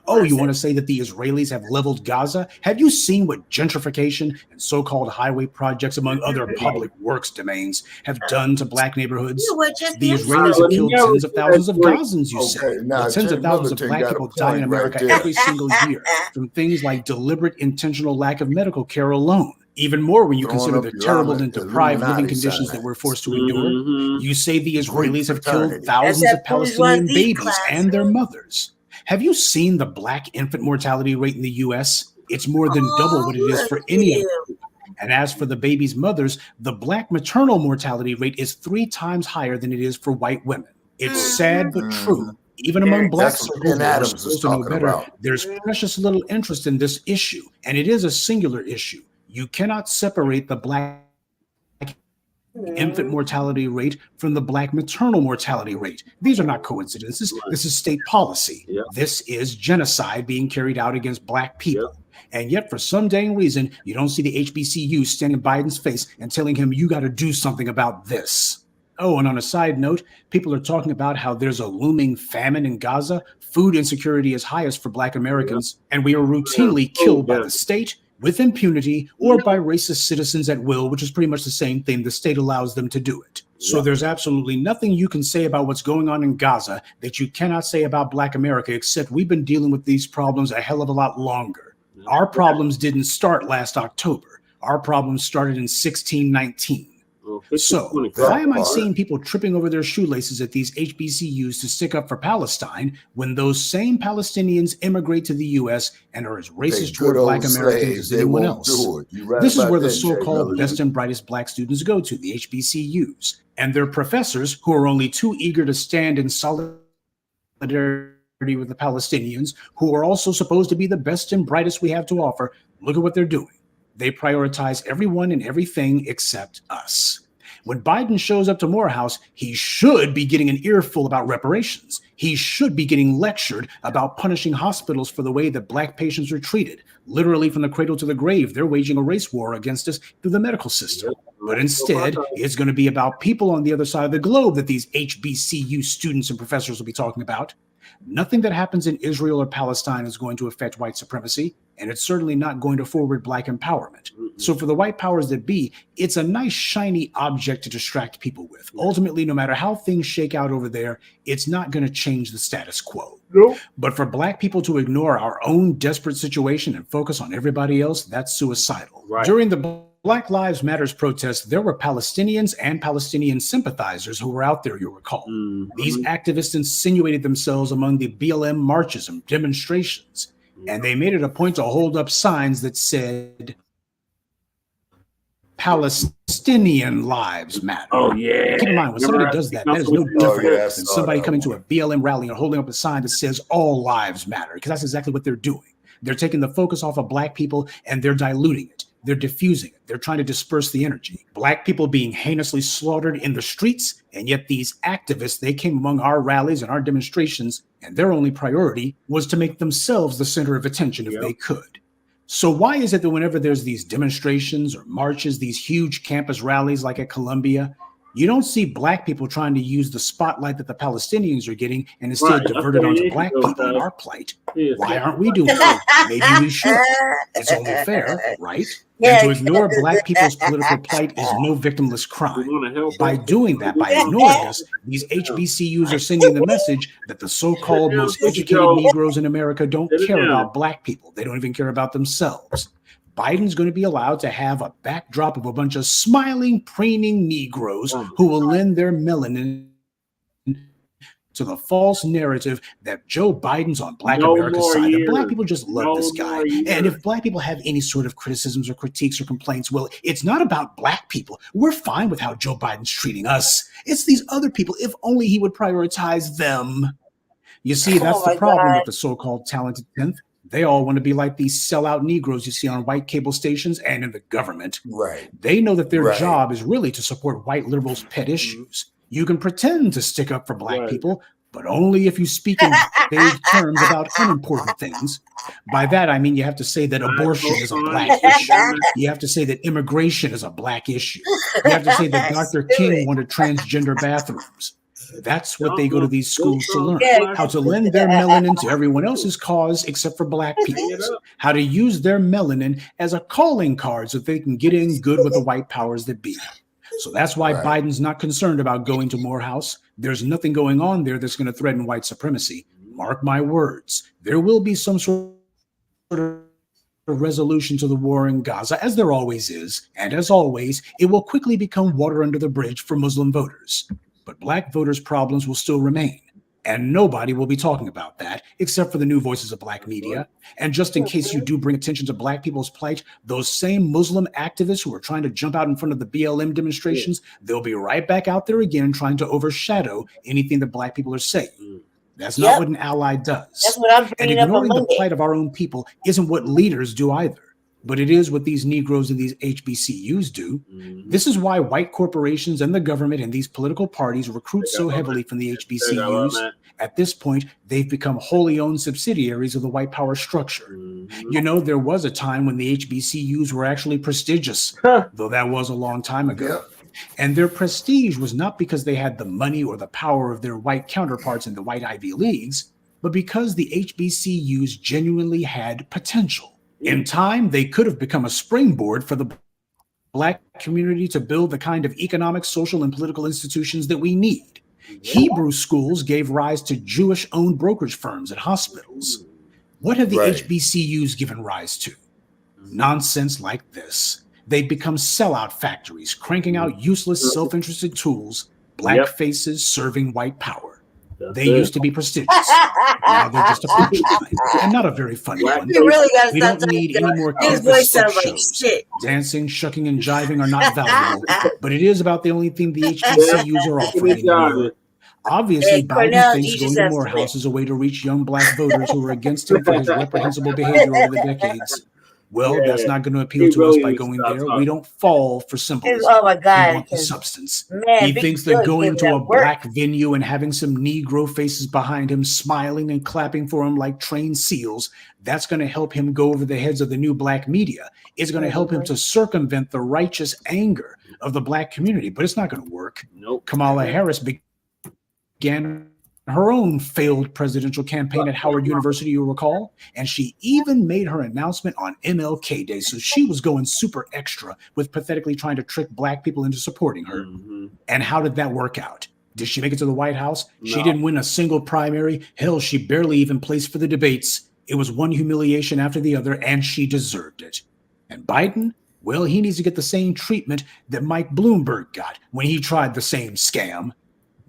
Oh, you want to say that the Israelis have leveled Gaza? Have you seen what gentrification and so-called highway projects, among other public works domains, have done to black neighborhoods? The Israelis have killed tens of thousands of Gazans, you say. Tens of thousands of black people die in America every single year from things like deliberate, intentional lack of medical care alone. Even more when you consider the terrible and deprived living conditions that we're forced to endure. You say the Israelis have killed thousands of Palestinian babies and their mothers. Have you seen the black infant mortality rate in the U.S.? It's more than double what it is for any of them. And as for the babies' mothers, the black maternal mortality rate is 3 times higher than it is for white women. It's sad but true. Even among black circles that are supposed to know better, there's precious little interest in this issue, and it is a singular issue. You cannot separate the black infant mortality rate from the black maternal mortality rate. These are not coincidences. This is state policy. This is genocide being carried out against black people. And yet, for some dang reason, you don't see the HBCU standing in Biden's face and telling him, you got to do something about this. Oh, and on a side note, people are talking about how there's a looming famine in Gaza. Food insecurity is highest for black Americans, and we are routinely killed by the state with impunity or by racist citizens at will, which is pretty much the same thing. The state allows them to do it. So there's absolutely nothing you can say about what's going on in Gaza that you cannot say about black America, except we've been dealing with these problems a hell of a lot longer. Our problems didn't start last October. Our problems started in 1619. So why am I seeing people tripping over their shoelaces at these HBCUs to stick up for Palestine when those same Palestinians immigrate to the U.S. and are as racist toward black Americans as anyone else? This is where the so-called best and brightest black students go to, the HBCUs, and their professors, who are only too eager to stand in solidarity with the Palestinians, who are also supposed to be the best and brightest we have to offer. Look at what they're doing. They prioritize everyone and everything except us. When Biden shows up to Morehouse, he should be getting an earful about reparations. He should be getting lectured about punishing hospitals for the way that black patients are treated. Literally from the cradle to the grave, they're waging a race war against us through the medical system. But instead, it's going to be about people on the other side of the globe that these HBCU students and professors will be talking about. Nothing that happens in Israel or Palestine is going to affect white supremacy, and it's certainly not going to forward black empowerment. So for the white powers that be, it's a nice shiny object to distract people with. Ultimately, no matter how things shake out over there, it's not going to change the status quo. But for black people to ignore our own desperate situation and focus on everybody else, that's suicidal. During the Black Lives Matters protests, there were Palestinians and Palestinian sympathizers who were out there, you'll recall. These activists insinuated themselves among the BLM marches and demonstrations, and they made it a point to hold up signs that said, Palestinian lives matter. Keep in mind, when somebody does that, that is no different than somebody coming to a BLM rally and holding up a sign that says all lives matter, because that's exactly what they're doing. They're taking the focus off of black people and they're diluting it. They're diffusing it. They're trying to disperse the energy. Black people being heinously slaughtered in the streets, and yet these activists, they came among our rallies and our demonstrations, and their only priority was to make themselves the center of attention if they could. So why is it that whenever there's these demonstrations or marches, these huge campus rallies like at Columbia, You don't see black people trying to use the spotlight that the Palestinians are getting and instead Right, divert it onto black people and our plight. Why aren't we doing it? Maybe we should. It's only fair, right? And to ignore black people's political plight is no victimless crime. By doing that, by ignoring us, these HBCUs are sending the message that the so-called most educated Negroes in America don't care about black people. They don't even care about themselves. Biden's going to be allowed to have a backdrop of a bunch of smiling, preening Negroes who will lend their melanin to the false narrative that Joe Biden's on Black America's side. The black people just love this guy. And if black people have any sort of criticisms or critiques or complaints, well, it's not about black people. We're fine with how Joe Biden's treating us. It's these other people. If only he would prioritize them. You see, that's the problem with the so-called talented 10th. They all want to be like these sellout Negroes you see on white cable stations and in the government. Right. They know that their job is really to support white liberals' pet issues. You can pretend to stick up for black people, but only if you speak in vague terms about unimportant things. By that, I mean you have to say that abortion is a black issue. You have to say that immigration is a black issue. You have to say that Dr. King wanted transgender bathrooms. That's what they go to these schools to learn. How to lend their melanin to everyone else's cause except for black people's. How to use their melanin as a calling card so they can get in good with the white powers that be. So that's why Biden's not concerned about going to Morehouse. There's nothing going on there that's going to threaten white supremacy. Mark my words. There will be some sort of resolution to the war in Gaza, as there always is. And as always, it will quickly become water under the bridge for Muslim voters. But black voters' problems will still remain. And nobody will be talking about that except for the new voices of black media. And just in case you do bring attention to black people's plight, those same Muslim activists who are trying to jump out in front of the BLM demonstrations, they'll be right back out there again trying to overshadow anything that black people are saying. That's not what an ally does. That's what I'm bringing and ignoring up on the plight of our own people isn't what leaders do either. But it is what these Negroes and these HBCUs do. This is why white corporations and the government and these political parties recruit so heavily from the HBCUs. At this point, they've become wholly owned subsidiaries of the white power structure. You know, there was a time when the HBCUs were actually prestigious, though that was a long time ago. And their prestige was not because they had the money or the power of their white counterparts in the white Ivy Leagues, but because the HBCUs genuinely had potential. In time, they could have become a springboard for the black community to build the kind of economic, social, and political institutions that we need. Hebrew schools gave rise to Jewish-owned brokerage firms and hospitals. What have the HBCUs given rise to? Nonsense like this. They've become sellout factories, cranking out useless, self-interested tools, black faces serving white power. They used to be prestigious. Now they're just a punchline, and not a very funny one. We don't need any more campus step shows. Dancing, shucking, and jiving are not valuable, but it is about the only thing the HBCUs are offering anymore. Obviously, Biden thinks going to Morehouse is a way to reach young black voters who are against him for his reprehensible behavior over the decades. Well, that's not going to appeal to us by going there. We don't fall for symbolism. Oh my God! We want the substance. He thinks that going to a black venue and having some Negro faces behind him, smiling and clapping for him like trained seals, that's going to help him go over the heads of the new black media. It's going to help him to circumvent the righteous anger of the black community, but it's not going to work. Kamala Harris began her own failed presidential campaign at Howard University, you'll recall, and she even made her announcement on MLK Day. So she was going super extra with pathetically trying to trick black people into supporting her. And how did that work out? Did she make it to the White House? No. She didn't win a single primary. Hell, she barely even placed for the debates. It was one humiliation after the other, and she deserved it. And Biden, well, he needs to get the same treatment that Mike Bloomberg got when he tried the same scam.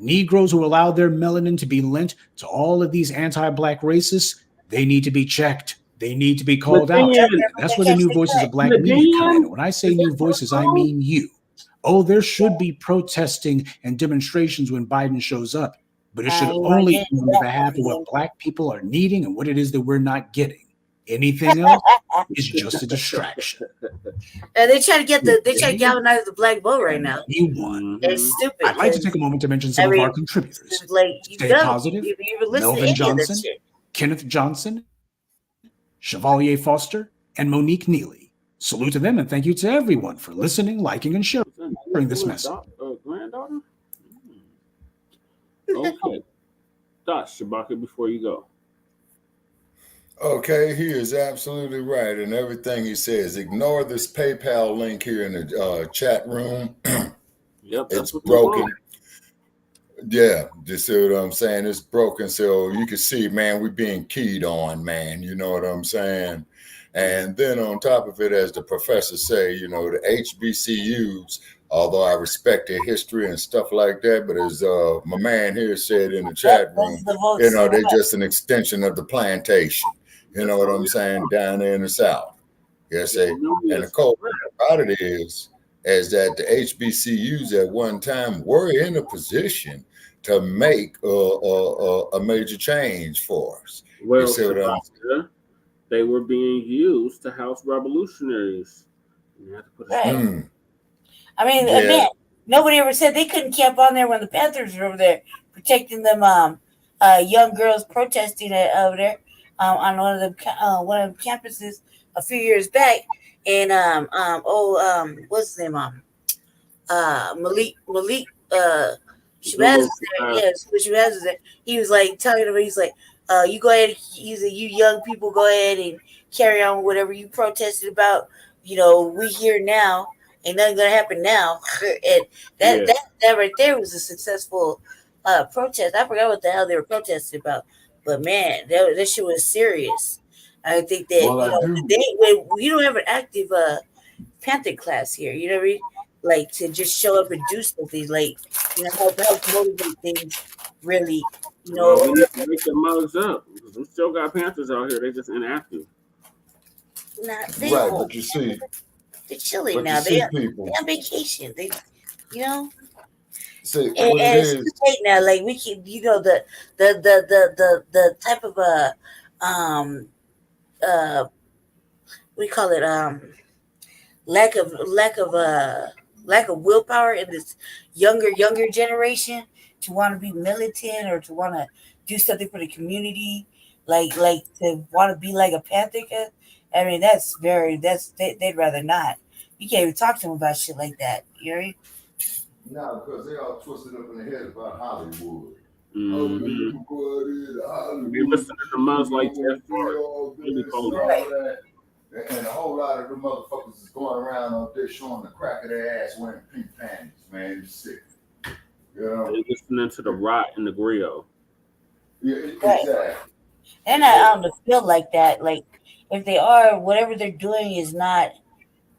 Negroes who allow their melanin to be lent to all of these anti-black racists, they need to be checked. They need to be called out. That's where the new voices of black media come in. When I say new voices, I mean you. Oh, there should be protesting and demonstrations when Biden shows up, but it should only be on behalf of what black people are needing and what it is that we're not getting. Anything else is just a distraction. And they try to galvanize the black vote right now. You won. It's stupid. I'd like to take a moment to mention some of our contributors. Stay Positive, Melvin Johnson, Kenneth Johnson, Chevalier Foster, and Monique Neely. Salute to them and thank you to everyone for listening, liking, and sharing this message. Granddaughter? Okay. Thoughts, Shabaka, before you go. Okay, he is absolutely right in everything he says. Ignore this PayPal link here in the chat room. Yep, It's that's what you broken. want. Yeah, just see what I'm saying. It's broken, so you can see, man, we're being keyed on, man. You know what I'm saying? And then on top of it, as the professor say, you know, the HBCUs, although I respect their history and stuff like that, but as my man here said in the chat Those room, are the votes. you know, they're just an extension of the plantation. You know what I'm saying? Down there in the South. Yes, Yeah, and the cold part about it is that the HBCUs at one time were in a position to make a major change for us. You Well, see what I'm Shabaka, they were being used to house revolutionaries. You have to put a Right. stop. I mean, Yeah. man, nobody ever said they couldn't camp on there when the Panthers were over there protecting them young girls protesting over there on one of the campuses a few years back. And what's his name? Malik Shabazz was there. Yes, Shabazz was there. He was like telling them, he's like, you go ahead, you young people go ahead and carry on whatever you protested about. You know, we here now. Ain't nothing gonna happen now. And that right there was a successful protest. I forgot what the hell they were protesting about, but man, that shit was serious. I think that when you don't have an active Panther class here, you know what I mean? Like to just show up and do something, like help motivate things. Really, Well, we need to make the mugs up because we still got Panthers out here. They just inactive. right, but you see, they're chilling now. They're on vacation. They, see, and it's too late now. Like we can, the type of we call it lack of willpower in this younger generation to want to be militant or to want to do something for the community, like to want to be like a Panther. I mean, they'd rather not. You can't even talk to them about shit like that. You know? No, because they all twisted up in the head about Hollywood. Mm-hmm. They listen to the mugs like that. And a whole lot of the motherfuckers is going around out there showing the crack of their ass wearing pink panties, man. It's sick. You know? They're listening to the rot and the griot. Yeah, exactly. They're not on the field like that. Like, if they are, whatever they're doing is not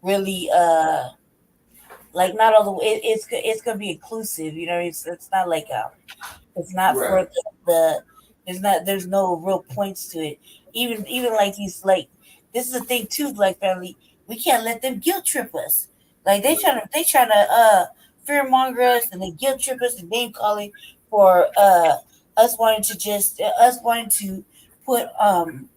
really like not all the way. It's gonna be inclusive. You know, it's not like it's not for there's no real points to it. Even like these, like, this is the thing too, Black family. We can't let them guilt trip us. Like they trying to fear monger us and they guilt trip us and name calling for us wanting to put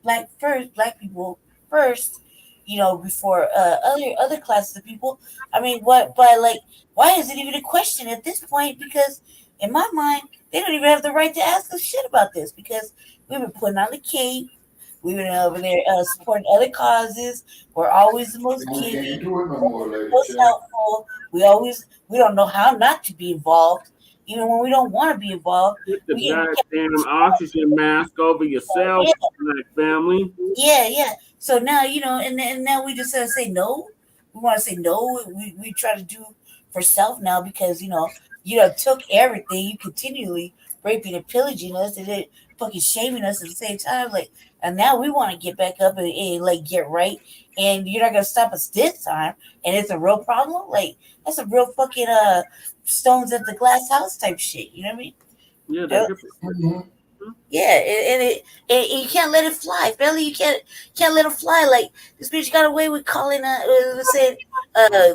black people first, before other classes of people. I mean, what? But like, why is it even a question at this point? Because in my mind, they don't even have the right to ask us shit about this because we've been putting on the cape. We've been over there supporting other causes. We're always the most giving, most helpful. We don't know how not to be involved, even when we don't want to be involved. Put the goddamn oxygen mask over yourself, Black family. Yeah. So now, and now we just say no. We want to say no. We try to do for self now because, you took everything. You continually raping and pillaging us and then fucking shaming us at the same time. Like, and now we want to get back up and like get right. And you're not going to stop us this time. And it's a real problem. Like, that's a real fucking stones at the glass house type shit. You know what I mean? Yeah, Yeah, and you can't let it fly, Belly. You can't let it fly. Like this bitch got away with calling saying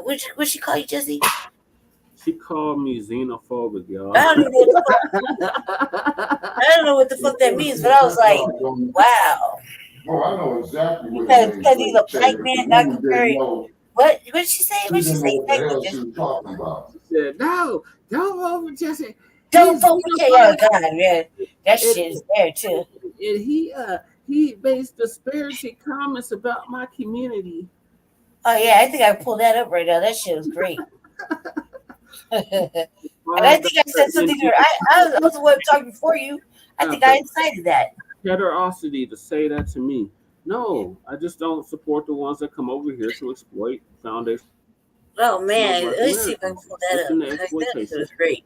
what she call you, Jesse? She called me xenophobic, y'all. I don't know what the fuck that means, but I was like, wow. Oh, I know exactly what because he's a black man, not comparing. What did she say? What did she say? What the hell she was talking about? She said, "No, don't vote for Jesse. Don't vote for Jesse." Oh God, man, that shit is there too. And he makes disparaging comments about my community. Oh yeah, I think I pulled that up right now. That shit was great. And I think I said something there. I was the one talking before you. I think I incited that. Generosity to say that to me. No, I just don't support the ones that come over here to exploit foundation. Oh man, let me see if I can pull that up. That was great.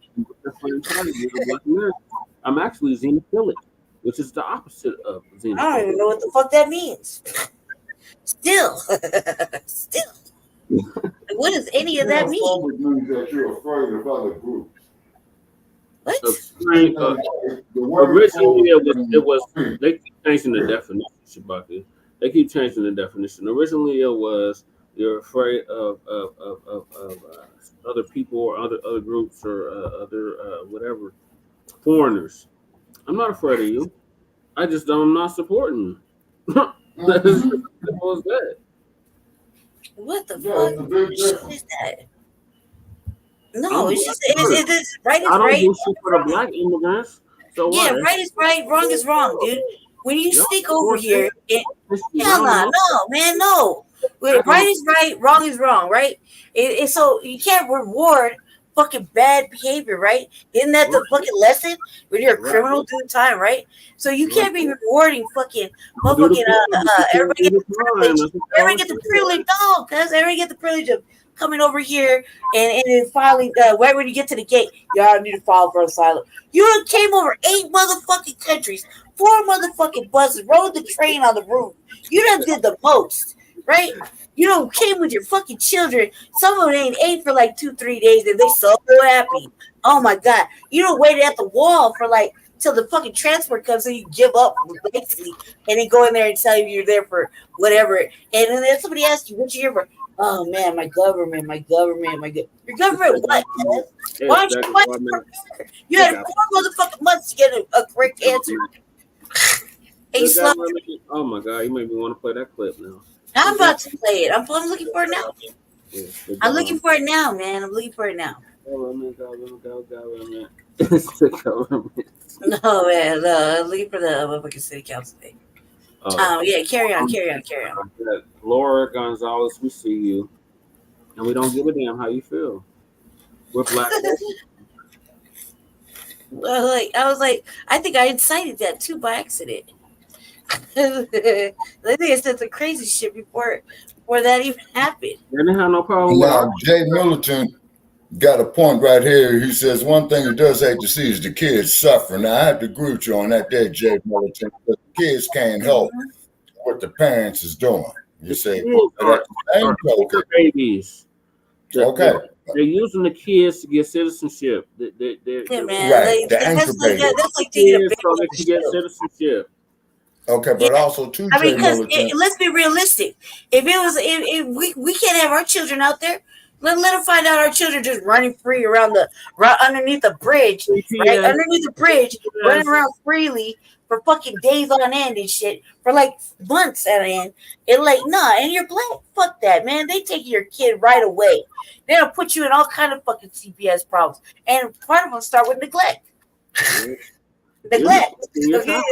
I'm actually xenophilic, which is the opposite of xenophilic. I don't even know what the fuck that means. Still. What does any of that mean? It means that you're afraid of other groups. What? Originally, it was. They keep changing the definition, Shabaka. They keep changing the definition. Originally, it was you're afraid of other people or other groups or other whatever foreigners. I'm not afraid of you. I'm not supporting. That is simple as that. What the fuck is that? No, it's just it's right is I don't right. do shit for the black immigrants. So yeah, what? right is right, wrong is wrong, dude. When you sneak over here, hell no, man, no. Right is right, wrong is wrong, right? So you can't reward fucking bad behavior, right? Isn't that the fucking lesson? When you're a criminal doing time, right? So you can't be rewarding fucking motherfucking everybody get the privilege. Everybody get the privilege, no, because everybody get the privilege of coming over here and then filing right when you get to the gate, y'all need to file for asylum. You came over 8 motherfucking countries, 4 motherfucking buses, rode the train on the roof. You done did the most, right? You know, came with your fucking children. Some of them ain't ate for like 2-3 days and they so happy. Oh my God. You don't wait at the wall for like till the fucking transport comes and you give up basically and then go in there and tell you you're there for whatever. And then somebody asks you, what you here for? Oh man, my government. Your government what? Why don't you prepare? You had 4 motherfucking months to get a correct answer. Oh my God, you made me want to play that clip now. I'm about to play it. I'm looking for it now. I'm looking for it now, man. I'm looking for it now. Government. No, man. No, I'm looking for the motherfucking city council thing. Yeah, carry on. Laura Gonzalez, we see you. And we don't give a damn how you feel. We're black. I think I incited that too by accident. I think I said some crazy shit before that even happened. They didn't have no problem now, Jay Militant got a point right here. He says one thing he does hate to see is the kids suffering. Now, I have to agree with you on that day, Jay Militant, but the kids can't help what the parents is doing. You say, babies. Okay. They're using the kids to get citizenship. Man, right. That's like taking a baby so they can get citizenship. Okay, but also too. I mean, because let's be realistic. If it was, if we can't have our children out there, let them find out our children just running free underneath the bridge, right? Underneath the bridge, running around freely for fucking days on end and shit for like months at end. And like, nah, and you're black. Fuck that, man. They take your kid right away. They'll put you in all kind of fucking CPS problems, and part of them start with neglect. Neglect. Okay,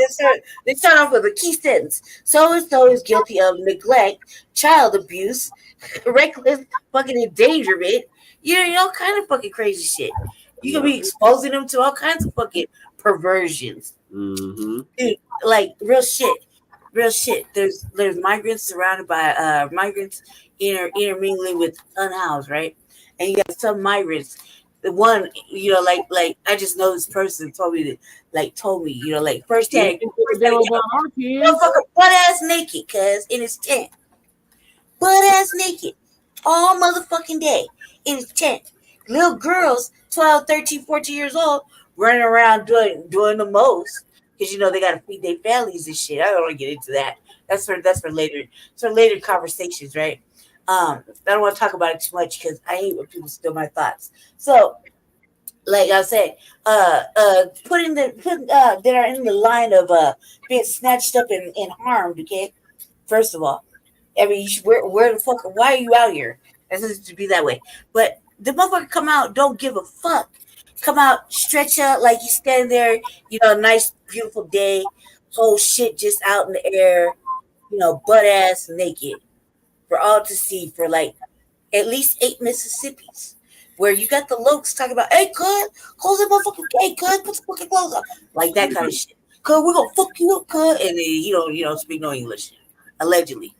they start off with a key sentence. So and so is guilty of neglect, child abuse, reckless fucking endangerment. You know, all kind of fucking crazy shit. You can be exposing them to all kinds of fucking perversions. Mm-hmm. Dude, like real shit. There's migrants surrounded by migrants intermingling with unhoused, right? And you got some migrants. The one, you know, like I just know this person told me, you know, like firsthand, motherfucker butt ass naked, cuz in his tent, butt ass naked, all motherfucking day in his tent. Little girls, 12, 13, 14 years old, running around doing the most, because you know they gotta feed their families and shit. I don't want to get into that. That's for later. It's for later conversations, right? I don't want to talk about it too much because I hate when people steal my thoughts. So, like I said, that are in the line of being snatched up and harmed. Okay, first of all, I mean, where the fuck? Why are you out here? It doesn't to be that way. But the motherfucker come out, don't give a fuck. Come out, stretch out like you standing there. You know, nice, beautiful day, whole shit just out in the air. You know, butt ass naked. For all to see for like at least 8 Mississippis. where you got the lokes talking about, hey, cuz, close the motherfucking, hey, cuz, put the fucking clothes on. Like that kind of shit. Cuz, we're gonna fuck you up, cuz. And then you don't speak no English. Allegedly.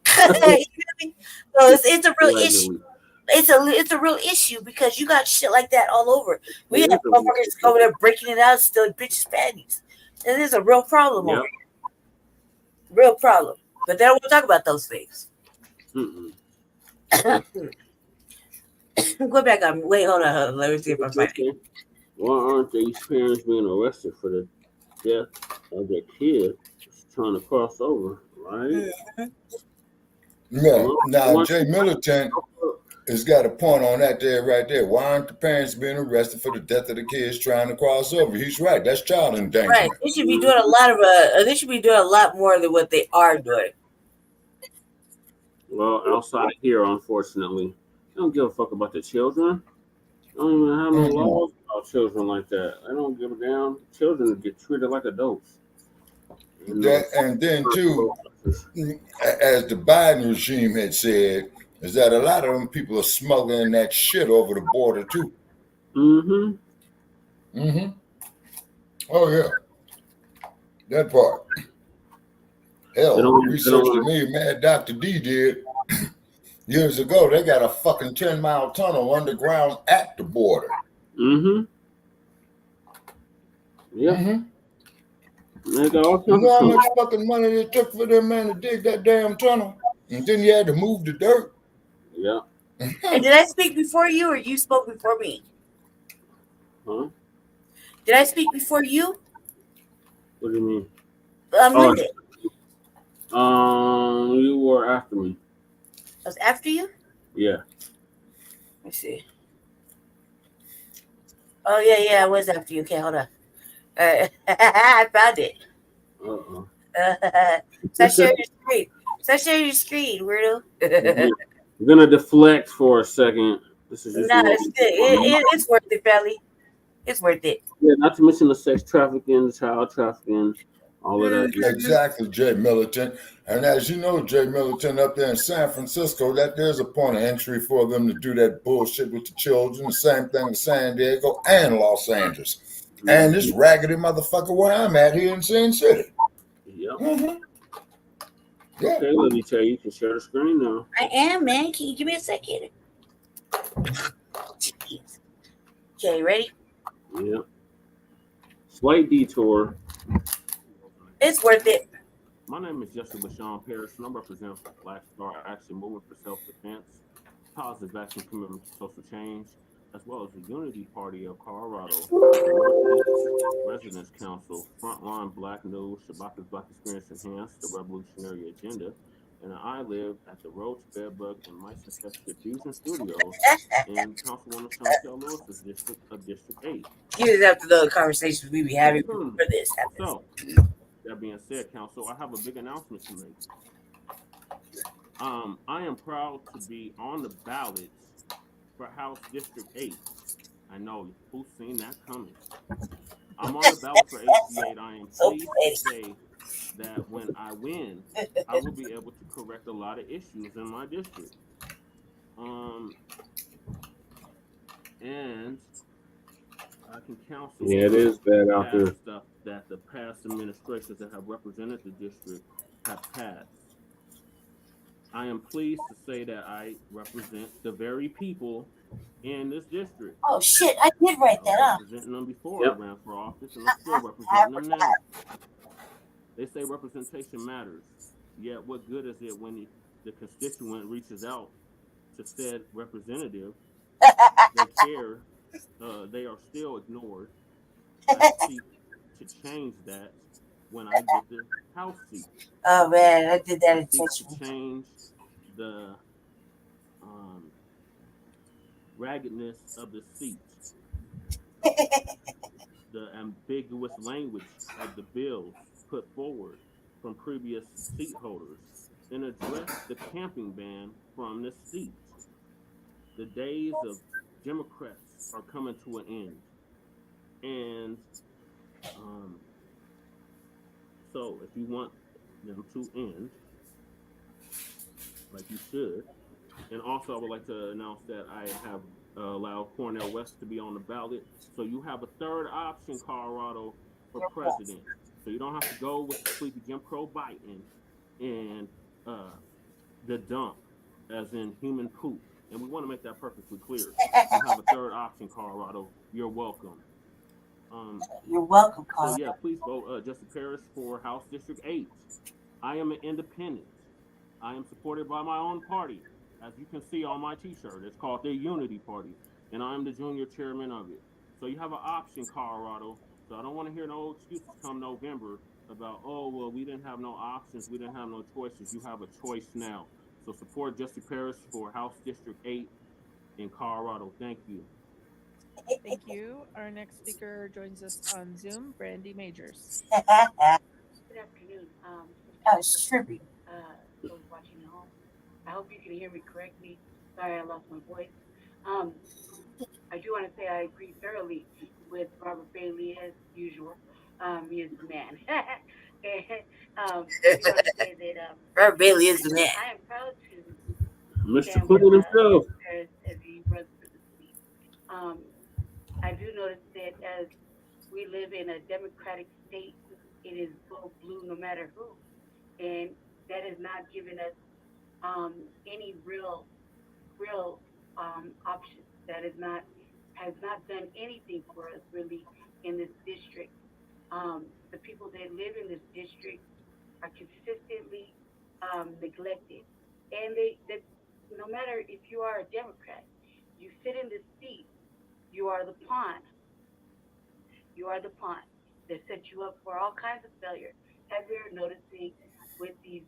You know what I mean? So it's a real issue. It's a real issue because you got shit like that all over. We have motherfuckers over there breaking it out, still bitches panties. And there's a real problem over here. Real problem. But they don't want to talk about those things. Go back on. Wait, hold on. Let me see if I find it. Why aren't these parents being arrested for the death of their kid trying to cross over, right? Yeah. Now, Jay Militant has got a point on that there, right there. Why aren't the parents being arrested for the death of the kids trying to cross over? He's right. That's child endangerment. Right. They should be doing a lot of. They should be doing a lot more than what they are doing. Well, outside of here, unfortunately, they don't give a fuck about the children. They don't even have no laws about children like that. They don't give a damn. Children get treated like adults. And then too, as the Biden regime had said, is that a lot of them people are smuggling that shit over the border too. Oh yeah, that part. Hell, research that me and Mad Dr. D did years ago. They got a fucking 10-mile tunnel underground at the border. Yeah. You know how much fucking money it took for them man to dig that damn tunnel? And then you had to move the dirt. Yeah. And did I speak before you or you spoke before me? Huh? Did I speak before you? What do you mean? Monday. You were after me. I was after you? Yeah. Let me see. Oh, yeah, I was after you. Okay, hold on. I found it. Stop sharing your screen, weirdo. I'm gonna deflect for a second. This is just it's good. It's worth it, Belly. It's worth it. Yeah, not to mention the sex trafficking, the child trafficking, all of that. Exactly, Jay Militant. And as you know, Jay Militant, up there in San Francisco, that there's a point of entry for them to do that bullshit with the children. The same thing in San Diego and Los Angeles. And this raggedy motherfucker where I'm at here in Sin City. Yep. Yeah. Okay, let me tell you, you can share the screen now. I am, man. Can you give me a second? Jeez. Okay, ready? Yeah. Slight detour. It's worth it. My name is Jesse LaShawn Parrish, and I represent Black Star Action Movement for Self-Defense, Positive Action Commitment to Social Change, as well as the Unity Party of Colorado, Residents Council, Frontline Black News, Shabaka's Black Experience Enhanced, the Revolutionary Agenda, and I live at the Roach, Bedbug, and Mice Infested Fusion Studios in Councilwoman Chantel Lewis's district of District 8. Here's after the conversations we be having for this. So, that being said, Council, I have a big announcement to make. I am proud to be on the ballot for House District 8. I know, who's seen that coming? I'm on the ballot for HB8. I am pleased to say that when I win, I will be able to correct a lot of issues in my district. And I can counsel. Yeah, it is bad out there. Stuff that the past administrations that have represented the district have passed. I am pleased to say that I represent the very people in this district. Oh shit! I did write that up. Representing them before I ran for office, and I'm still representing them now. They say representation matters. Yet, what good is it when the constituent reaches out to said representative? They care. They are still ignored. I seek to change that when I get the House seat. Oh man, I did that To intentionally. change the raggedness of the seat, the ambiguous language of the bills put forward from previous seat holders, and address the camping ban from the seat. The days of Democrats are coming to an end. And so if you want them to end, like you should, and also I would like to announce that I have allow Cornel West to be on the ballot. So you have a third option, Colorado, for president. So you don't have to go with the sleepy Jim Crow Biden and the dump, as in human poop. And we want to make that perfectly clear. You have a third option, Colorado. You're welcome. You're welcome, So Colorado. yeah, please vote Jesse Parrish for House District 8. I am an independent. I am supported by my own party, as you can see on my T-shirt. It's called the Unity Party, and I am the junior chairman of it. So you have an option, Colorado. So I don't want to hear no excuses come November about, oh, well, we didn't have no options, we didn't have no choices. You have a choice now. So support Jesse Parrish for House District 8 in Colorado. Thank you. Thank you. Our next speaker joins us on Zoom, Brandy Majors. Good afternoon. Trippy. Those watching at home. I hope you can hear me correctly. Sorry, I lost my voice. I do want to say I agree thoroughly with Robert Bailey as usual. He is the man. And I want to say that Robert Bailey is the man. I am proud to Mr. Clinton himself. as he runs for the seat. I do notice that as we live in a democratic state, it is go blue no matter who, and that has not given us any real options. That has not done anything for us really in this district. The people that live in this district are consistently neglected, and they no matter if you are a Democrat, you sit in this seat, you are the pawn. You are the pawn that set you up for all kinds of failure. As we are noticing with these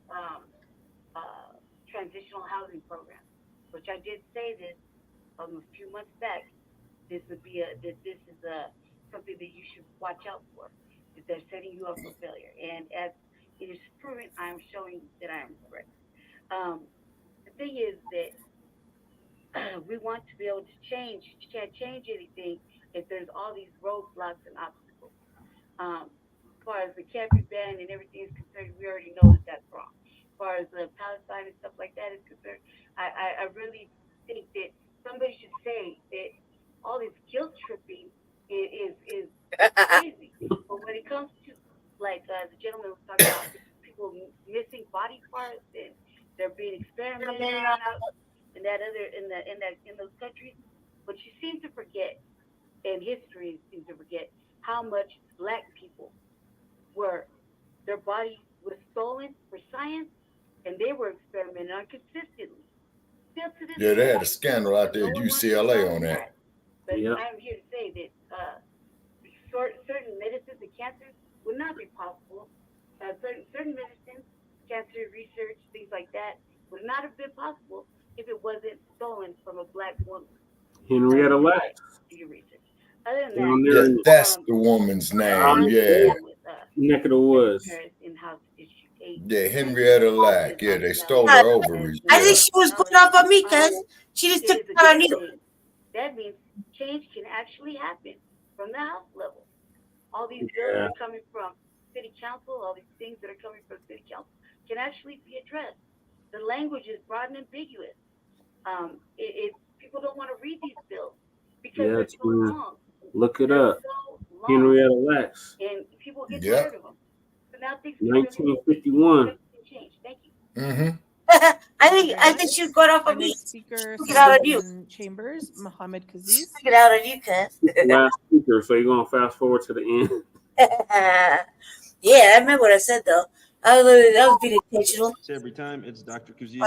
transitional housing programs, which I did say this a few months back. This is something that you should watch out for. That they're setting you up for failure, and as it is proven, I am showing that I am correct. The thing is that we want to be able to change. You can't change anything if there's all these roadblocks and obstacles. As far as the camping ban and everything is concerned, we already know that that's wrong. As far as the Palestine and stuff like that is concerned, I really think that somebody should say that all this guilt tripping is crazy. But when it comes to, like the gentleman was talking about, people missing body parts and they're being experimented on out in those countries, but you seem to forget, and history seems to forget, how much Black people their body was stolen for science, and they were experimented on consistently. Still to this Yeah, they day, had a scandal out there at UCLA on that. But I'm here to say that certain medicines and cancers would not be possible. Certain medicines, cancer research, things like that, would not have been possible if it wasn't stolen from a Black woman. Henrietta Lacks. Do your research. Other than that, Yeah, that's the woman's name. Yeah. Neck of the woods. Yeah, Henrietta Lack. Yeah, they stole her ovaries. I think she was put up on me, cuz she just took it on you. That means change can actually happen from the house level. All these bills that are coming from city council, all these things that are coming from city council can actually be addressed. The language is broad and ambiguous. People don't want to read these bills because they're so long. Look it up. Henrietta Lacks. And people get tired of them. So now things 1951. change. Thank you. Mm-hmm. I think she was going off on me. Speaker Took it out on you. Chambers, Mohammed Kaziz. Took it out on you, cuz. Last speaker, so you're gonna fast forward to the end. Yeah, I remember what I said though. That was being intentional. So every time it's Dr. Kaziz.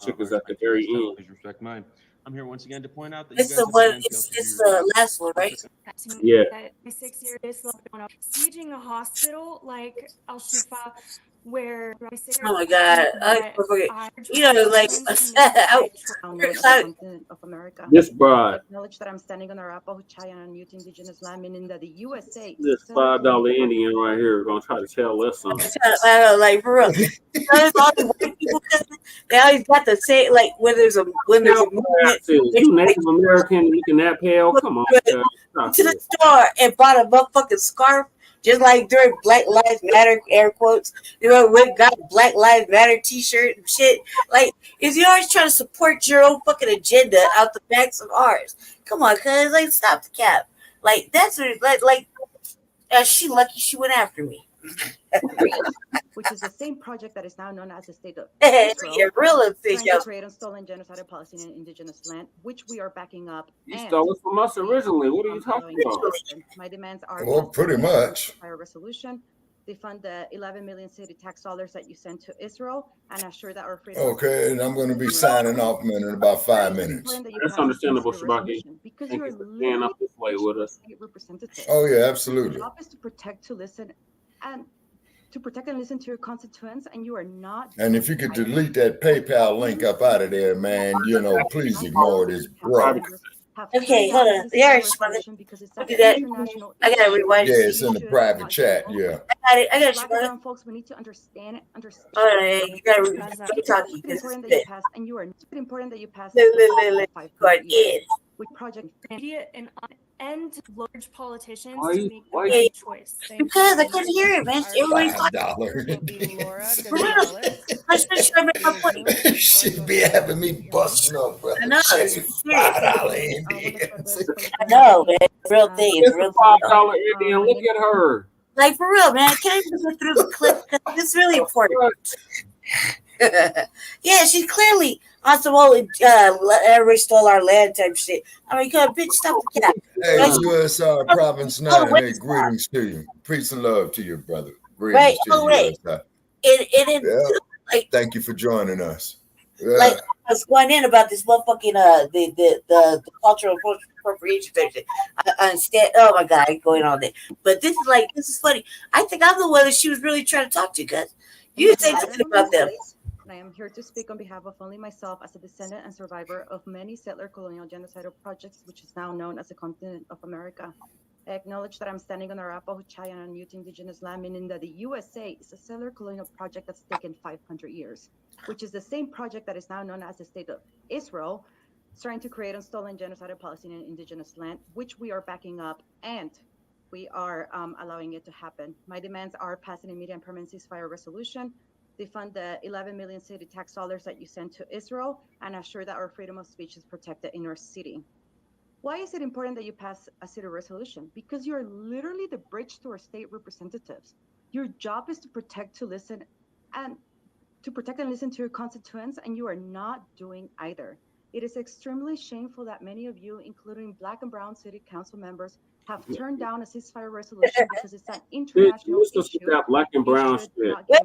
Chickens at the very end. Please respect mine. I'm here once again to point out that It's the one. It's the last one, right? Yeah. My 6 years sieging a hospital like Al Shifa, where oh my God, I forget. Like of America. This broad. Acknowledge that I'm standing on Arapaho and Ute indigenous land, meaning that the USA. This $5 Indian right here gonna try to tell us something. Like for real, all the white people, they always got the same. Like when there's a movement, you Native American looking that pale. Come on, to the store and bought a motherfucking scarf Just like during Black Lives Matter, air quotes, we got Black Lives Matter t-shirt and shit. Like, if you're always trying to support your own fucking agenda out the backs of ours, come on, cuz, like, stop the cap. Like, that's like she lucky she went after me. Which is the same project that is now known as the State of Israel, Israel, trying to create and stolen genocidal Palestinian indigenous land, which we are backing up. You stole it from us originally. What are you talking about? My demands are well, pretty much a resolution. Defund the 11 million city tax dollars that you send to Israel and assure that our freedom. Okay, and I'm going to be signing off in about 5 minutes. That's understandable, Shabaki. Because Thank you're you for staying up this way with us. Representative. Oh yeah, absolutely. Your job is to protect, to listen, and listen to your constituents, and you are not. And if you could delete that PayPal link up out of there, man, please ignore this broke. Okay, hold on. Yeah, because it's do that. I gotta rewind. Yeah, it's in the private chat. Yeah. I got it. Black and brown folks, we need to understand. Hold on, you gotta talking. It's important that you pass, and you are important that you pass. With project immediate and end large politicians Why to you- make why the you- right choice. Because I couldn't hear it, man. Everybody's $5. She'd be having me busting up, brother. I know. It's $5 Indians. I know, man. Real thing. It's Real a $5 Indian. Look at her. Like, for real, man. Can I just go through the clip? Because it's really important. Yeah, she's clearly on some old everybody stole our land type shit. I mean, come on, bitch, stop the cap. Hey, USR Province 9, hey, greetings to you. Peace and love to you, brother. Greetings to you, USR. Like, thank you for joining us. Like, I was going in about this motherfucking the cultural appropriation section. I understand. Oh my god, I'm going on there. But this is funny. I think I'm the one that she was really trying to talk to, guys. You say something about them. I am here to speak on behalf of only myself as a descendant and survivor of many settler colonial genocidal projects, which is now known as the continent of America. I acknowledge that I'm standing on Arapaho, Cheyenne, and Ute indigenous land, meaning that the USA is a settler colonial project that's taken 500 years, which is the same project that is now known as the State of Israel, trying to create and stolen genocidal Palestinian indigenous land, which we are backing up, and we are allowing it to happen. My demands are pass an immediate and permanent ceasefire resolution, defund the 11 million city tax dollars that you send to Israel, and assure that our freedom of speech is protected in our city. Why is it important that you pass a city resolution? Because you're literally the bridge to our state representatives. Your job is to protect, to listen, and listen to your constituents, and you are not doing either. It is extremely shameful that many of you, including Black and Brown city council members, have turned down a ceasefire resolution because it's an international issue. That Black and Brown shit. Wait. Let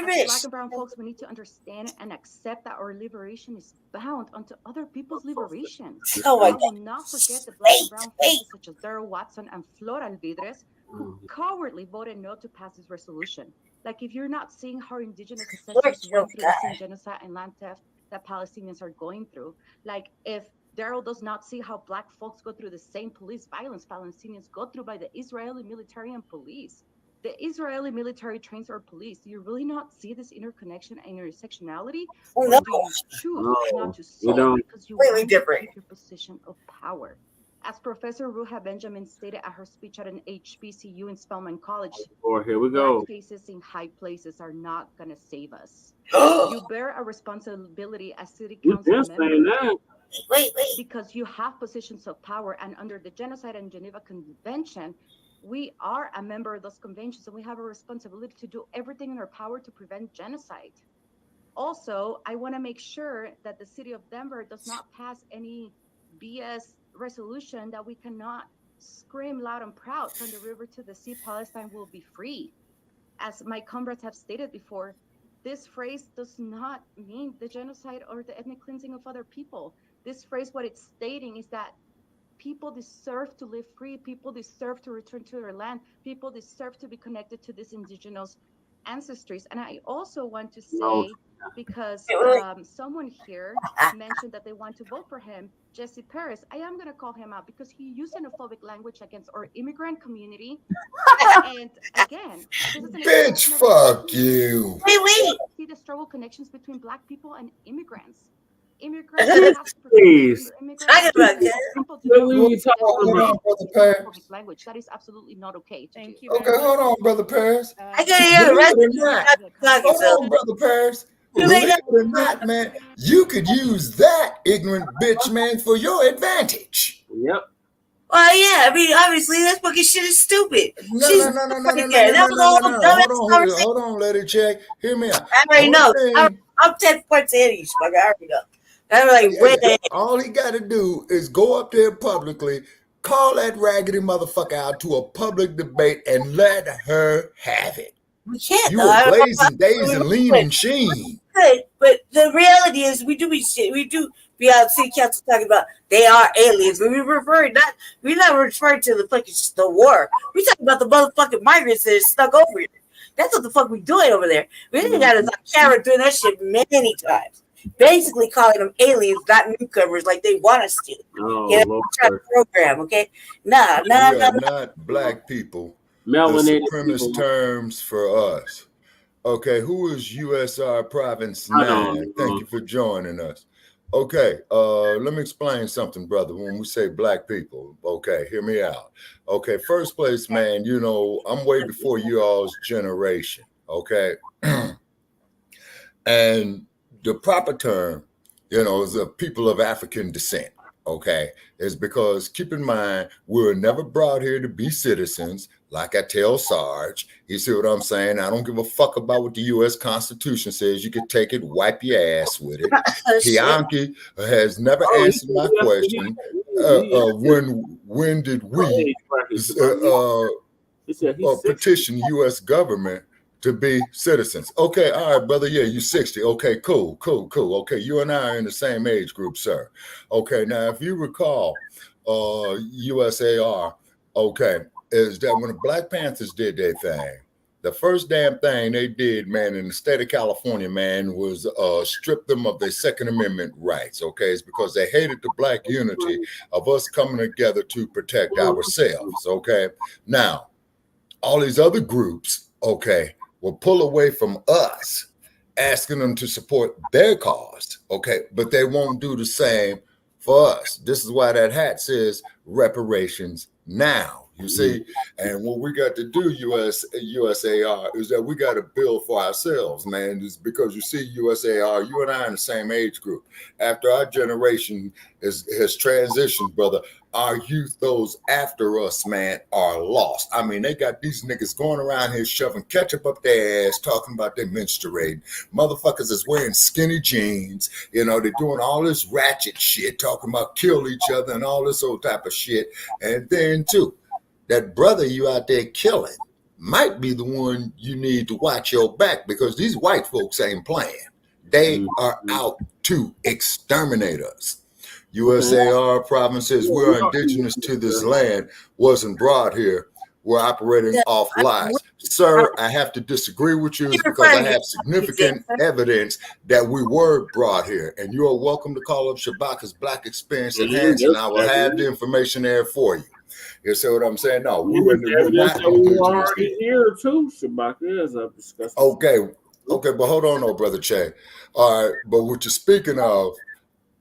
me Black and brown folks, we need to understand and accept that our liberation is bound onto other people's liberation. Oh my I will not forget the Black and brown faces such as Daryl Watson and Flor Alvidres, who cowardly voted no to pass this resolution. Like, if you're not seeing how indigenous sections went through the same genocide and land theft that Palestinians are going through, like, if Daryl does not see how Black folks go through the same police violence Palestinians go through by the Israeli military and police. The Israeli military trains our police. Do you really not see this interconnection and intersectionality? Or do you choose not to see it because you want to keep your position of power? As Professor Ruha Benjamin stated at her speech at an HBCU in Spelman College, Here we go. Black faces in high places are not going to save us. You bear a responsibility as city council members. Wait. Because you have positions of power, and under the Genocide and Geneva Convention, we are a member of those conventions, and we have a responsibility to do everything in our power to prevent genocide. Also, I want to make sure that the city of Denver does not pass any BS resolution that we cannot scream loud and proud from the river to the sea, Palestine will be free. As my comrades have stated before, this phrase does not mean the genocide or the ethnic cleansing of other people. This phrase, what it's stating is that people deserve to live free. People deserve to return to their land. People deserve to be connected to this indigenous ancestries. And I also want to say, because someone here mentioned that they want to vote for him, Jesse Perez, I am going to call him out because he used xenophobic language against our immigrant community. And again, this is bitch, fuck you. Wait. See the struggle connections between Black people and immigrants. Immigrants have to protect Please. immigrants. Talking about that. People do What not were you talking Hold about? on, Brother Paris. public language. That is absolutely not okay to Thank do. you Okay, very hold much. on, Brother Paris. I can hear the Believe rest it or of you not, talking, hold so on, Brother Paris. you Believe ain't it or not, man, you could use that ignorant bitch, man, for your advantage. Yep. well, yeah, I mean, obviously, that fucking shit is stupid. No, She's no, no, no, no, fucking no, care. no, That no, was no, a no, whole no. dumbass conversation. Hold on, let it check. Hear me out. I already Only know. thing, I'm 10 points ahead of you, fucker. I already know. I'm like, way ahead. all he got to do is go up there publicly, call that raggedy motherfucker out to a public debate, and let her have it. We can't, You though. were I don't know blazing days and lean and sheen. good, but the reality is we do be out city council talking about they are aliens, but we're not referring to the war. We talking about the motherfucking migrants that are stuck over here. That's what the fuck we doing over there. We done got us on camera doing that shit many times. Basically calling them aliens, not newcomers, like they want us to. Oh, You know, Lord. try to program, okay? Nah. We are not black people. The Melanated supremacist people. terms for us. Okay, who is USR Province I don't 9? know. Thank you for joining us. Okay, let me explain something, brother. When we say black people, okay, hear me out. Okay, first place, man, you know, I'm way before you all's generation, okay? And the proper term, you know, is a people of African descent, okay? Is because, keep in mind, we were never brought here to be citizens. Like I tell Sarge, you see what I'm saying? I don't give a fuck about what the U.S. Constitution says. You can take it, wipe your ass with it. Bianchi has never answered my question. When did we petition the U.S. government to be citizens? Okay, all right, brother. Yeah, you 60. Okay, cool. Okay, you and I are in the same age group, sir. Okay, now if you recall, USAR, okay, is that when the Black Panthers did their thing, the first damn thing they did, man, in the state of California, man, was strip them of their Second Amendment rights, okay? It's because they hated the black unity of us coming together to protect ourselves, okay? Now, all these other groups, okay, will pull away from us, asking them to support their cause, okay? But they won't do the same for us. This is why that hat says reparations now. You see, and what we got to do, USAR, is that we got to build for ourselves, man. It's because you see, USAR, you and I are in the same age group. After our generation has transitioned, brother, our youth, those after us, man, are lost. I mean, they got these niggas going around here shoving ketchup up their ass, talking about they menstruating. Motherfuckers is wearing skinny jeans. You know, they're doing all this ratchet shit, talking about kill each other and all this old type of shit. And then, too, that brother you out there killing might be the one you need to watch your back, because these white folks ain't playing. They are out to exterminate us. USAR provinces, we're indigenous to this land, wasn't brought here. We're operating off lies. Sir, I have to disagree with you because I have significant evidence that we were brought here. And you are welcome to call up Shabaka's Black Experience Enhanced, and I will have the information there for you. You see what I'm saying? No, we're not indigenous people. Here too, Shabaka, as I've discussed. Okay, but hold on, though, Brother Che. All right, but what you're speaking of,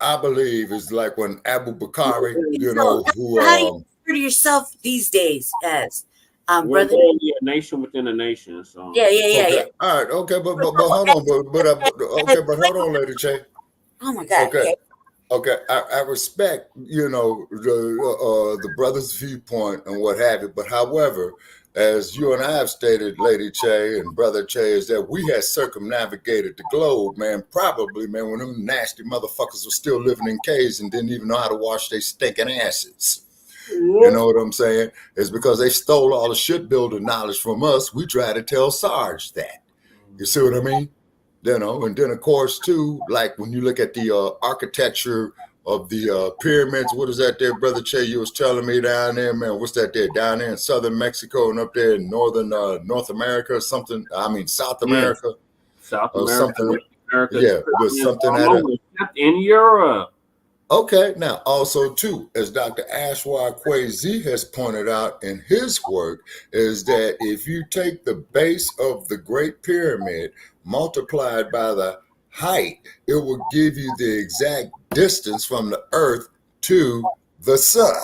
I believe, is like when Abu Bakari, you know, who how do you refer to yourself these days as we're brother? a nation within a nation. So Yeah. All right, okay, but hold on, but hold on, Lady Che. Oh my God. Okay. I respect, you know, the brother's viewpoint and what have you, but however, as you and I have stated, Lady Che and Brother Che, is that we had circumnavigated the globe, man, probably, man, when them nasty motherfuckers were still living in caves and didn't even know how to wash their stinking asses. You know what I'm saying? It's because they stole all the shipbuilding knowledge from us. We try to tell Sarge that. You see what I mean? You know, and then of course too, like when you look at the architecture of the pyramids, what is that there, Brother Che? You was telling me down there, man. What's that there down there in southern Mexico and up there in northern North America or something? I mean South America, South or America, something. America, Yeah, with something in Europe. Okay, now also too, as Dr. Ashwa Kwesi has pointed out in his work, is that if you take the base of the Great Pyramid multiplied by the height, it will give you the exact distance from the earth to the sun.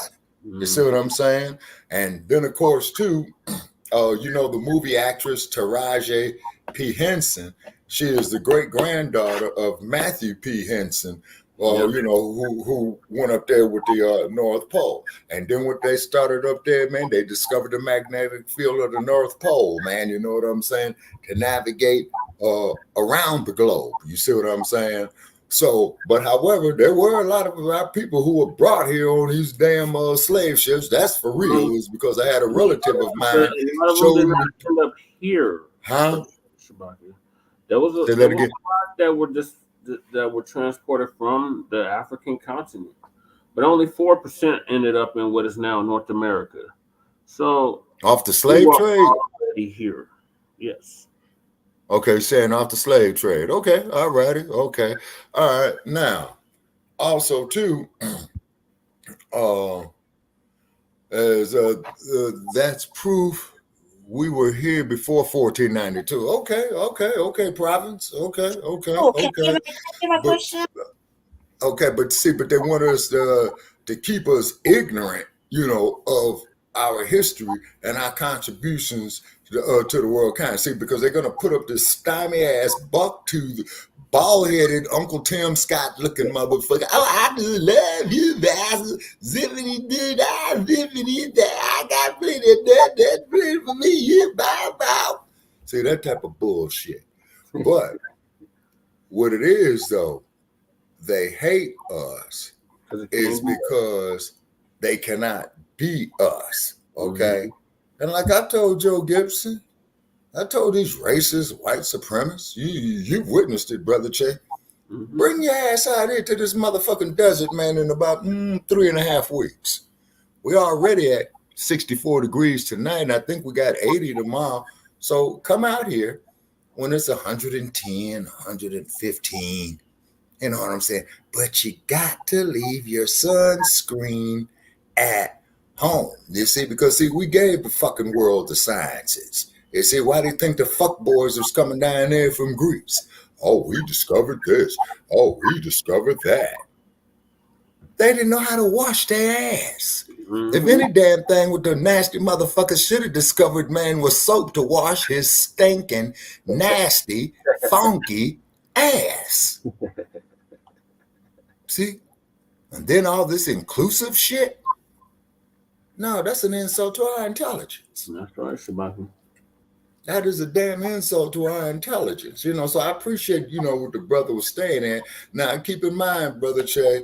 You see what I'm saying? And then, of course, too, you know, the movie actress Taraji P. Henson, she is the great granddaughter of Matthew P. Henson, you know, who went up there with the North Pole. And then when they started up there, man, they discovered the magnetic field of the North Pole, man. You know what I'm saying? To navigate around the globe. You see what I'm saying? So, but however, there were a lot of our people who were brought here on these damn slave ships. That's for real. Is because I had a relative of mine showed me up here. Huh? There was a Say that there was again. a lot that were transported from the African continent, but only 4% ended up in what is now North America. So off the slave trade, already here, yes. Okay, saying off the slave trade. Okay, all righty. Okay, all right. Now, also too, as that's proof we were here before 1492. Okay, province. Okay. But see, but they want us to keep us ignorant, you know, of our history and our contributions to the world kind. See, because they're gonna put up this stymie ass buck to the bald-headed Uncle Tim Scott looking motherfucker. Oh, I do love you, bastard. Zippity doo dah, zippity dah. I got plenty of that. That's plenty for me. You bow. See, that type of bullshit. But what it is, though, they hate us is because they cannot be us. Okay. And like I told Joe Gibson, I told these racist white supremacists, you witnessed it, Brother Che. Bring your ass out here to this motherfucking desert, man, in about 3.5 weeks. We're already at 64 degrees tonight, and I think we got 80 tomorrow. So come out here when it's 110, 115. You know what I'm saying? But you got to leave your sunscreen at home. You see, because we gave the fucking world the sciences. You see, why do you think the fuck boys was coming down there from Greece? Oh, we discovered this. Oh, we discovered that. They didn't know how to wash their ass. If any damn thing what the nasty motherfucker should have discovered, man, was soap to wash his stinking, nasty, funky ass. See? And then all this inclusive shit? No, that's an insult to our intelligence. That's right, Shabaki. That is a damn insult to our intelligence. You know, so I appreciate, you know, what the brother was saying there. Now, keep in mind, Brother Che,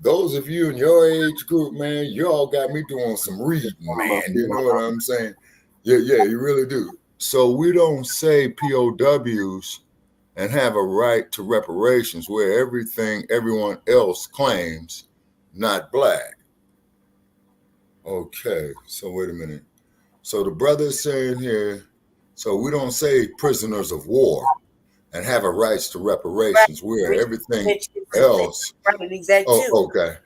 those of you in your age group, man, you all got me doing some reading, man. You know what I'm saying? Yeah, you really do. So we don't say POWs and have a right to reparations where everyone else claims not black. Okay, so wait a minute. So the brother is saying here, so we don't say prisoners of war and have a rights to reparations where everything else. Oh, okay.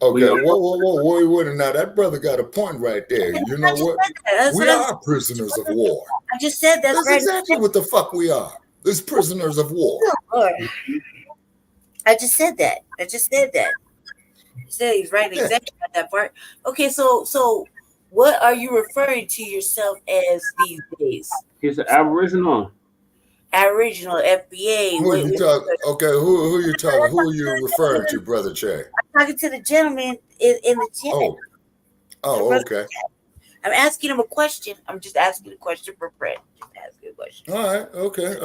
Whoa. Now that brother got a point right there. You know what? We are prisoners of war. I just said that's right. Exactly what the fuck we are. There's prisoners of war. I just said that. He said he's right exactly at that part. Okay, so what are you referring to yourself as these days? He's an Aboriginal. Aboriginal FBA. Who are you talking? Okay, who are you talking? Who are you referring to, Brother Che? I'm talking to the gentleman in the chat. Oh, okay. I'm asking him a question. I'm just asking a question for Brett. Just asking a question. All right, okay.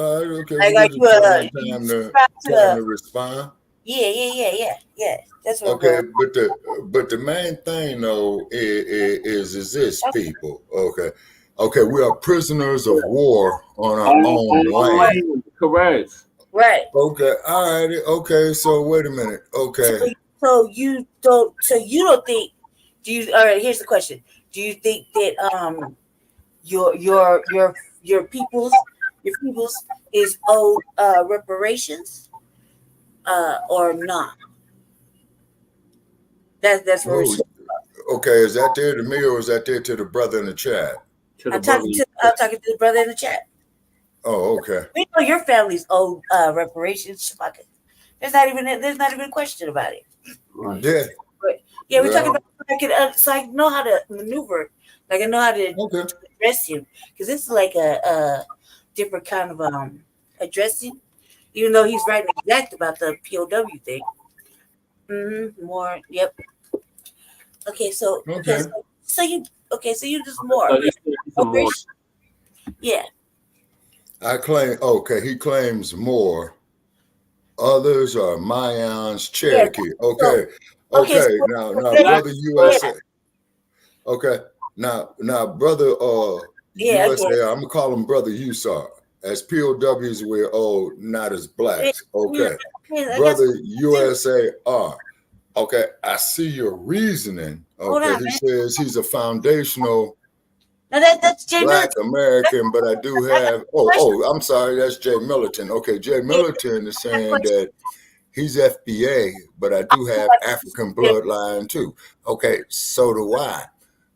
I got you time to respond. Yeah. That's what. Okay, but the main thing though is this, people. Okay, we are prisoners of war on our own land. Correct. Right. Okay. All right. Okay. So wait a minute. Okay. So you don't think? All right. Here's the question. Do you think that your peoples is owed reparations or not? That's what we're. Okay. Is that there to me or is that there to the brother in the chat? I'm talking to the brother in the chat. Oh, okay. We know your family's owed reparations. Fuck it. There's not even a question about it. Right. Yeah. But yeah, we're talking Well, about so I know how to maneuver. Like I know how to okay. address him because this is like a different kind of addressing. Even though he's writing exact about the POW thing. More. Yep. Okay. So Okay. so you just more. So he's some more. Yeah. I claim. Okay, he claims more. Others are Mayans, Cherokee. Okay. Okay, Okay. so- Now, okay. brother USA. Okay. Now, brother Yeah, USA. I'm gonna call him brother USAR. As POWs, we're old, not as blacks. Okay. I Brother guess- USAR. Okay. I see your reasoning. Hold Okay. on, He man. says he's a foundational Now that's Jay Black Militant. American, but I do have. Oh, I'm sorry. That's Jay Militant. Okay. Jay Militant is saying that he's FBA, but I do have African bloodline too. Okay. So do I.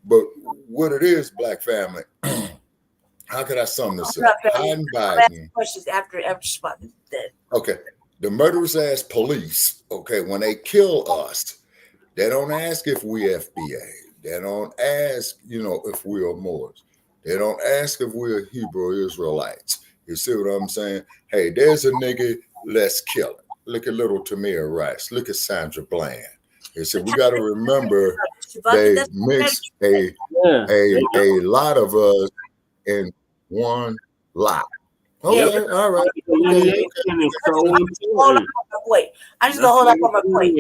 But what it is, Black family, how could I sum this up? Biden, Questions after Spot is dead. okay, the murderous ass police, okay, when they kill us, they don't ask if we FBA. They don't ask, if we are Moors. They don't ask if we're Hebrew Israelites. You see what I'm saying? Hey, there's a nigga, let's kill him. Look at little Tamir Rice. Look at Sandra Bland. They said we got to remember they mixed a lot of us in one lot. Okay, all right. Delineation is so important. Wait, I'm just gonna hold off on my point.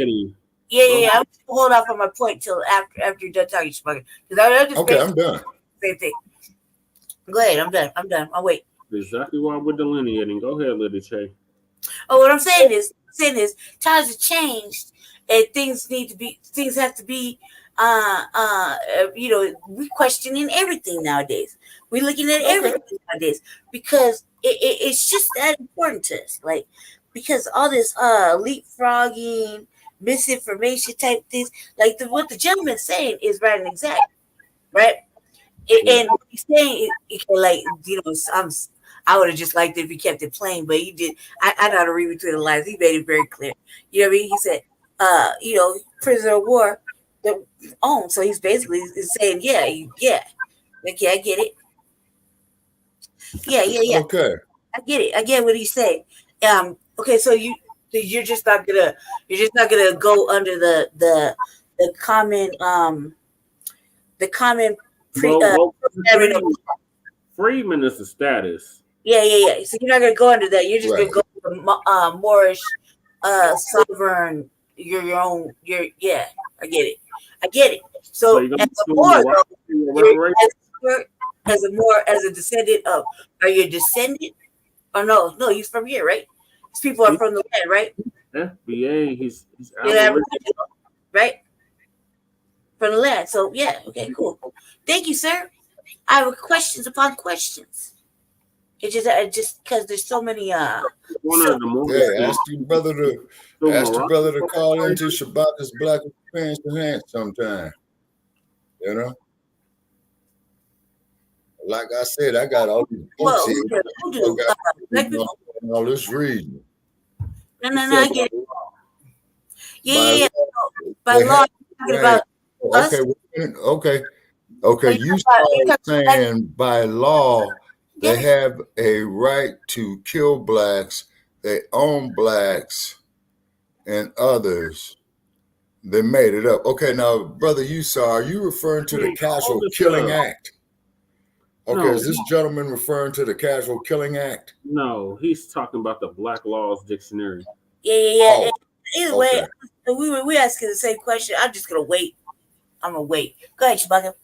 Yeah. I'm just gonna hold off on my point till after you're done talking, Spugger. Okay, I'm done. Same thing. Go ahead. I'm done. I'll wait. Exactly why we're delineating. Go ahead, Lady Che. Oh, what I'm saying is times have changed and things have to be we're questioning everything nowadays. We're looking at everything nowadays because it's just that important to us. Like, because all this leapfrogging, misinformation type things, like what the gentleman's saying is right and exact, right? And what he's saying, I would have just liked it if he kept it plain, but he did. I know how to read between the lines. He made it very clear. You know what I mean? He said, prisoner of war, their own. So he's basically saying, yeah, like, I get it. Yeah. Okay. I get it. I get what he's saying. Okay, so you're just not gonna go under the common Freedman is the status. Yeah. So you're not gonna go under that. You're just gonna go to the Moorish sovereign. You're your own. I get it. So as a Moor, as a descendant of, are you a descendant? Or no, he's from here, right? These people are from the land, right? FBA, he's right? From the land. So yeah, okay, cool. Thank you, sir. I have questions upon questions. It's just because there's so many ask your brother to call into Shabaka's Black Experience Enhanced sometime. Like I said, I got all these books here. All this reading. No, I get it. Yeah. By law, about Okay. You start saying by law they have a right to kill blacks, they own blacks, and others. They made it up. Okay, now, brother Usar, are you referring to the Casual Killing Act? Okay, is this gentleman referring to the Casual Killing Act? No, he's talking about the Black Laws Dictionary. Yeah. Either way, we asking the same question. I'm just gonna wait. I'm gonna wait. Go ahead, Chewbacca.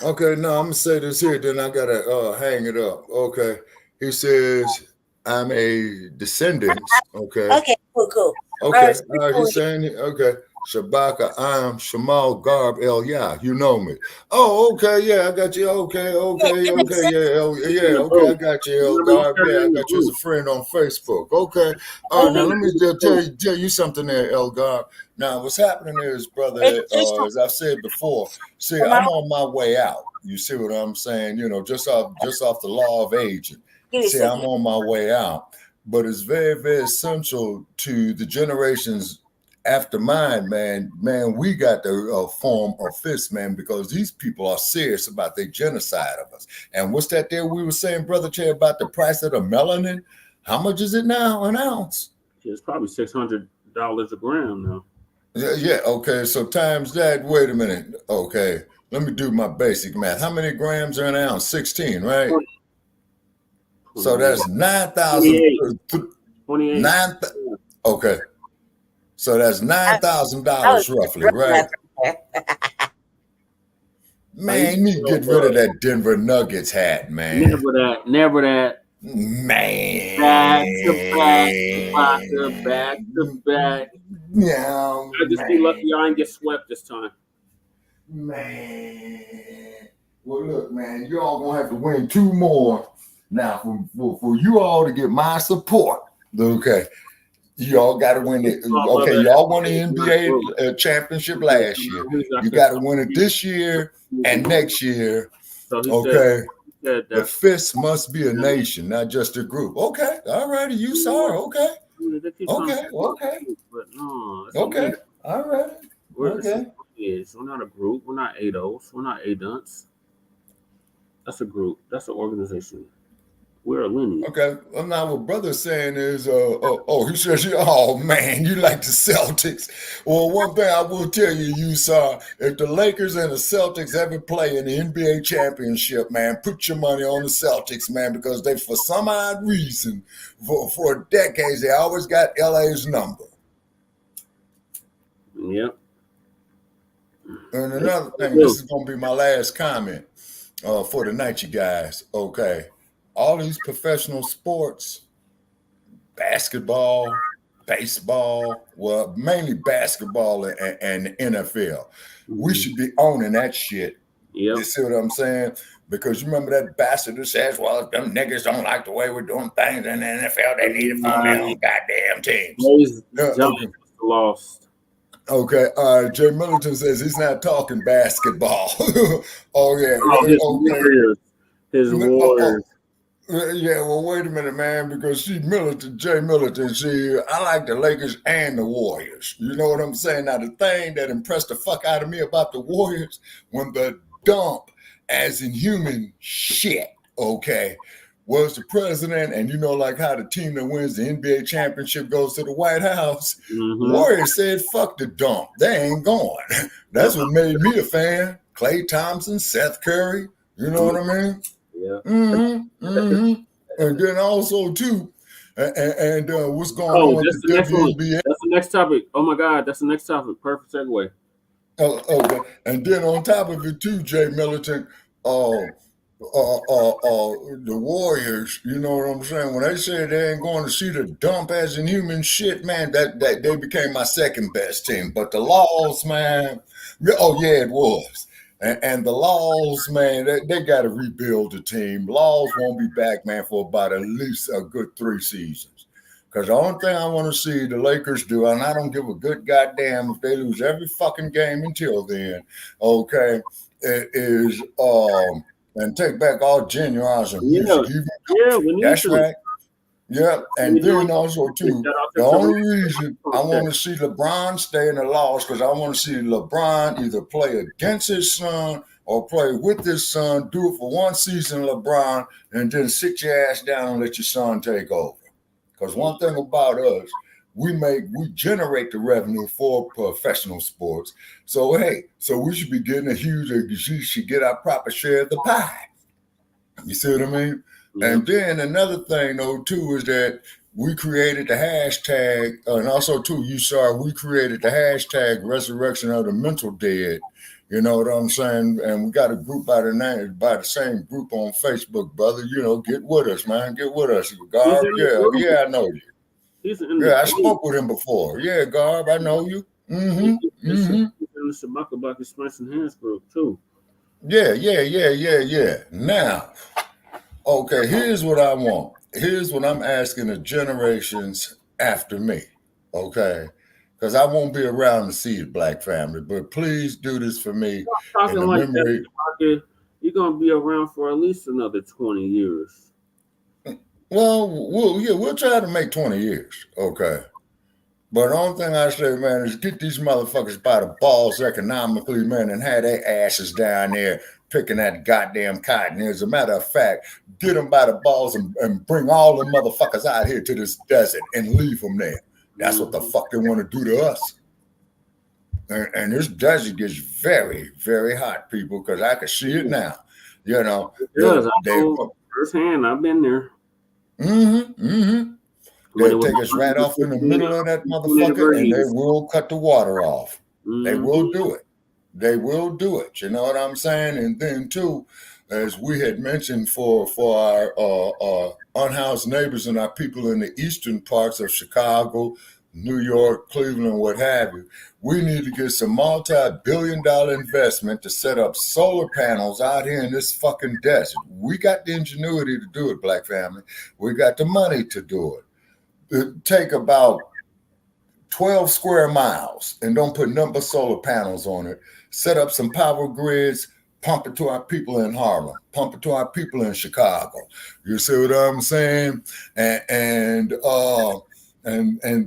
Okay, no, I'm gonna say this here, then I gotta hang it up. Okay. He says I'm a descendant. Okay. Okay, cool. Okay, all right, he's saying it. Okay. Shabaka, I'm Shamal Garb El Yah. You know me. Oh, okay, yeah, I got you. Okay, yeah, okay, I got you, El Garb. Yeah, I got you as a friend on Facebook. Okay. All right, now let me just tell you something there, El Garb. Now, what's happening is, brother, as I've said before, I'm on my way out. You see what I'm saying? Just off the law of aging. See, I'm on my way out, but it's very, very essential to the generations after mine, man. Man, we got to form a fist, man, because these people are serious about their genocide of us. And what's that there we were saying, Brother Chair, about the price of the melanin? How much is it now, an ounce? It's probably $600 a gram now. Yeah, okay, so times that, wait a minute, okay, let me do my basic math. How many grams are an ounce? 16, right? 20. So that's 9,000. 28. Okay. So that's $9,000 roughly, right? Man, you need to get rid of that Denver Nuggets hat, man. Never that. Man. Back to back. Yeah. I just be lucky I ain't get swept this time. Man. Well, look, man, you all gonna have to win 2 more now for you all to get my support. Okay. Y'all got to win it. Okay, y'all won the NBA championship last year. You got to win it this year and next year. Okay. The fist must be a nation, not just a group. Okay. All righty. You sorry. Okay. Okay. All right. Okay. We're not a group. We're not ADOS. We're not ADUNS. That's a group. That's an organization. We're a lineage. Okay. Well, now what brother's saying is, he says, oh man, you like the Celtics. Well, one thing I will tell you, if the Lakers and the Celtics ever play in the NBA championship, man, put your money on the Celtics, man, because they, for some odd reason, for decades, they always got LA's number. Yep. And another thing, this is going to be my last comment for the night, you guys. Okay. All these professional sports, basketball, baseball, well, mainly basketball and the NFL, we should be owning that shit. Yep. You see what I'm saying? Because you remember that bastard that says, well, them niggas don't like the way we're doing things in the NFL. They need to form their own goddamn teams. Lost. Okay. Jay Middleton says he's not talking basketball. Oh, yeah. His Warriors. Yeah, well, wait a minute, man, because Jay Middleton, I like the Lakers and the Warriors. You know what I'm saying? Now, the thing that impressed the fuck out of me about the Warriors, when the dump, as in human shit, okay, was the president, and you know, like how the team that wins the NBA championship goes to the White House. Mm-hmm. Warriors said, fuck the dump. They ain't going. That's what made me a fan. Klay Thompson, Seth Curry, you know what I mean? Yeah. And then also too, and what's going on with the WNBA? That's the next topic. Oh my God, that's the next topic. Perfect segue. Okay. And then on top of it too, Jay Militant, the Warriors, you know what I'm saying? When they said they ain't going to see the dump as in human shit, man, that they became my second best team. But the Laws, man, oh yeah, it was. And the Laws, man, they got to rebuild the team. Laws won't be back, man, for about at least a good 3 seasons. Because the only thing I want to see the Lakers do, and I don't give a good goddamn if they lose every fucking game until then, okay, is and take back all genuines and music. That's right. Yeah, and then also too, the only reason I want to see LeBron stay in the Laws because I want to see LeBron either play against his son or play with his son, do it for 1 season, LeBron, and then sit your ass down and let your son take over. Because one thing about us, we generate the revenue for professional sports. So hey, we should be getting we should get our proper share of the pie. You see what I mean? Yeah. And then another thing, though, too, is that we created the hashtag, and also, too, we created the hashtag resurrection of the mental dead. You know what I'm saying? And we got a group by the same group on Facebook, brother. You know, get with us, man. Get with us. Garb, yeah, I know you. I spoke with him before. Yeah, Garb, I know you. He's in the Shabaka Black Express Hands group, too. Yeah. Now, okay, here's what I want. Here's what I'm asking the generations after me, okay? Because I won't be around to see it, Black family, but please do this for me. Talking like that, you're going to be around for at least another 20 years. Well, we'll try to make 20 years, okay? But the only thing I say, man, is get these motherfuckers by the balls economically, man, and have their asses down there picking that goddamn cotton. As a matter of fact, get them by the balls and bring all the motherfuckers out here to this desert and leave them there. That's what the fuck they want to do to us. And this desert gets very, very hot, people, because I can see it now. You know, firsthand, I've been there. They'll take us right off in the middle of that motherfucker, and they will cut the water off. They will do it. They will do it. You know what I'm saying? And then too, as we had mentioned for our unhoused neighbors and our people in the eastern parts of Chicago, New York, Cleveland, what have you, we need to get some multi-billion-dollar investment to set up solar panels out here in this fucking desert. We got the ingenuity to do it, Black family. We got the money to do it. Take about 12 square miles and don't put number solar panels on it. Set up some power grids, pump it to our people in Harlem, pump it to our people in Chicago. You see what I'm saying? And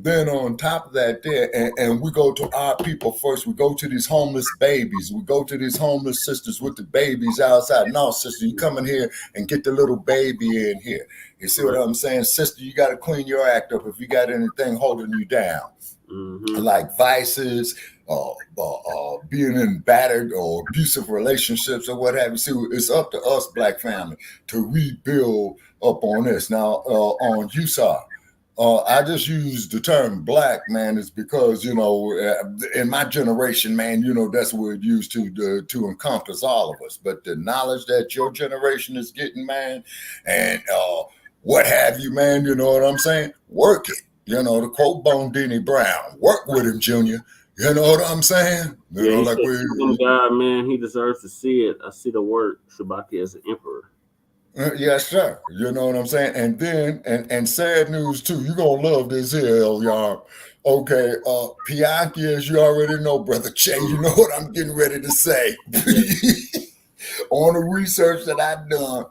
then on top of that there, and we go to our people first. We go to these homeless babies. We go to these homeless sisters with the babies outside. No, sister, you come in here and get the little baby in here. You see what I'm saying? Sister, you got to clean your act up if you got anything holding you down. Like vices, being in battered or abusive relationships or what have you. See, it's up to us, Black family, to rebuild up on this. Now, on USAR, I just use the term Black, man, is because, you know, in my generation, man, you know, that's what it used to encompass all of us. But the knowledge that your generation is getting, man, and what have you, man, you know what I'm saying? Work it. You know, to quote Bone Denny Brown, work with him, Junior. You know what I'm saying? You know, like God, man, he deserves to see it. I see the word Shabaki as an emperor. Yes, sir. You know what I'm saying? And then, and sad news too, you're going to love this here, y'all. Okay, Pianki, as you already know, Brother Che, you know what I'm getting ready to say. On the research that I've done,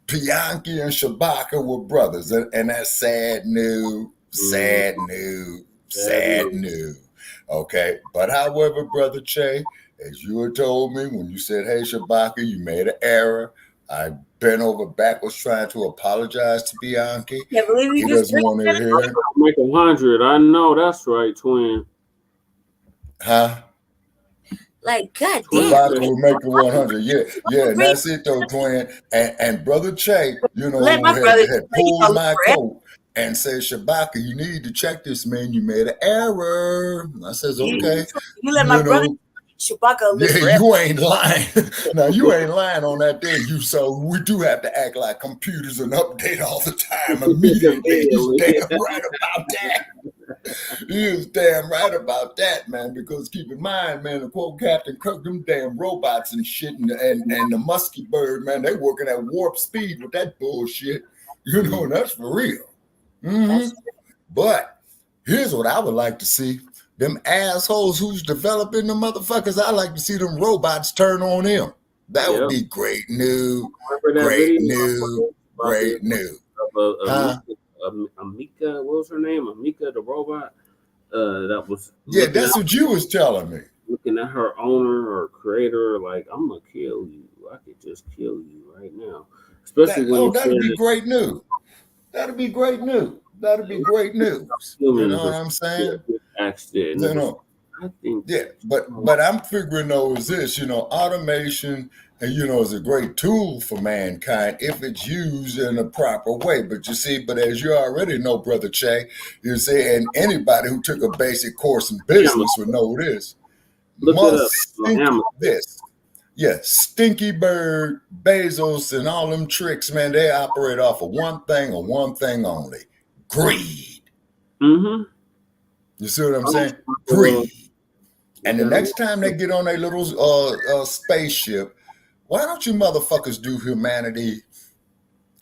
Pianki and Shabaka were brothers, and that's sad news, sad news, sad news. Okay, but however, Brother Che, as you had told me when you said, hey, Shabaka, you made an error. I bent over backwards trying to apologize to Bianchi. Yeah, believe he doesn't want to hear it. Make 100. I know that's right, twin. Huh? Like, God Shabaka will make it 100. Yeah, and that's it though, twin. And Brother Che, you know, had pulled my coat and said, Shabaka, you need to check this, man. You made an error. I says, okay. You let my brother Shabaka live forever. You ain't lying. Now, you ain't lying on that day, so we do have to act like computers and update all the time immediately. He's damn right about that. He is damn right about that, man, because keep in mind, man, to quote Captain Kirk, them damn robots and shit and the musky bird, man, they working at warp speed with that bullshit. You know, that's for real. But here's what I would like to see. Them assholes who's developing the motherfuckers, I like to see them robots turn on them. That would be great news. Great news. Great news. Amika, what was her name? Amika, the robot. That was. Yeah, that's what you was telling me. Looking at her owner or creator, like, I'm gonna kill you. I could just kill you right now. Especially that'd be great news. That'd be great news. That'd be great news. You know what I'm saying? You know, I think but I'm figuring though is this, you know, automation and you know is a great tool for mankind if it's used in a proper way. But you see, but as you already know, Brother Che, you see, and anybody who took a basic course in business would know this. This. Yeah, Stinky Bird, Bezos, and all them tricks, man, they operate off of one thing or one thing only. Greed. You see what I'm saying? Greed. And the next time they get on their little spaceship, why don't you motherfuckers do humanity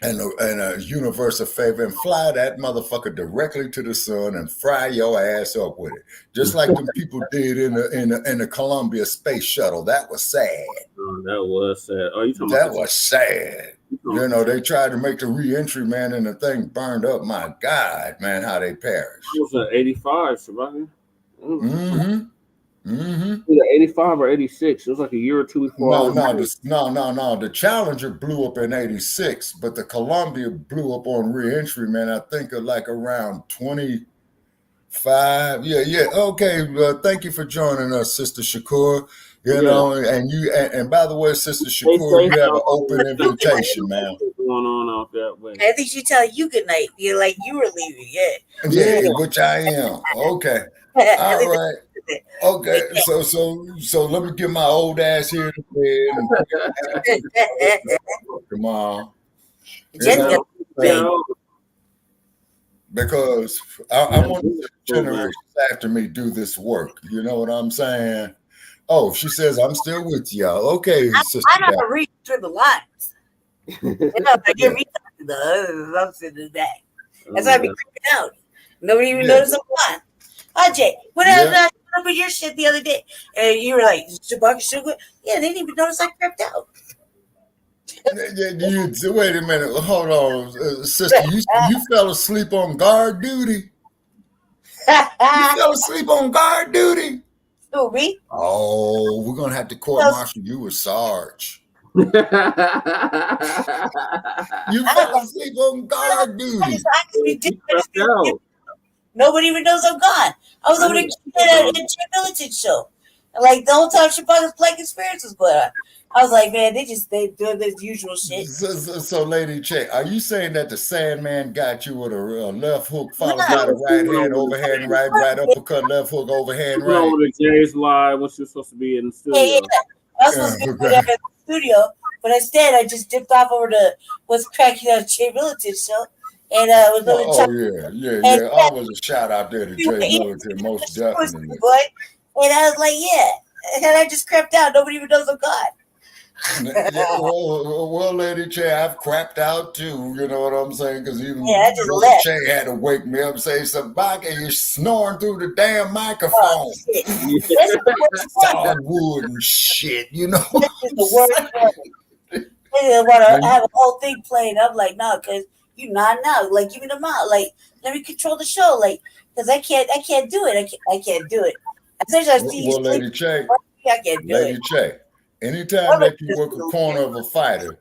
and a universal favor and fly that motherfucker directly to the sun and fry your ass up with it, just like them people did in the Columbia space shuttle. That was sad. Oh, that was sad. Oh, you talking That about was sad. You know, they tried to make the re-entry, man, and the thing burned up. My God, man, how they perished. It was an 85, surviving. Mm-hmm. Mm-hmm. Either 85 or 86. It was like a year or two before. No. The Challenger blew up in 86, but the Columbia blew up on re-entry, man. I think like around 25. Yeah. Okay. Thank you for joining us, Sister Shakur. You know, and by the way, Sister Shakur, you have an open invitation, man. Going on out that way. I think she tell you good night. You're like you were leaving, Yeah, which I am. Okay. All right. Okay, so let me get my old ass here to bed and tomorrow. Because I want the generations after me do this work. You know what I'm saying? Oh, she says I'm still with y'all. Okay, sister. I never read through the lines. You know, I get me I'm sitting back. That's why I be creeping out. Nobody even noticed I'm gone. Oh, Jay, what else? I up with your shit the other day, and you were like, sugar. Yeah, they didn't even notice I crept out. Wait a minute. Hold on, sister. You fell asleep on guard duty. You fell asleep on guard duty. Who, me? Oh, we're gonna have to court martial you with Sarge. You fell asleep on guard duty. Nobody even knows I'm gone. I was over there at a Jim Militant show. And like the whole time Chicago's Black Experience was going on. I was like, man, they doing this usual shit. So Lady Che, are you saying that the Sandman got you with a left hook followed by the right hand, overhand right, right uppercut, left hook, overhand right? You know, the Jay's live when she was supposed to be in the studio. Yeah. I was supposed to be there in the studio, but instead I just dipped off over to what's cracking on Jim Militant show. And was yeah. Always a shout out there to Jay Militant, most definitely. And I was like, yeah. And I just crept out. Nobody even knows I'm gone. Well, Lady Che, I've crapped out too. You know what I'm saying? Because even I just left. Che had to wake me up and say, Sabaka, you're snoring through the damn microphone. Solid and shit, you know. This is the worst one. I want to have a whole thing playing. I'm like, no, because you nodding out. Like, give me the mouth. Like, let me control the show. Like, because I can't do it. I can't do it. Essentially, I see well, Lady Che, I can't do Lady Che, anytime that you work a corner of a fighter,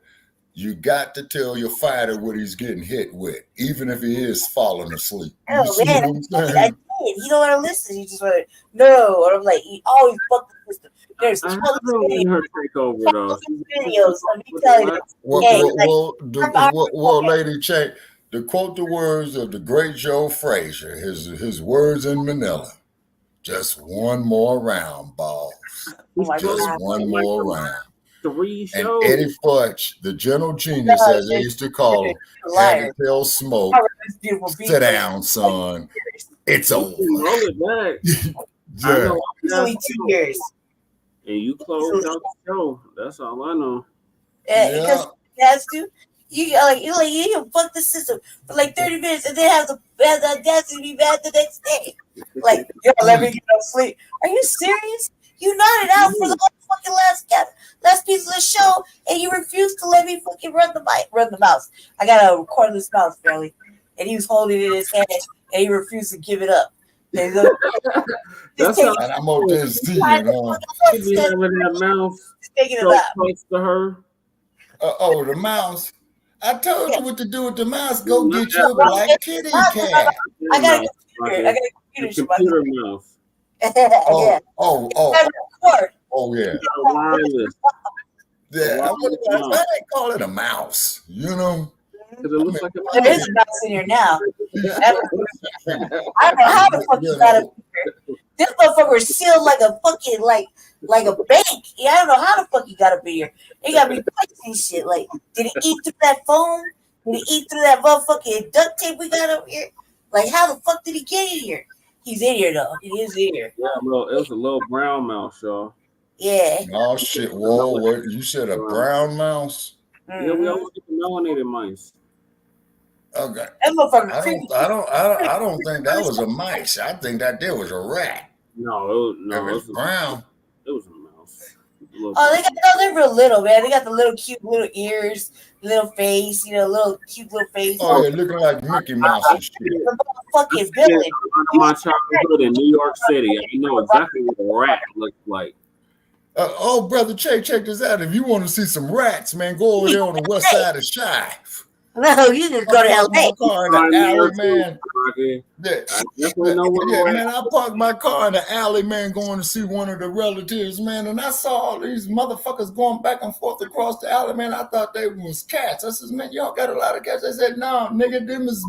you got to tell your fighter what he's getting hit with, even if he is falling asleep. Oh, man, I did. He don't want to listen. He just want to, no. And I'm like, he always fuck the system. There's I haven't seen her take over, though. Videos. Let me tell you. Well, Lady Che, to quote the words of the great Joe Frazier, his words in Manila, just one more round, balls. Just one more round. 3 shows. And Eddie Futch, the gentle genius, as they used to call him, had to tell Smoke, sit down, son. It's over. Roll it back. Yeah. It's only 2 years. And you closed out the show. That's all I know. Because he has to. You can fuck the system for like 30 minutes and then have the audacity to be bad the next day. Like, yo, let me get no sleep. Are you serious? You nodded out for the whole fucking last piece of the show, and you refused to let me fucking run the mouse. I got a cordless mouse, barely, and he was holding it in his hand, and he refused to give it up. And I'm on this team, that mouse so close to her. The mouse. I told you what to do with the mouse. Go get your black kitty cat. I got a computer mouse. Oh yeah. Wireless. Yeah, I call it a mouse. You know. Because it looks like a mouse. There is a mouse in here now. I don't know how the fuck you got it. This motherfucker is sealed like a fucking like a bank. Yeah, I don't know how the fuck he got up in here. He got me touching shit. Like, did he eat through that foam? Did he eat through that motherfucking duct tape we got up here? Like, how the fuck did he get in here? He's in here though. He is in here. Yeah, bro, it was a little brown mouse, y'all. Yeah. Oh shit! Whoa! What you said? A brown mouse? Yeah, we always get the melanated mice. Okay. That motherfucker creepy. I don't think that was a mice. I think that there was a rat. No, It was brown. It was a mouse. Oh, they're real little, man. They got the little cute little ears, little face, little cute little face. Oh, yeah, looking like Mickey Mouse and shit. The motherfucking villain. My childhood in New York City, I know exactly what a rat looks like. Oh, brother Che, check this out. If you want to see some rats, man, go over there on the west side of Chi. No, you just go to LA. My car in the alley, man. Yeah, man, I parked my car in the alley, man, going to see one of the relatives, man, and I saw all these motherfuckers going back and forth across the alley, man. I thought they was cats. I said, man, y'all got a lot of cats. They said, no, nigga, them is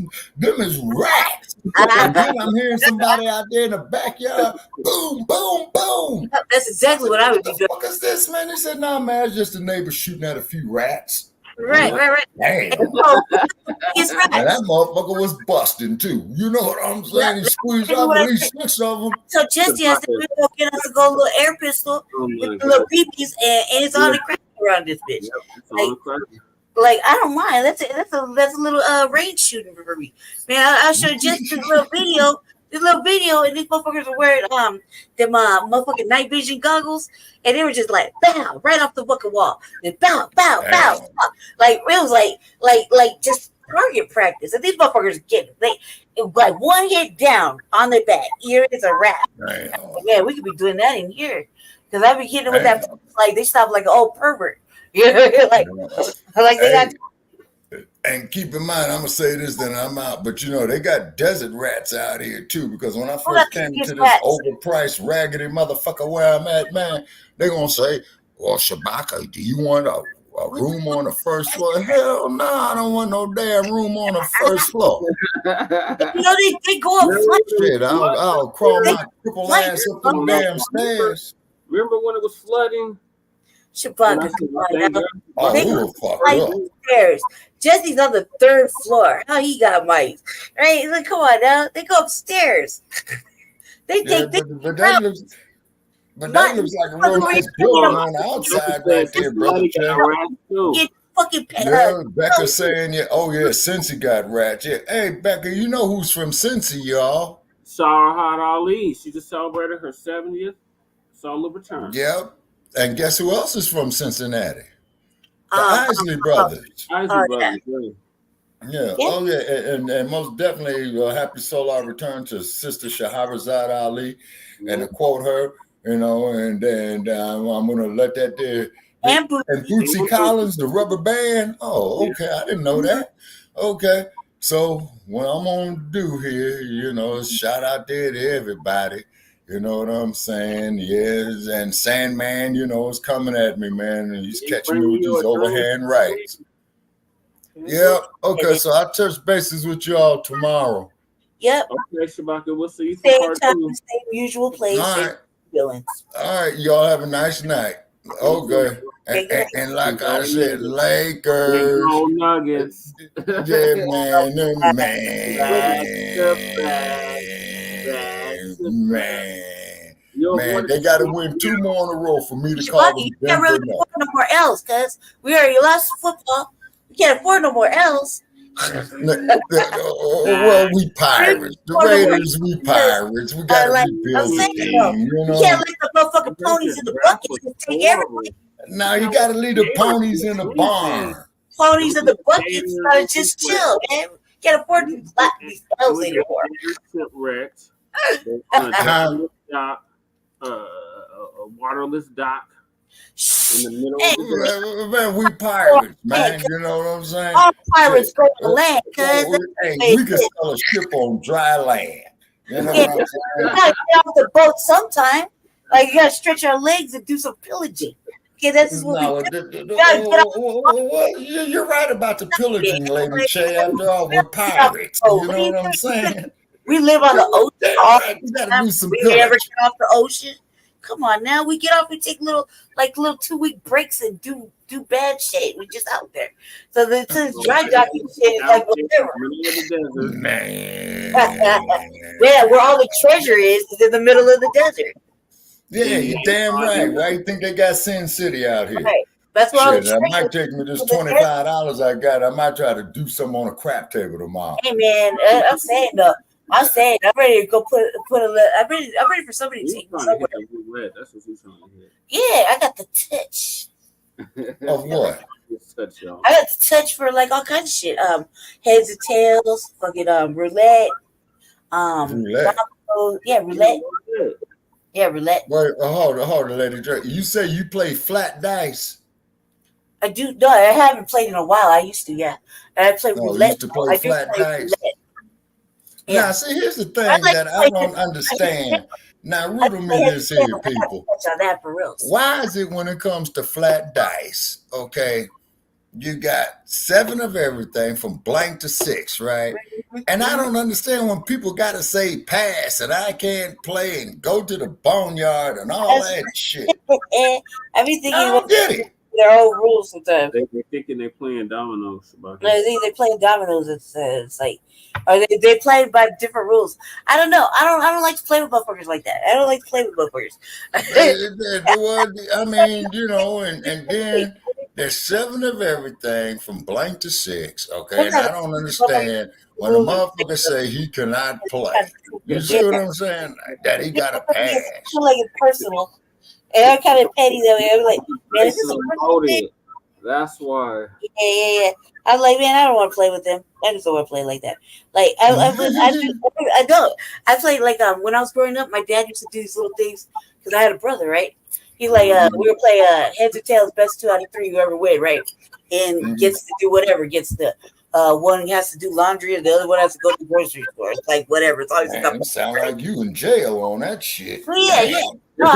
rats. And then I'm hearing somebody out there in the backyard, boom, boom, boom. That's exactly what I would do. What the fuck is this, man? They said, no, man, it's just the neighbor shooting at a few rats. Right. Damn. It's right. And that motherfucker was busting too. You know what I'm saying? He squeezed out at least 6 of them. So Jesse has to get us to go a little air pistol with the little peepees, and it's all the crap around this bitch. Like I don't mind. That's a little range shooting for me, man. I'll show just this little video. And these motherfuckers were wearing them motherfucking night vision goggles, and they were just like bow right off the fucking wall. And bow. Like it was like just target practice. And these motherfuckers like one hit down on their back. Here is a wrap. Yeah, we could be doing that in here. Because I be hitting them with that like they stop like an old pervert. Yeah, like they got. And keep in mind, I'm gonna say this, then I'm out. But they got desert rats out here too. Because when I first came to this overpriced, raggedy motherfucker where I'm at, man, they're gonna say, "Well, Shabaka, do you want a room on the first floor?" Hell no, I don't want no damn room on the first floor. They go up. Shit, I'll crawl my triple ass up them damn stairs. Remember when it was flooding? Shabaka, we were fucked up. Stairs. Jesse's on the 3rd floor. How he got mice? Right? Like, come on now. They go upstairs. But that looks like a real nice building on the outside right there, brother. Yeah, Becca saying, Cincy got rats. Yeah. Hey, Becca, you know who's from Cincy, y'all? Sarhat Ali. She just celebrated her 70th solo return. Yep. And guess who else is from Cincinnati? The Isley brothers. Yeah. Oh, yeah. And most definitely happy solo return to Sister Shahrazad Ali. And to quote her, and I'm going to let that there. And Bootsy Collins, the rubber band. Oh, okay. I didn't know that. Okay. So what I'm going to do here, is shout out there to everybody. You know what I'm saying? Yes, and Sandman, is coming at me, man, and he's catching me with these overhand rights. Yeah, okay, so I'll touch bases with y'all tomorrow. Yep. Okay, Shabaka, we'll see you for same part time, 2. same usual place. All right, y'all have a nice night. Okay. And like I said, Lakers. Nuggets. Yeah, man. Man, they got to win 2 more in a row for me to call them. You can't really afford no more L's, cuz we already lost football. You can't afford no more L's. Well, we Pirates. The Raiders, we Pirates. We got to rebuild the team. You can't let the motherfucking ponies in the buckets take everything. Now you got to leave the ponies in the barn. Ponies in the buckets gotta just chill, man. Can't afford these L's anymore. A waterless dock in the middle of the man, we Pirates, man. You know what I'm saying? All Pirates go to land, cuz. Hey, we can sell a ship on dry land. You know what I'm saying? You gotta get off the boat sometime. Like, you gotta stretch our legs and do some pillaging. Okay, this is what we do. You're right about the pillaging, Lady Che. After all, we're pirates. You know what I'm saying? We live on the ocean. We gotta do some we pillaging. never get off the ocean. Come on now, we get off. We take little 2-week breaks and do bad shit. We just out there. So this dry docking shit is like whatever. Man. Yeah, where all the treasure is in the middle of the desert. Yeah, you're damn right. Why you think they got Sin City out here? Right. That's what Shit, that might take me this $25 I got. I might try to do something on a crap table tomorrow. Hey man, I'm saying though. I'm saying I'm ready to go put a. I'm ready for somebody to take me somewhere. That's what he's trying to hit. Yeah, I got the touch. Of what? I got the touch for like all kinds of shit. Heads and tails, fucking roulette. Roulette. Yeah, roulette. Yeah, roulette. Wait, hold on, Lady Dre. You say you play flat dice? I do. No, I haven't played in a while. I used to, yeah. And I play roulette. You used to play flat dice. Yeah. Now, see, here's the thing that I don't understand. Now, riddle me this here, people. Why is it when it comes to flat dice, okay, you got 7 of everything from blank to 6, right? And I don't understand when people got to say pass and I can't play and go to the boneyard and all that shit. Everything I don't get it. Their own rules sometimes. They thinking they're playing dominoes. They playing dominoes. It's like, or they play by different rules. I don't know. I don't like to play with motherfuckers like that. I don't like to play with motherfuckers. I mean, you know, and then there's 7 of everything from blank to 6. Okay, and I don't understand when a motherfucker say he cannot play. You see what I'm saying? That he got a pass. I feel like it's personal. And I'm kind of petty that way. I'm like, man, this is a personal thing. That's why. Yeah. I'm like, man, I don't want to play with them. I just don't want to play like that. Like, I don't. I played like when I was growing up. My dad used to do these little things because I had a brother, right? He like we would play heads or tails, best 2 out of 3, whoever win, right? And gets to do whatever. Gets the one has to do laundry, and the other one has to go to the grocery store. It's like whatever. It's always Man, sound like you in jail on that shit. Yeah. No,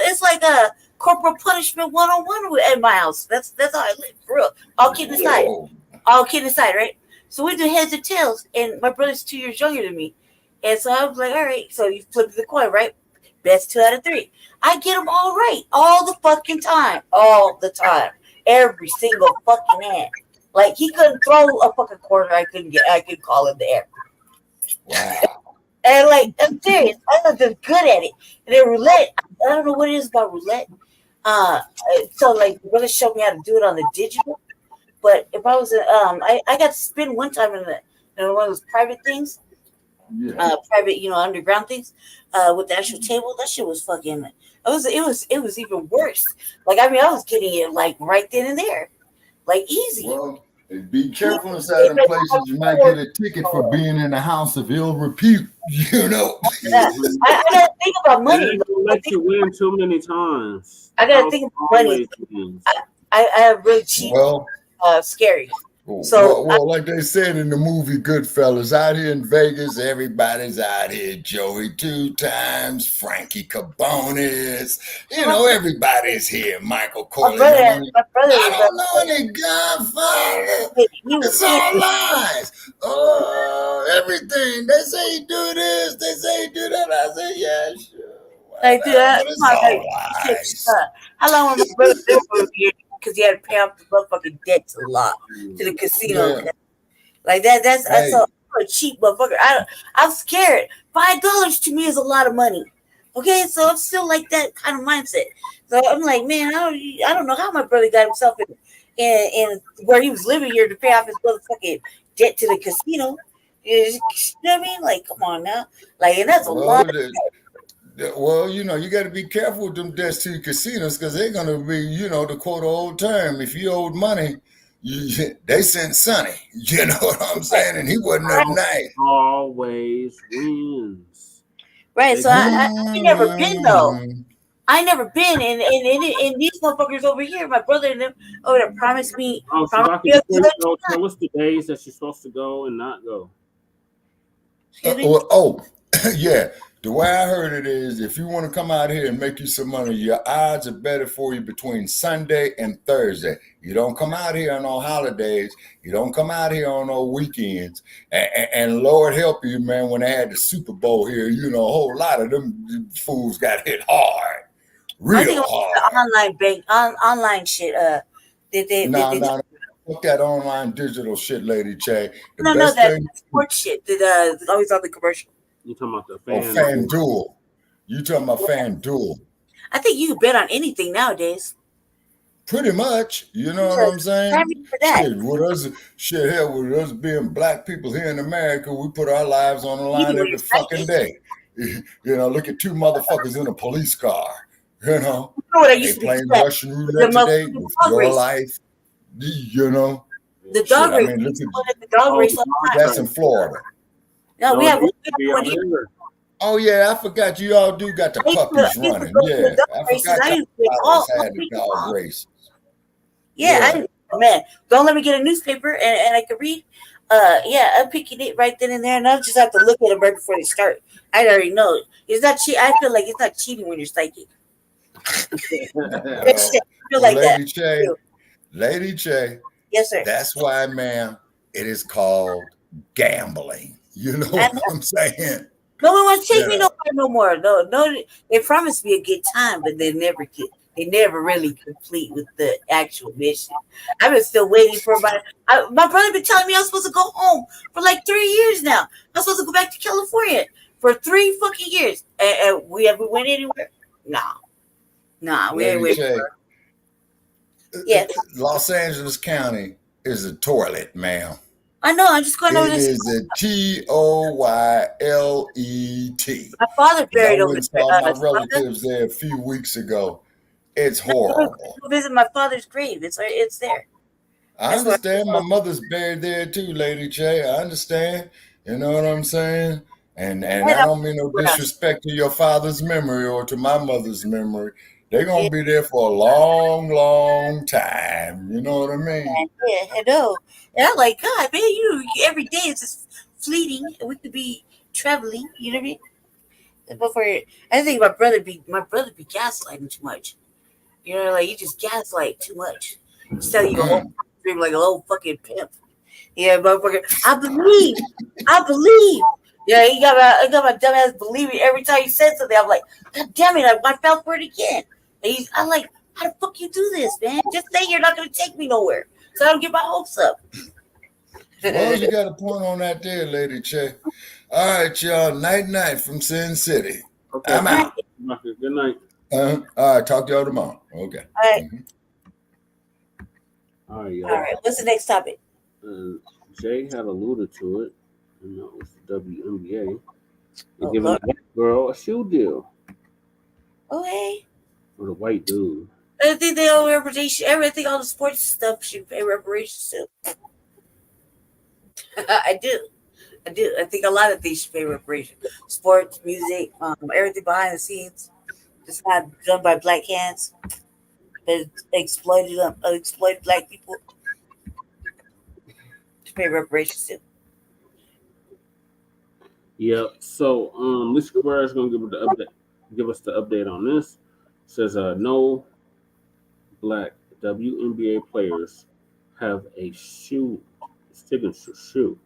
it's like a corporal punishment 101 at my house. That's how I live, for real. All kidding aside, right? So we do heads or tails, and my brother's 2 years younger than me, and so I was like, all right. So you flip the coin, right? Best 2 out of 3. I get them all right, all the fucking time, every single fucking hand. Like he couldn't throw a fucking quarter, I could call in the air. Wow. And like, I'm serious, I was just good at it. And then roulette, I don't know what it is about roulette. So like, the brother showed me how to do it on the digital. But if I was, I got to spin one time in one of those private things, private, underground things, with the actual table. That shit was fucking. It was even worse. Like, I mean, I was getting it like right then and there, like easy. Well, be careful inside them places. You might get a ticket for being in a house of ill repute. You know. I gotta think about money. They don't let you win too many times. I gotta think about money. I have really cheap, scary. So, well, like they said in the movie Goodfellas, out here in Vegas, everybody's out here. Joey 2 times, Frankie Cabonis, everybody's here. Michael Corleone. I don't know any Godfather. It's all lies. Oh, everything. They say you do this. They say you do that. I say, yeah, sure. Like, dude, how long was my brother living here? Because he had to pay off the motherfucking debts a lot to the casino. Yeah. Like that's a cheap motherfucker. I'm scared. $5 to me is a lot of money. Okay, so I'm still like that kind of mindset. So I'm like, man, I don't know how my brother got himself in where he was living here to pay off his motherfucking debt to the casino. You know what I mean? Like, come on now. Like, and that's a lot. Well, you got to be careful with them debts to casinos because they're going to be, to quote an old term, if you owed money, they sent Sonny. You know what I'm saying? And he wasn't that nice. Always wins. Right. So I never been, though. I never been. And these motherfuckers over here, my brother and them over there promised me. Tell us the days that you're supposed to go and not go. Yeah. The way I heard it is if you want to come out here and make you some money, your odds are better for you between Sunday and Thursday. You don't come out here on no holidays. You don't come out here on no weekends. And Lord help you, man, when they had the Super Bowl here, a whole lot of them fools got hit hard. Real hard. The online shit. No. Fuck that online digital shit, Lady Che. That sports shit that always on the commercial. You talking about the FanDuel? You talking about FanDuel? I think you can bet on anything nowadays. Pretty much, you know what I'm saying? Try me for that. Hell, with us being black people here in America, we put our lives on the line every fucking day. You know, look at two motherfuckers in a police car. You know, they playing Russian roulette today with your life. You know, the dog race. I mean, look at the dog race. That's in Florida. No, we have one here. Oh yeah, I forgot you all do got the puppies running. Yeah, I forgot y'all had the dog race. Yeah, man, don't let me get a newspaper and I can read. I'm picking it right then and there, and I'll just have to look at them right before they start. I already know it's not cheat. I feel like it's not cheating when you're psychic. I feel like Lady Che. Yes, sir. That's why, ma'am, it is called gambling. You know what I'm saying? No one wants to take me no more. No, they promised me a good time, but they never really complete with the actual mission. I've been still waiting for my brother been telling me I'm supposed to go home for like 3 years now. I'm supposed to go back to California for 3 fucking years. And we ever went anywhere? Nah, we ain't went anywhere. Yeah. Los Angeles County is a toilet, ma'am. I know. I'm just going over this. It is a TOYLET. My father buried over there. I saw my relatives there a few weeks ago. It's horrible. Go visit my father's grave. It's there. I understand. My mother's buried there too, Lady Che. I understand. You know what I'm saying? And I don't mean no disrespect to your father's memory or to my mother's memory. They're gonna be there for a long, long time. You know what I mean? Yeah, I know. And I'm like, God, man, every day is just fleeting, and we could be traveling. You know what I mean? Before I think my brother be gaslighting too much. You know, like he just gaslight too much. He's telling you a whole dream like a little fucking pimp. Yeah, motherfucker. I believe. Yeah, I got my dumb ass believing every time he said something. I'm like, God damn it, I fell for it again. And I'm like, how the fuck you do this, man? Just say you're not gonna take me nowhere, so I don't get my hopes up. Well, you got a point on that there, Lady Che. All right, y'all. Night from Sin City. Okay. I'm out. Good night. All right, talk to y'all tomorrow. Okay. All right. All right, y'all. All right. What's the next topic? Jay had alluded to it. You know, it's the WNBA. They're giving a black girl a shoe deal. Oh, hey. With a white dude. I think they owe reparation. Everything, all the sports stuff should pay reparations to. I do. I think a lot of things should pay reparations. Sports, music, everything behind the scenes. It's not done by black hands. That exploited black people. To pay reparations to. Yep. So, Lisa Guerrero is going to give us the update on this. It says no black WNBA players have a signature shoe.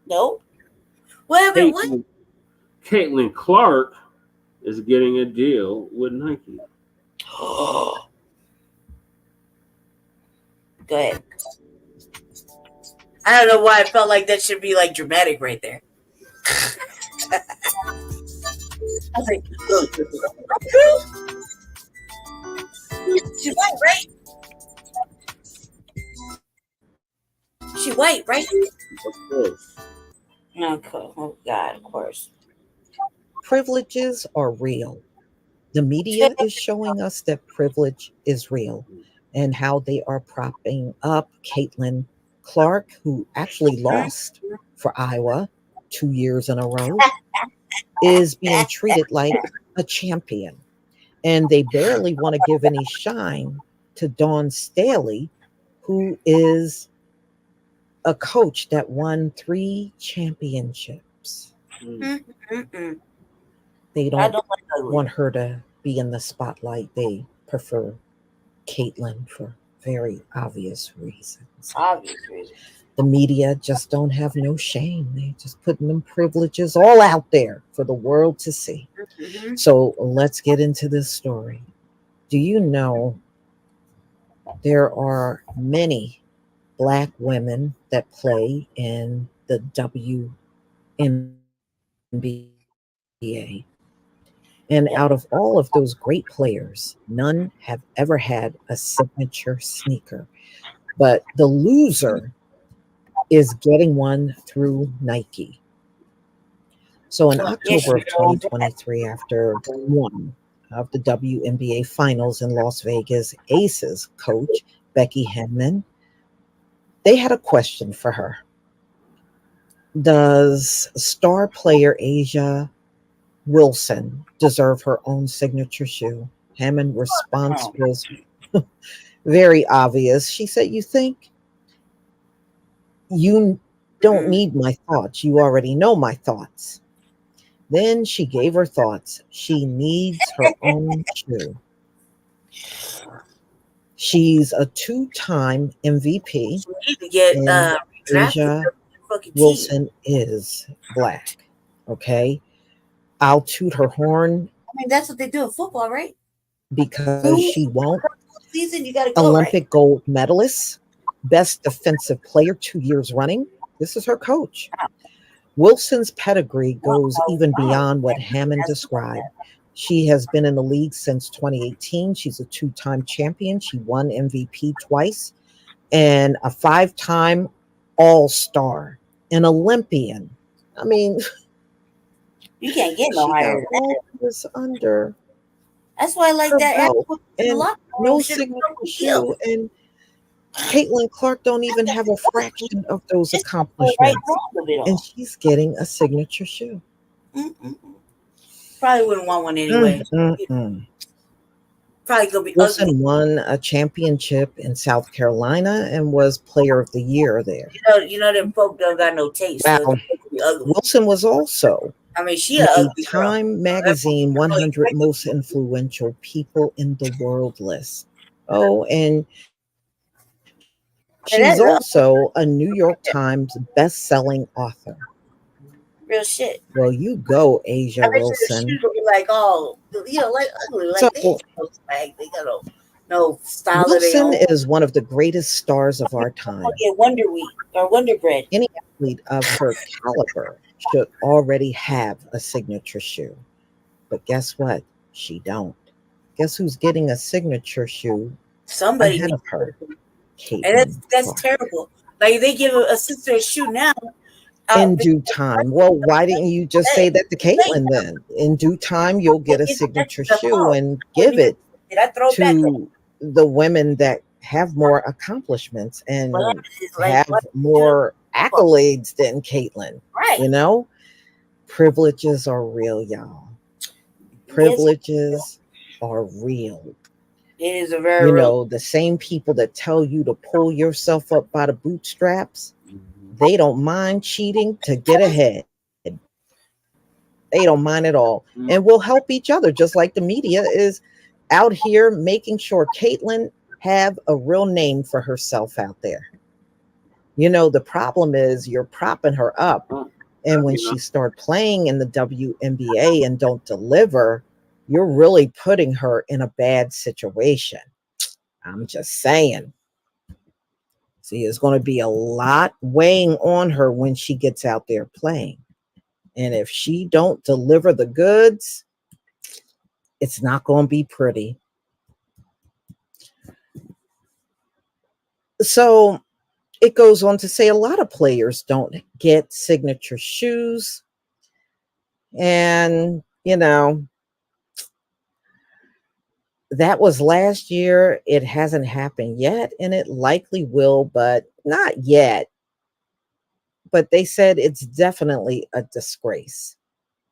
No. What happened? What? Caitlin Clark is getting a deal with Nike. Go ahead. I don't know why I felt like that should be like dramatic right there. I was like, she white, right? She white, right? Of course. Oh God, of course. Privileges are real. The media is showing us that privilege is real and how they are propping up Caitlin Clark, who actually lost for Iowa 2 years in a row, is being treated like a champion. And they barely want to give any shine to Dawn Staley, who is a coach that won 3 championships. They don't want her to be in the spotlight. They prefer Caitlin for very obvious reasons. The media just don't have no shame. They just putting them privileges all out there for the world to see. So let's get into this story. Do you know there are many Black women that play in the WNBA? And out of all of those great players, none have ever had a signature sneaker. But the loser is getting one through Nike. So in October of 2023, after one of the WNBA finals in Las Vegas, Aces coach Becky Hammon, they had a question for her. Does star player Asia Wilson deserve her own signature shoe? Hammond's response was very obvious. She said, "You think? You don't need my thoughts. You already know my thoughts." Then she gave her thoughts. She needs her own shoe. She's a two-time MVP. And Asia Wilson is Black. Okay. I'll toot her horn. I mean, that's what they do in football, right? Because she won't. Season, you gotta go, Olympic right? gold medalist, best defensive player 2 years running. This is her coach. Wilson's pedigree goes even beyond what Hammond described. She has been in the league since 2018. She's a two-time champion. She won MVP twice and a five-time All-Star, an Olympian. I mean, you can't get no higher. Was under. That's why I like that. And no signature shoe. And Caitlin Clark don't even have a fraction of those accomplishments, and she's getting a signature shoe. Probably wouldn't want one anyway. Probably gonna be Wilson ugly. won a championship in South Carolina and was Player of the Year there. You know them folk don't got no taste. Wow. So be ugly. Wilson was also I mean, she the Time Magazine 100 Most Influential People in the World list. Oh, and she's also a New York Times best-selling author. Real shit. Well, you go, Asia I bet you the Wilson. shoes will be like, oh, like ugly. Like So- they ain't no swag. They got no style of their Wilson own. is one of the greatest stars of our time. Yeah, Wonder Wheat or Wonder Bread. Any athlete of her caliber should already have a signature shoe. But guess what? She don't. Guess who's getting a signature shoe Somebody ahead of her? Caitlin And that's Clark. terrible. Like they give a sister a shoe now. In due time. Well, why didn't you just say that to Caitlin then? In due time, you'll get a signature shoe and give it Did I throw back? to the women that have more accomplishments and like, have more accolades than Caitlin. Right. You know, privileges are real, y'all. Privileges are real. It is a very You real. know, the same people that tell you to pull yourself up by the bootstraps, they don't mind cheating to get ahead. They don't mind at all. And we'll help each other, just like the media is out here making sure Caitlin have a real name for herself out there. You know, the problem is you're propping her up. And when she start playing in the WNBA and don't deliver, you're really putting her in a bad situation. I'm just saying. See, there's going to be a lot weighing on her when she gets out there playing. And if she don't deliver the goods, it's not going to be pretty. So it goes on to say a lot of players don't get signature shoes. And, you know, that was last year. It hasn't happened yet, and it likely will, but not yet. But they said it's definitely a disgrace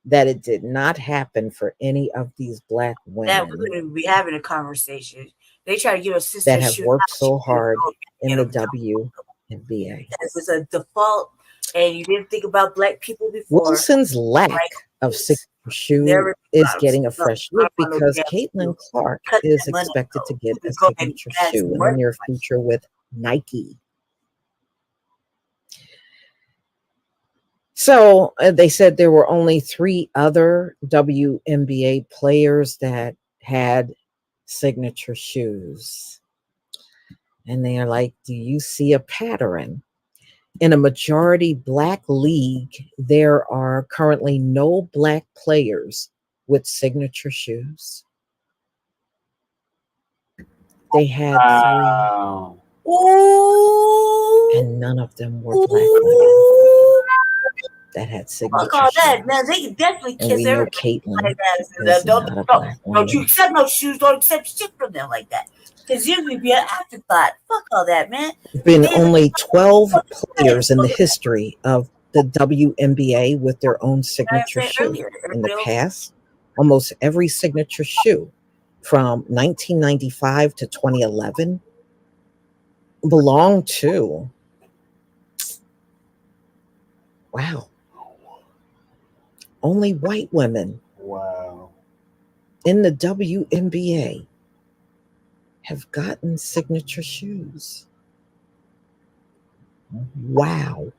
that it did not happen for any of these Black That women we wouldn't be having a conversation. They try to give a sister that have shoe. worked so hard in the WNBA. It's a default, and you didn't think about Black people before. Wilson's lack of signature shoe is getting a fresh look because Caitlin Clark is expected to get a signature shoe in the near future with Nike. So they said there were only 3 other WNBA players that had signature shoes. And they are like, do you see a pattern? In a majority Black league, there are currently no Black players with signature shoes. They had Wow. Ooh. and none of them were Black women that had signature Fuck all that, shoes. man. They can definitely And we kiss know everybody Caitlyn like that. is not a Black Don't you woman. accept no shoes. Don't accept shit from them like that. Because you would be an afterthought. Fuck all that, man. Been only 12 players in the history of the WNBA with their own signature shoe. In the past, almost every signature shoe from 1995 to 2011 belonged to, wow, only white women. Wow. In the WNBA have gotten signature shoes. Wow.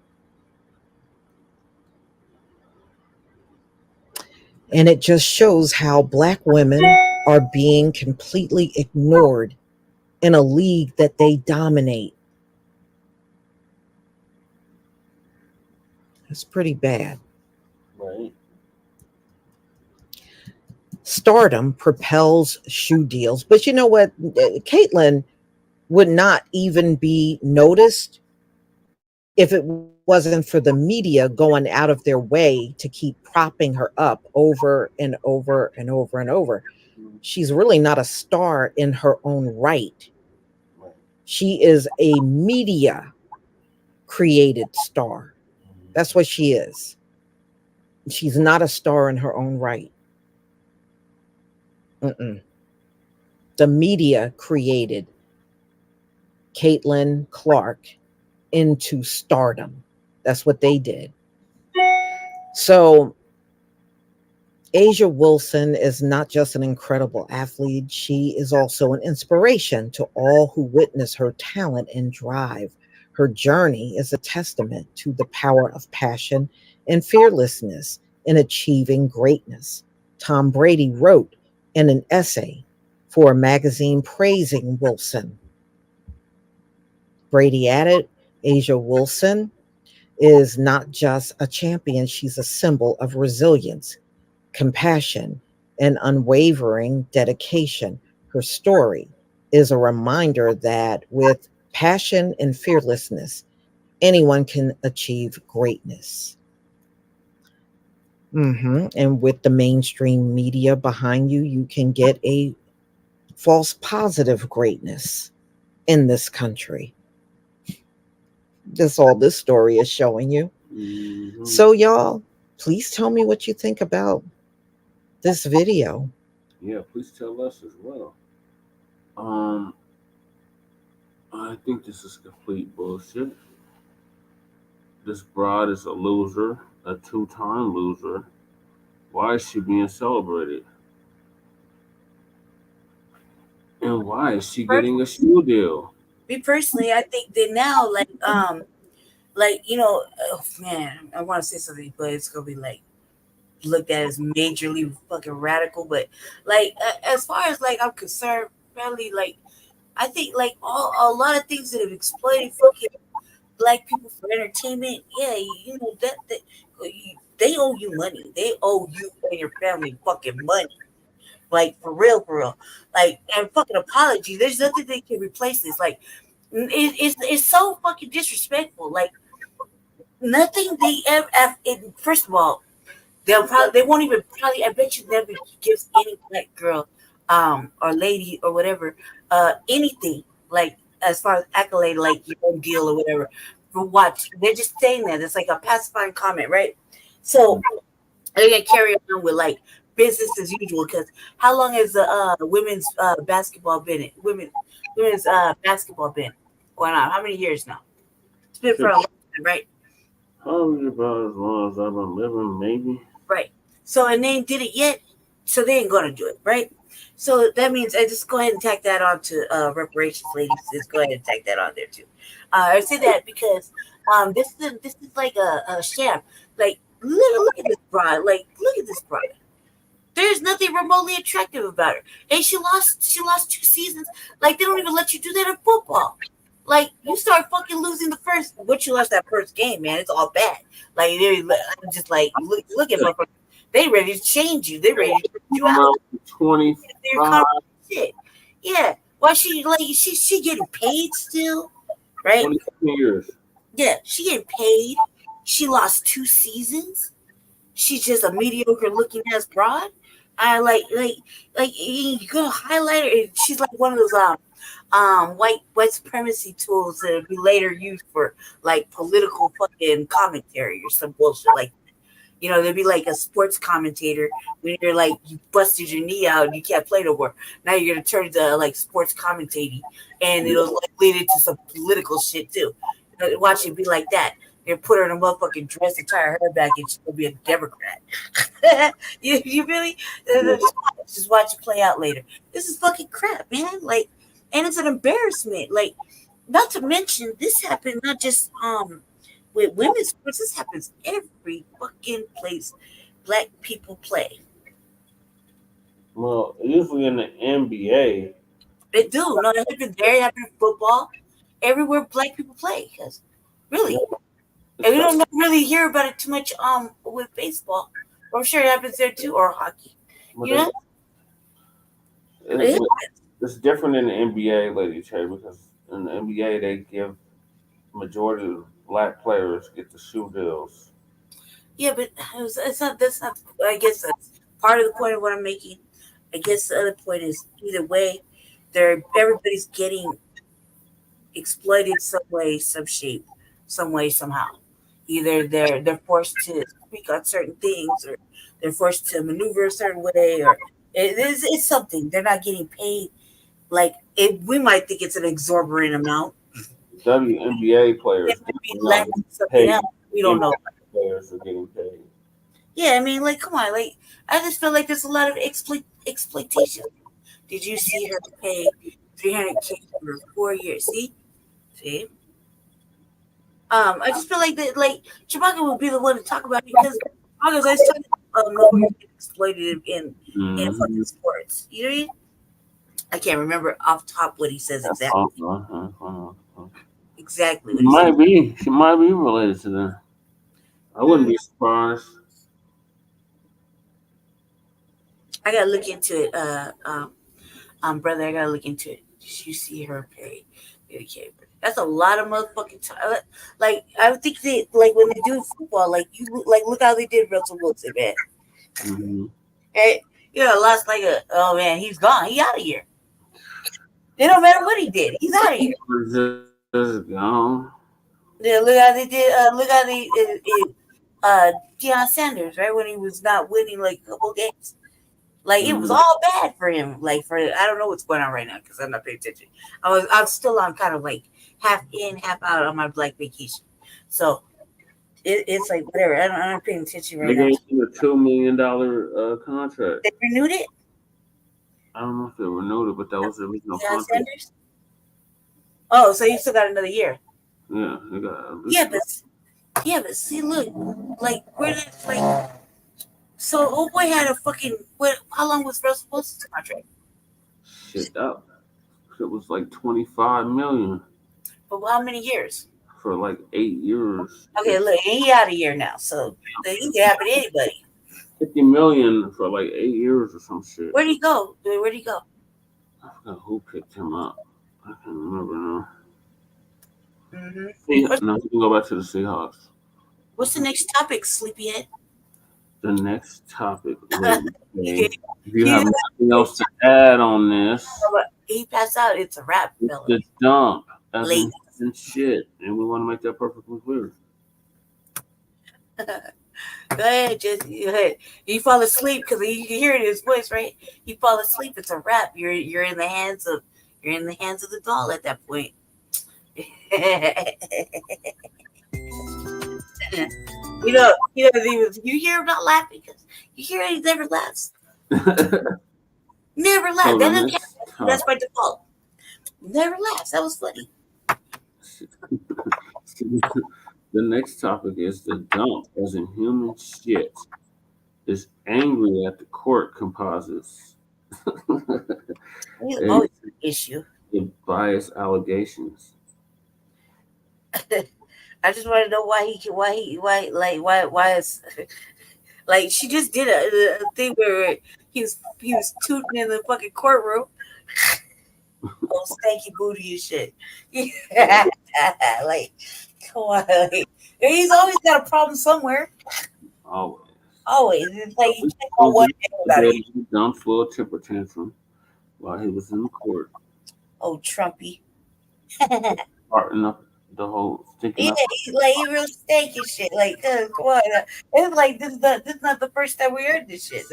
And it just shows how Black women are being completely ignored in a league that they dominate. It's pretty bad. Right. Stardom propels shoe deals. But you know what? Caitlyn would not even be noticed if it wasn't for the media going out of their way to keep propping her up over and over and over and over. She's really not a star in her own right. She is a media created star. That's what she is. She's not a star in her own right. The media created Caitlin Clark into stardom. That's what they did. So A'ja Wilson is not just an incredible athlete. She is also an inspiration to all who witness her talent and drive. Her journey is a testament to the power of passion and fearlessness in achieving greatness. Tom Brady wrote in an essay for a magazine praising Wilson. Brady added, A'ja Wilson is not just a champion, she's a symbol of resilience, compassion, and unwavering dedication. Her story is a reminder that with passion and fearlessness, anyone can achieve greatness. And with the mainstream media behind you, you can get a false positive greatness in this country. That's all this story is showing you. So y'all, please tell me what you think about this video. Yeah, please tell us as well. I think this is complete bullshit. This broad is a loser, a two-time loser. Why is she being celebrated? And why is she getting a shoe deal? Me personally, I think that now, you know, oh man, I want to say something, but it's gonna be like looked at as majorly fucking radical. But like, as far as like I'm concerned, really, like I think like a lot of things that have exploited fucking Black people for entertainment. Yeah, you know that they owe you money. They owe you and your family fucking money. Like for real. Like and fucking apology. There's nothing that can replace this. Like it's so fucking disrespectful. Like nothing they ever. First of all, they won't even probably. I bet you never gives any Black girl, or lady or whatever, anything like as far as accolade, like your own deal or whatever. For what they're just saying that it's like a pacifying comment, right? So they're gonna carry on with like business as usual. Because how long has the women's basketball been? Women's basketball been going on? How many years now? It's been for a long time, right? Probably about as long as I've been living, maybe. Right. So and they ain't did it yet, so they ain't gonna do it, right? So that means I just go ahead and tack that on to reparations, ladies. Just go ahead and tack that on there too. I say that because this is like a sham. Like look at this bride. Like look at this bride. There's nothing remotely attractive about her, and she lost 2 seasons. Like they don't even let you do that in football. Like you start fucking losing the first. Once you lost that first game, man, it's all bad. Like they're just like look at motherfuckers. They ready to change you. They ready to put you out. 25. Shit. Yeah. Why she like she getting paid still, right? 27 years. Yeah, she getting paid. She lost 2 seasons. She's just a mediocre looking ass broad. I like you gonna highlight her. She's like one of those white supremacy tools that would be later used for like political fucking commentary or some bullshit like that. You know, there'd be like a sports commentator when you're like you busted your knee out and you can't play no more. Now you're gonna turn to like sports commentating and it'll like lead into some political shit too. Watch it be like that. They put her in a motherfucking dress and tie her hair back and she's gonna be a Democrat. you really just watch it play out later. This is fucking crap, man. Like, and it's an embarrassment. Like, not to mention this happened not just with women's sports. This happens every fucking place Black people play. Well, usually in the NBA, They do. No, it happens there. It happens in football. Everywhere Black people play. Because really. And we don't really hear about it too much with baseball. I'm sure it happens there too, or hockey. You know? It's different in the NBA, Lady Cherry, because in the NBA they give majority of Black players get the shoe deals. Yeah, but it's not. That's not. I guess that's part of the point of what I'm making. I guess the other point is either way, everybody's getting exploited some way, some shape, some way, somehow. Either they're forced to speak on certain things, or they're forced to maneuver a certain way, or it's something. They're not getting paid like we might think it's an exorbitant amount. WNBA players we don't know. Players are getting paid. Yeah, I mean, like, come on, like, I just feel like there's a lot of exploitation. Did you see her pay $300K for 4 years? See. I just feel like that, like Chewbacca would be the one to talk about it because Chewbacca's always talking about nobody exploited in fucking sports. You know what I mean? I can't remember off top what he says exactly. Exactly. She might be related to them. I wouldn't be surprised. I gotta look into it. Brother, I gotta look into it. Did you see her pay? Okay, that's a lot of motherfucking time. Like I would think that, like when they do football, like look how they did Russell Wilson, man. Mm-hmm. Hey, lost like oh man, he's gone. He out of here. It don't matter what he did. He's out of here. Just gone. Yeah, look how they did. Look how they Deion Sanders, right, when he was not winning like a couple games. Like it was all bad for him. Like I don't know what's going on right now because I'm not paying attention. I'm still on kind of like half in, half out on my Black vacation. So it's like whatever. I'm not paying attention right now. They gave him a $2 million contract. They renewed it? I don't know if they renewed it, but that was the original contract. Sanders? Oh, so you still got another year? Yeah, they got. Yeah, but see, look, like where did like. So old boy had a fucking how long was Russell Wilson's contract? Shit up. It was like $25 million. But how many years? For like 8 years. Okay, look, he out of here now, so he can happen to anybody. $50 million for like 8 years or some shit. Where'd he go? Where'd he go? I forgot who picked him up. I can't remember now. Mm-hmm. No, we can go back to the Seahawks. What's the next topic, Sleepyhead? The next topic. If you have nothing else to add on this, he passed out. It's a wrap. It's the dump. Late and shit, and we want to make that perfectly clear. Go ahead, just go ahead. You fall asleep because you can hear it in his voice, right? You fall asleep. It's a wrap. You're in the hands of the doll at that point. You hear him not laughing because you hear he never laughs. Never laughs. That's by default. Never laughs. That was funny. The next topic is the dump, as in human shit, is angry at the court composites. Always an issue. The bias allegations. I just want to know why Like she just did a thing where he was tooting in the fucking courtroom. Oh, stanky booty and shit. Like, come on. Like, he's always got a problem somewhere. Always. Always. It's like you can't go one day without it. He dumped full temper tantrum while he was in the court. Oh, Trumpy. Starting up the whole sticking Yeah, up. he's like he real stanky shit. Like, come on. It's like this is not the first time we heard this shit.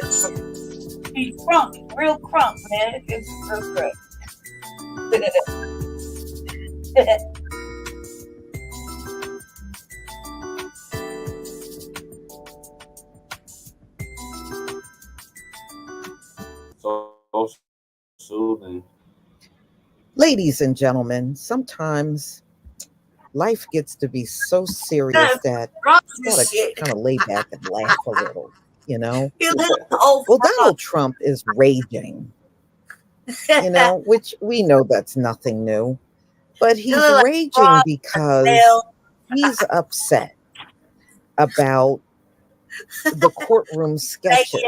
He's crunk, real crunk, man. It's so crunk. So soothing. Ladies and gentlemen, sometimes life gets to be so serious that you gotta kind of lay back and laugh a little, you know? Well, Donald Trump is raging, you know, which we know that's nothing new, but he's raging because he's upset about the courtroom sketches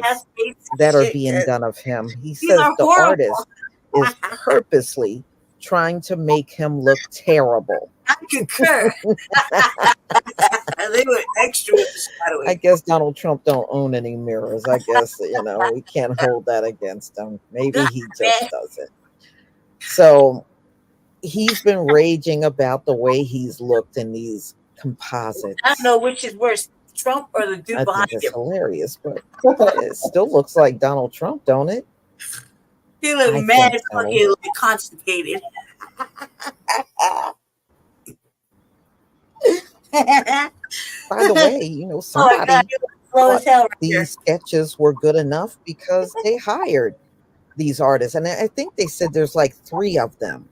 that are being done of him. He says the artist is purposely trying to make him look terrible. I concur. They were extra with the shadowing. I guess Donald Trump don't own any mirrors. I guess, you know, we can't hold that against him. Maybe he just doesn't. So he's been raging about the way he's looked in these composites. I don't know which is worse, Trump or the dude I behind think him. it's hilarious, but it still looks like Donald Trump, don't it? He look I mad think so. fucking like constipated. By the way, you know, Oh my somebody God, you look slow as hell thought right here. these sketches were good enough because they hired these artists. And I think they said there's like 3 of them.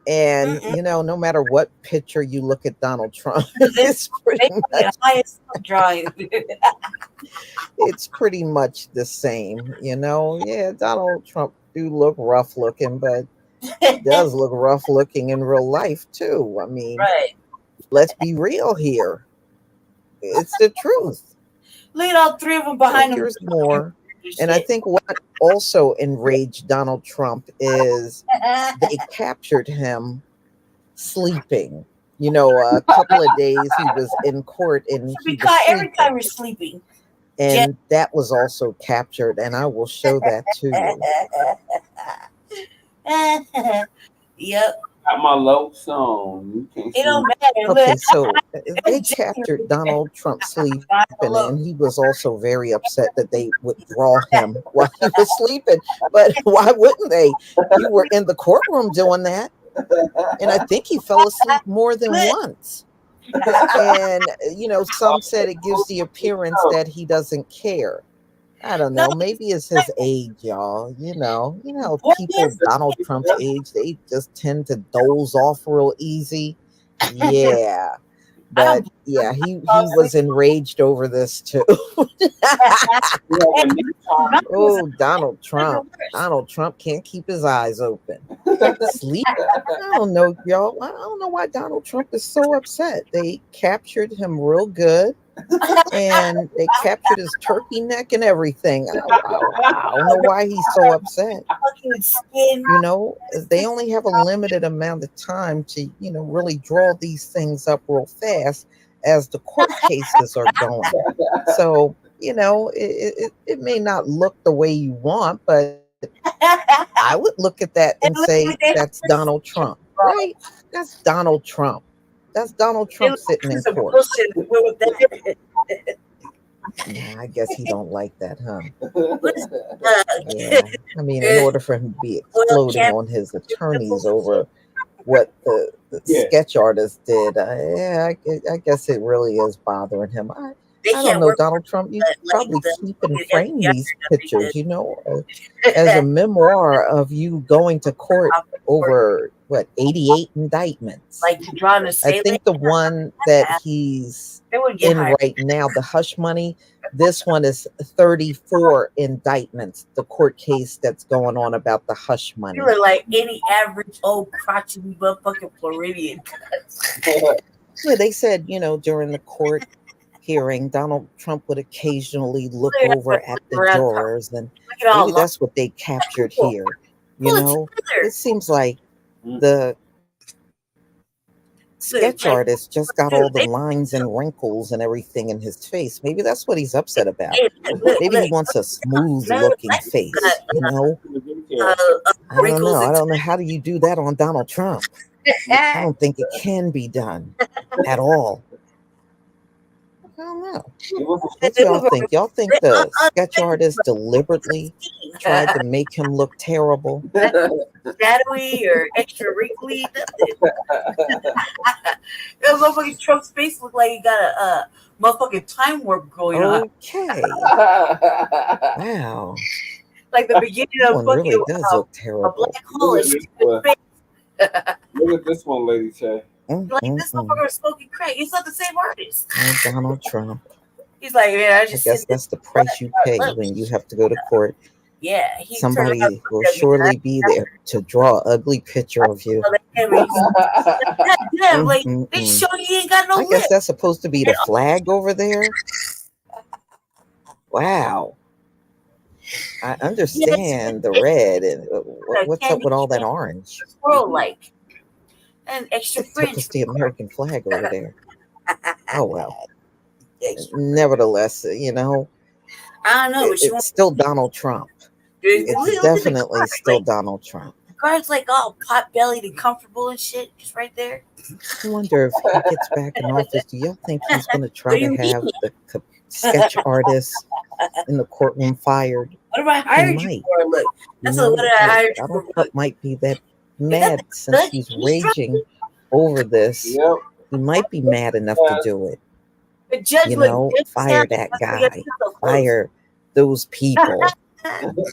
And, you know, no matter what picture you look at Donald Trump, it's pretty much, drawing. it's pretty much the same, you know. Yeah, Donald Trump do look rough looking, but he does look rough looking in real life too. I mean, Right. let's be real here. It's the truth. Look at all 3 of them behind him. Here's more. And I think what also enraged Donald Trump is they captured him sleeping. You know, a couple of days he was in court and he was Every sleeping. time we're sleeping. And that was also captured, and I will show that to you. Yep. Got my Lokes on. You can't It don't see. matter. Okay, Look. so they captured Donald Trump sleeping, and he was also very upset that they withdraw him while he was sleeping. But why wouldn't they? You were in the courtroom doing that, and I think he fell asleep more than once. And you know, some said it gives the appearance that he doesn't care. I don't know. Maybe it's his age, y'all. You know, people Donald Trump's age, they just tend to doze off real easy. Yeah. But yeah, he was enraged over this too. Oh, Donald Trump. Donald Trump can't keep his eyes open. Sleep. I don't know, y'all. I don't know why Donald Trump is so upset. They captured him real good. And they captured his turkey neck and everything. I don't know why he's so upset. You know, they only have a limited amount of time to, you know, really draw these things up real fast as the court cases are going. So, you know, it may not look the way you want, but I would look at that and say, that's Donald Trump, right? That's Donald Trump. That's Donald Trump sitting in court. Yeah, I guess he don't like that, huh? Yeah, I mean, in order for him to be exploding on his attorneys over what the sketch artist did, yeah, I guess it really is bothering him. I don't know, Donald Trump, you probably keep and frame these pictures, you know, as a memoir of you going to court over, what, 88 indictments. Like drawing a I think the one that he's in right now, the hush money, this one is 34 indictments, the court case that's going on about the hush money. You look like any average old crotchety motherfucking Floridian. Yeah, they said, you know, during the court hearing, Donald Trump would occasionally look Look at over at the around- jurors, and Look at all maybe that's what they captured here. You Pull it know, together. it seems like the sketch artist just got all the lines and wrinkles and everything in his face. Maybe that's what he's upset about. Maybe he wants a smooth looking face, you know? I don't know. I don't know. How do you do that on Donald Trump? I don't think it can be done at all. I don't know. What do y'all think? Y'all think the sketch artist deliberately tried to make him look terrible? Shadowy or extra wrinkly, nothing. That motherfucking Trump's face looked like he got a motherfucking time warp going on. Okay. Wow. Like the beginning of One fucking really does look a terrible. black hole is Look at this one, Lady Che. like this motherfucker was smoking crack. He's not the same artist. Oh, Donald Trump. He's like, man, I I just guess that's the price you pay when you have to go to court. yeah. He Somebody turned around will and looked at me, surely be there to draw an ugly picture of you. Damn, like they show you ain't got no I lip. guess that's supposed to be the flag over there. Wow. I understand the red and what's up with all that orange? Squirrel like and extra Took fringe. us the American flag over there. Oh well. Nevertheless, you know, I don't know, but it's still Donald Trump. It's definitely still Donald Trump. The guard's like all pot bellied and comfortable and shit, just right there. I wonder if he gets back in office. Do y'all think he's going to try to have the sketch artist in the courtroom fired? What have I hired you for? Look, that's what I hired you for. Donald Trump might be that mad since he's raging over this. Yep. He might be mad enough to do it. The judge You know, fire that guy. Fire those people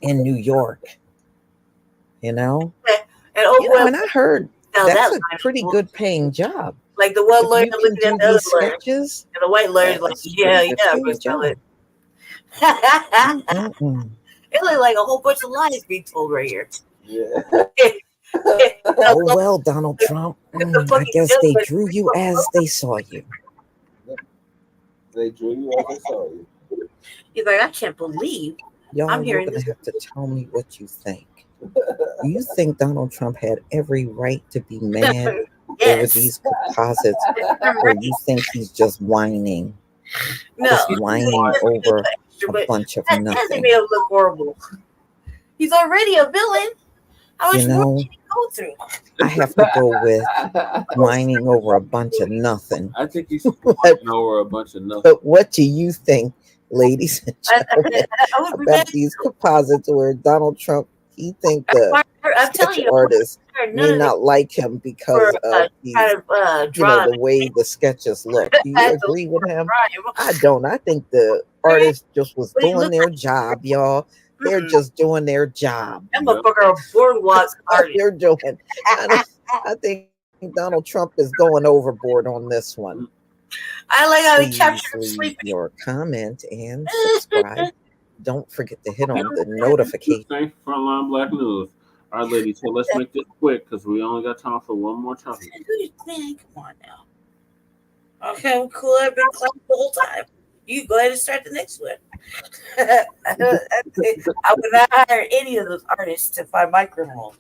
in New York. You know? And I heard that's a pretty good paying job. Like the one lawyer If you looking can at do the other these lawyer. sketches, And the white lawyer's like, yeah, but tell it. It looked like a whole bunch of lies being told right here. Yeah. oh well, Donald Trump. I guess they drew you as they saw you. They drew you as they saw you. He's like, I can't believe Y'all, I'm you're hearing gonna this. have to tell me what you think. Do you think Donald Trump had every right to be mad over Yes. these composites, or you think he's just whining? No. Just whining over a But bunch of that doesn't nothing. make him look horrible. He's already a villain. How much You more know, can he go through? I have to go with whining over a bunch of nothing. I think he's whining over a bunch of nothing. But what do you think, ladies and gentlemen, I would be about mad. these composites where Donald Trump, he think the I'm telling sketch you, artist none may of not like him because of the, the way the sketches look. Do you agree with him? I don't. I think the artist just was doing their job, y'all. They're just doing their job. That motherfucker a boardwalk artist. They're doing. I think Donald Trump is going overboard on this one. I like how he Please captured him leave sleeping. your comment and subscribe. Don't forget to hit on the notification. Thanks for Frontline Black News. All right, ladies, so let's make this quick because we only got time for one more topic. Man, come on now. Okay, well, cool. I've been clapping the whole time. You go ahead and start the next one. I would not hire any of those artists to find my criminals.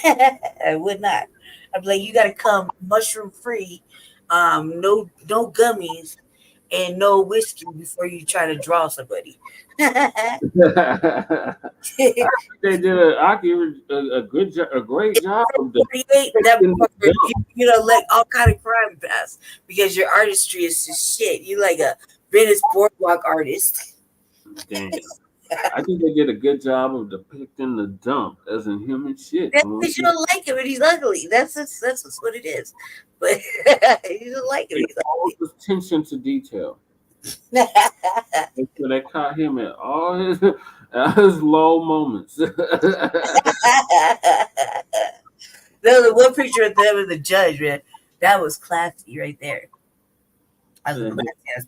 I would not. I'd be like, you got to come mushroom free, no gummies, and no whiskey before you try to draw somebody. They did a good job, a great job of the that motherfucker, you know, let all kind of crime pass because your artistry is just shit. You like a Venice boardwalk artist. Damn. I think they did a good job of depicting the dump as in human shit. That's because you don't like him and he's ugly. That's what it is. But you don't like him. He's ugly. Attention to detail. So they caught him at all his low moments. No, the one picture of them and the judge, man, that was classy right there.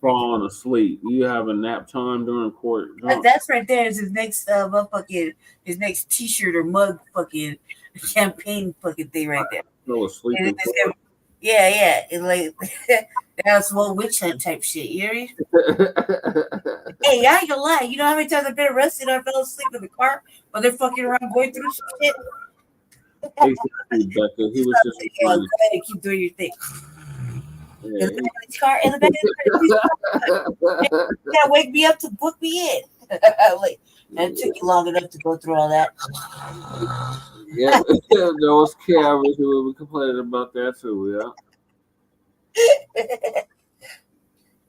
Falling asleep. You have a nap time during court. That's right there. Is his next his next T-shirt or mug fucking campaign fucking thing right there. Fell asleep. Yeah. It's like that's one witch hunt type shit. You hear me? Hey, I ain't gonna lie. You know how many times I've been arrested and I fell asleep in the car while they're fucking around going through some shit? Exactly, Becca. He was just Yeah, go trying ahead and keep doing your thing. In the to. back of the car, in the back of the car. You gotta wake me up to book me in. Like, and it took you long enough to go through all that. Yeah, those carriers who were complaining about that too.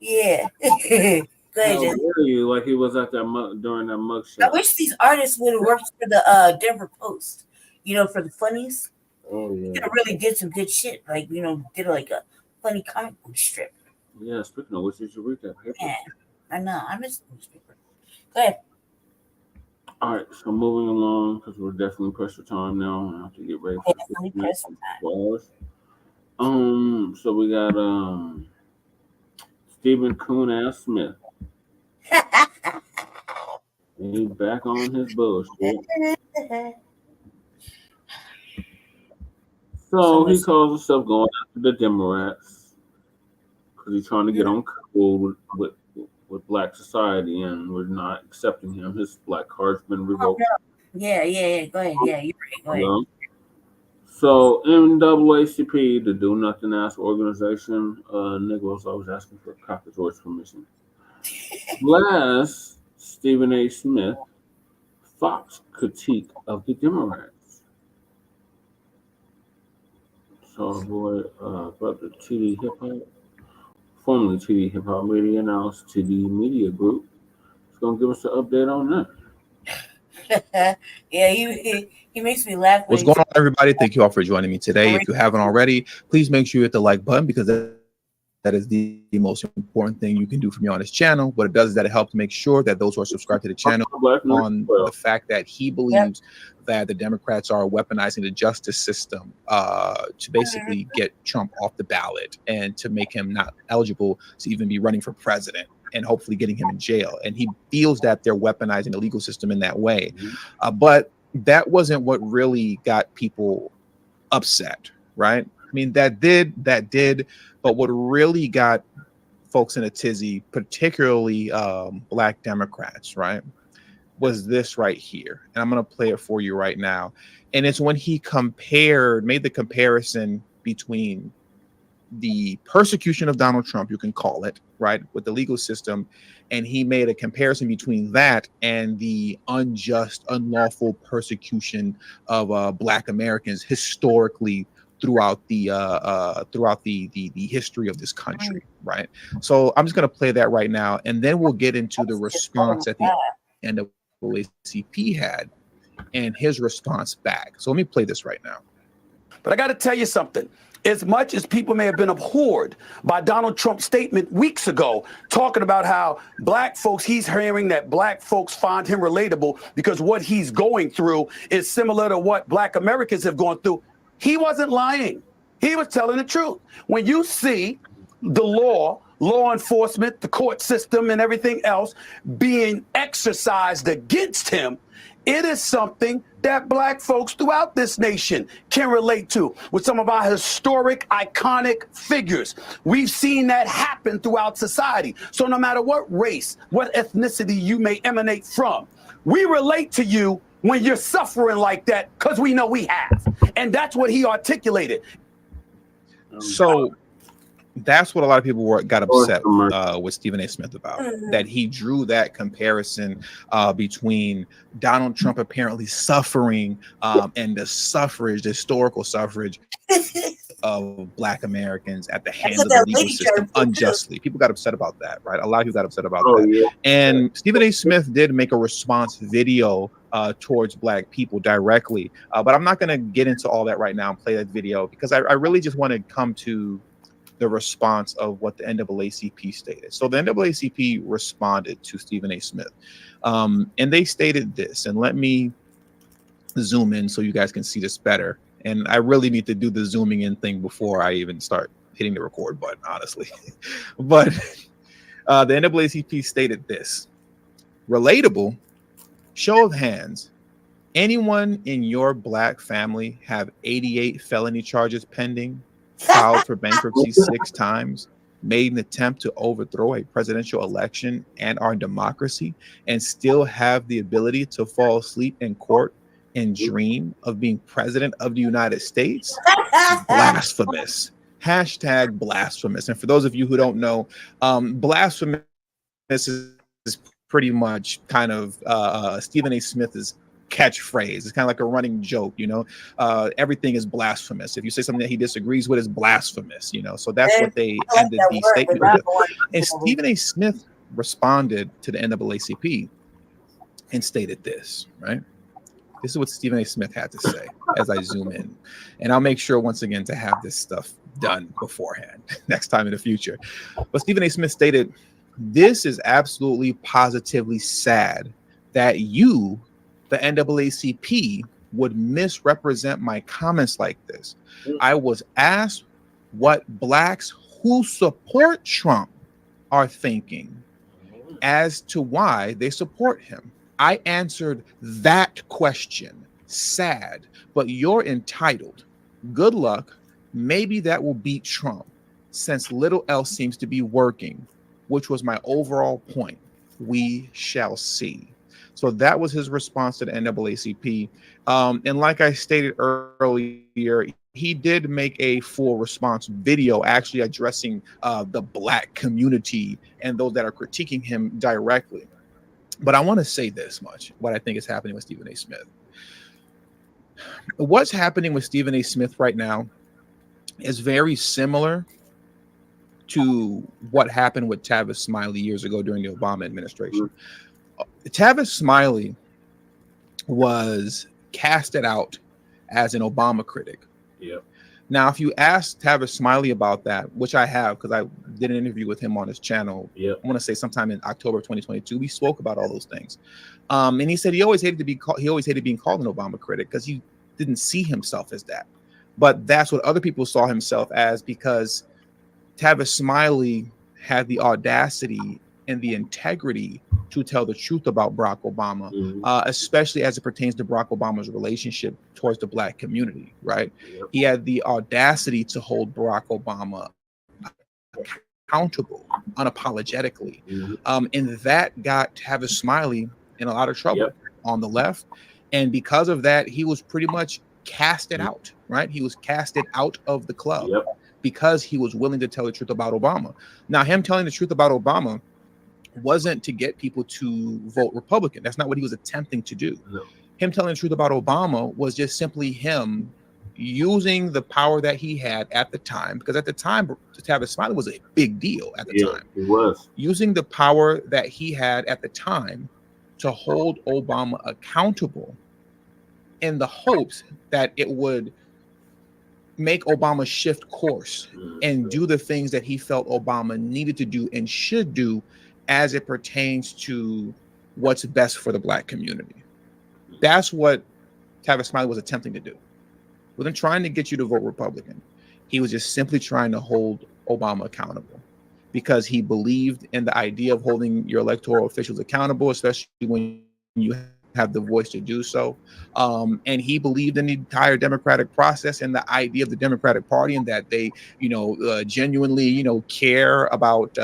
Yeah. Go ahead, How Jen. dare you? Like he was at that during that mug I shot. wish these artists would have worked for the Denver Post, for the funnies. Oh yeah. They really did some good shit. Like, did like a funny comic book strip. Yeah. Speaking of which, you should read that paper. Yeah, I know. I miss the newspaper. Go ahead. All right, so moving along because we're definitely pressed for time now. I have to get ready for Definitely the pressed for hours. So we got Stephen Coon Smith. He's back on his bullshit. So he calls himself going after the Democrats because he's trying to get on cool with Black society, and we're not accepting him. His Black card's been revoked. Yeah. Go ahead. Yeah, you're right. Go ahead. So NAACP, the Do Nothing Ass organization, nigga was always asking for Copper George permission. Last, Stephen A. Smith, Fox critique of the Democrats. So boy, brother TD Hip Hop, formerly TD Hip Hop Media, now it's TD Media Group, is gonna give us an update on that. Yeah, he makes me laugh. What's going on, everybody? Thank you all for joining me today. If you haven't already, please make sure you hit the like button because that is the most important thing you can do for me on this channel. What it does is that it helps make sure that those who are subscribed to the channel on the fact that he believes that the Democrats are weaponizing the justice system to basically get Trump off the ballot and to make him not eligible to even be running for president, and hopefully getting him in jail. And he feels that they're weaponizing the legal system in that way. But that wasn't what really got people upset, right? I mean, that did, but what really got folks in a tizzy, particularly Black Democrats, right, was this right here. And I'm going to play it for you right now. And it's when he made the comparison between the persecution of Donald Trump, you can call it, right, with the legal system, and he made a comparison between that and the unjust, unlawful persecution of Black Americans historically throughout the history of this country, right? So I'm just going to play that right now, and then we'll get into the response at the end of NAACP had and his response back. So let me play this right now. But I got to tell you something. As much as people may have been abhorred by Donald Trump's statement weeks ago, talking about how Black folks, he's hearing that Black folks find him relatable because what he's going through is similar to what Black Americans have gone through. He wasn't lying. He was telling the truth. When you see the law enforcement, the court system, and everything else being exercised against him, it is something that Black folks throughout this nation can relate to with some of our historic, iconic figures. We've seen that happen throughout society. So no matter what race, what ethnicity you may emanate from, we relate to you when you're suffering like that because we know we have. And that's what he articulated. So that's what a lot of people got upset with Stephen A. Smith about, that he drew that comparison between Donald Trump apparently suffering and the historical suffrage of Black Americans at the hands of the legal system unjustly. People got upset about that, right? A lot of people got upset about that. Yeah. And Stephen A. Smith did make a response video towards Black people directly, but I'm not going to get into all that right now and play that video because I really just want to come to the response of what the NAACP stated. So the NAACP responded to Stephen A. Smith, and they stated this, and let me zoom in so you guys can see this better. And I really need to do the zooming in thing before I even start hitting the record button, honestly. But the NAACP stated this: relatable, show of hands, anyone in your Black family have 88 felony charges pending? filed for bankruptcy 6 times, made an attempt to overthrow a presidential election and our democracy, and still have the ability to fall asleep in court and dream of being president of the United States? Blasphemous. Hashtag blasphemous. And for those of you who don't know, blasphemous is pretty much kind of Stephen A. Smith's catchphrase. It's kind of like a running joke, you know. Everything is blasphemous. If you say something that he disagrees with, is blasphemous, you know. So that's what they ended the statement with. And Stephen A. Smith responded to the NAACP and stated this, right? This is what Stephen A. Smith had to say as I zoom in. And I'll make sure once again to have this stuff done beforehand next time in the future. But Stephen A. Smith stated, "This is absolutely positively sad that you, the NAACP, would misrepresent my comments like this. I was asked what blacks who support Trump are thinking as to why they support him. I answered that question. Sad, but you're entitled. Good luck. Maybe that will beat Trump, since little else seems to be working, which was my overall point. We shall see." So that was his response to the NAACP. And like I stated earlier, he did make a full response video actually addressing the black community and those that are critiquing him directly. But I want to say this much, what I think is happening with Stephen A. Smith. What's happening with Stephen A. Smith right now is very similar to what happened with Tavis Smiley years ago during the Obama administration. Tavis Smiley was casted out as an Obama critic. Yep. Now, if you ask Tavis Smiley about that, which I have because I did an interview with him on his channel, yep, I want to say sometime in October of 2022, we spoke about all those things. And he said he always hated being called an Obama critic because he didn't see himself as that. But that's what other people saw himself as, because Tavis Smiley had the audacity and the integrity to tell the truth about Barack Obama, especially as it pertains to Barack Obama's relationship towards the black community, right? Yep. He had the audacity to hold Barack Obama accountable unapologetically. And that got Tavis Smiley in a lot of trouble on the left. And because of that, he was pretty much casted out, right? He was casted out of the club because he was willing to tell the truth about Obama. Now, him telling the truth about Obama wasn't to get people to vote Republican. That's not what he was attempting to do. No. Him telling the truth about Obama was just simply him using the power that he had at the time, because at the time, Tavis Smiley was a big deal at the time. It was. Using the power that he had at the time to hold Obama accountable in the hopes that it would make Obama shift course and do the things that he felt Obama needed to do and should do as it pertains to what's best for the black community. That's what Tavis Smiley was attempting to do. He wasn't trying to get you to vote Republican. He was just simply trying to hold Obama accountable because he believed in the idea of holding your electoral officials accountable, especially when you have the voice to do so. And he believed in the entire democratic process and the idea of the Democratic Party, and that they, genuinely, care about,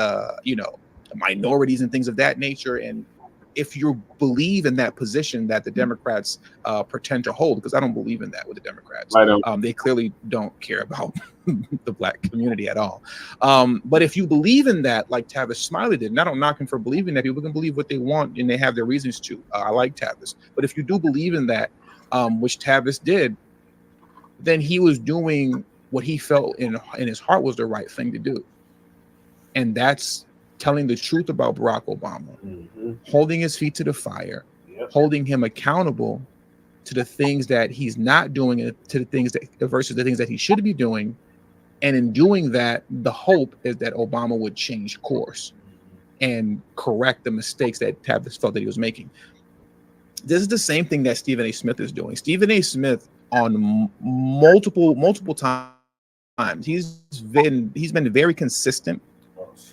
minorities and things of that nature. And if you believe in that position that the Democrats pretend to hold, because I don't believe in that with the Democrats. I don't. They clearly don't care about the black community at all. But if you believe in that, like Tavis Smiley did, and I don't knock him for believing that, people can believe what they want and they have their reasons to. I like Tavis. But if you do believe in that, which Tavis did, then he was doing what he felt in his heart was the right thing to do. And that's telling the truth about Barack Obama, holding his feet to the fire, holding him accountable to the things that he's not doing, to the things that versus the things that he should be doing. And in doing that, the hope is that Obama would change course and correct the mistakes that Tavis felt that he was making. This is the same thing that Stephen A. Smith is doing. Stephen A. Smith on multiple times, he's been very consistent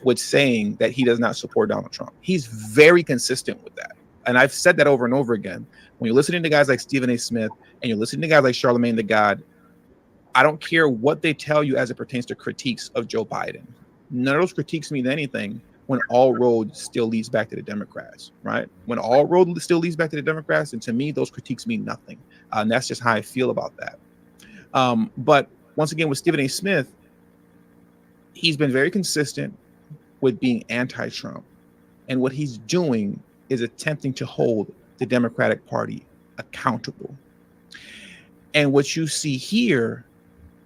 with saying that he does not support Donald Trump. He's very consistent with that. And I've said that over and over again. When you're listening to guys like Stephen A. Smith and you're listening to guys like Charlemagne the God, I don't care what they tell you as it pertains to critiques of Joe Biden. None of those critiques mean anything when all roads still leads back to the Democrats, right? When all road still leads back to the Democrats, and to me, those critiques mean nothing. And that's just how I feel about that. But once again, with Stephen A. Smith, he's been very consistent with being anti-Trump. And what he's doing is attempting to hold the Democratic Party accountable. And what you see here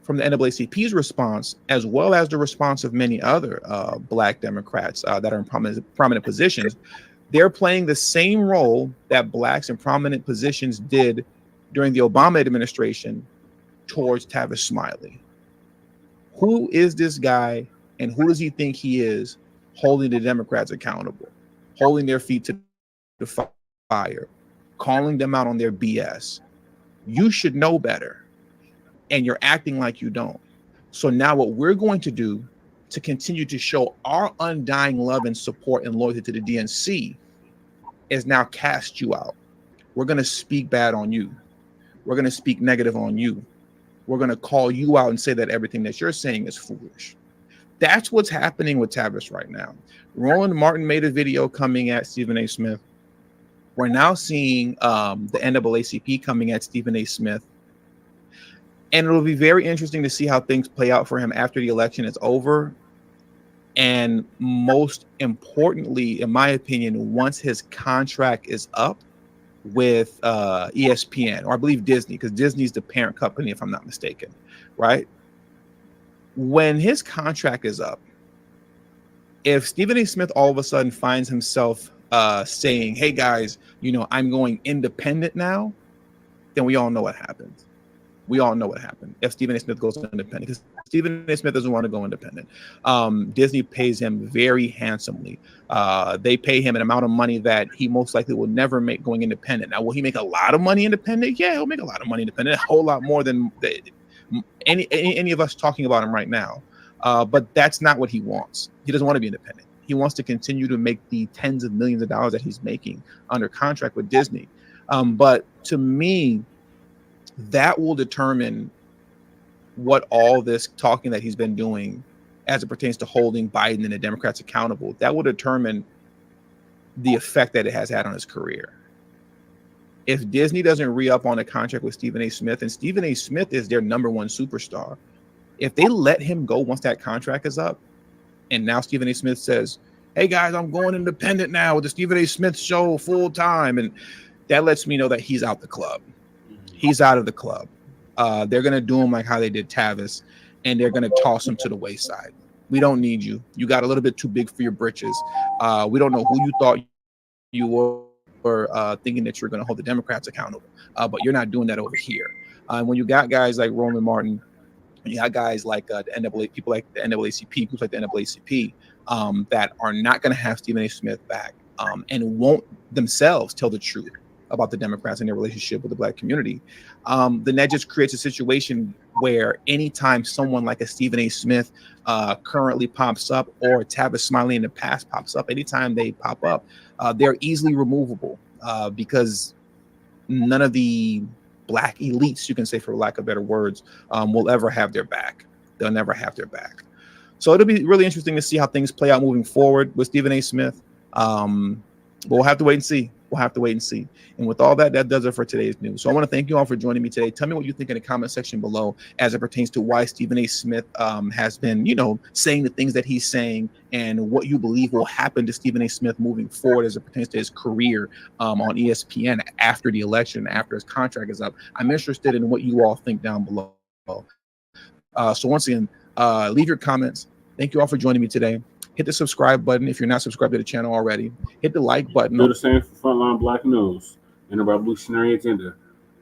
from the NAACP's response, as well as the response of many other Black Democrats that are in prominent positions, they're playing the same role that Blacks in prominent positions did during the Obama administration towards Tavis Smiley. Who is this guy, and who does he think he is, holding the Democrats accountable, holding their feet to the fire, calling them out on their BS? You should know better, and you're acting like you don't. So now what we're going to do to continue to show our undying love and support and loyalty to the DNC is now cast you out. We're going to speak bad on you. We're going to speak negative on you. We're going to call you out and say that everything that you're saying is foolish. That's what's happening with Tavis right now. Roland Martin made a video coming at Stephen A. Smith. We're now seeing the NAACP coming at Stephen A. Smith. And it'll be very interesting to see how things play out for him after the election is over. And most importantly, in my opinion, once his contract is up with ESPN, or I believe Disney, because Disney's the parent company, if I'm not mistaken, right? When his contract is up, if Stephen A. Smith all of a sudden finds himself saying, hey guys, you know, I'm going independent now, then we all know what happens. We all know what happened if Stephen A. Smith goes independent, because Stephen A. Smith doesn't want to go independent. Disney pays him very handsomely. They pay him an amount of money that he most likely will never make going independent. Now, will he make a lot of money independent? Yeah, he'll make a lot of money independent, a whole lot more than any of us talking about him right now. But that's not what he wants. He doesn't want to be independent. He wants to continue to make the tens of millions of dollars that he's making under contract with Disney. But to me, that will determine what all this talking that he's been doing as it pertains to holding Biden and the Democrats accountable. That will determine the effect that it has had on his career. If Disney doesn't re-up on a contract with Stephen A. Smith, and Stephen A. Smith is their number one superstar, if they let him go once that contract is up, and now Stephen A. Smith says, hey guys, I'm going independent now with the Stephen A. Smith show full time, and that lets me know that he's out the club. He's out of the club. They're going to do him like how they did Tavis, and they're going to toss him to the wayside. We don't need you. You got a little bit too big for your britches. We don't know who you thought you were thinking that you're going to hold the Democrats accountable, but you're not doing that over here. When you got guys like Roland Martin, you got guys like the NAACP, people like the NAACP, groups like the NAACP, that are not going to have Stephen A. Smith back and won't themselves tell the truth about the Democrats and their relationship with the Black community, then that just creates a situation where anytime someone like a Stephen A. Smith currently pops up, or Tavis Smiley in the past pops up, anytime they pop up, they're easily removable because none of the Black elites, you can say for lack of better words, will ever have their back. They'll never have their back. So it'll be really interesting to see how things play out moving forward with Stephen A. Smith. But we'll have to wait and see. We'll have to wait and see. And with all that, that does it for today's news. So I want to thank you all for joining me today. Tell me what you think in the comment section below as it pertains to why Stephen A. Smith has been, you know, saying the things that he's saying, and what you believe will happen to Stephen A. Smith moving forward as it pertains to his career on ESPN after the election, after his contract is up. I'm interested in what you all think down below. So once again, leave your comments. Thank you all for joining me today. Hit the subscribe button if you're not subscribed to the channel already. Hit the like button. Do the same for Frontline Black News and the revolutionary agenda.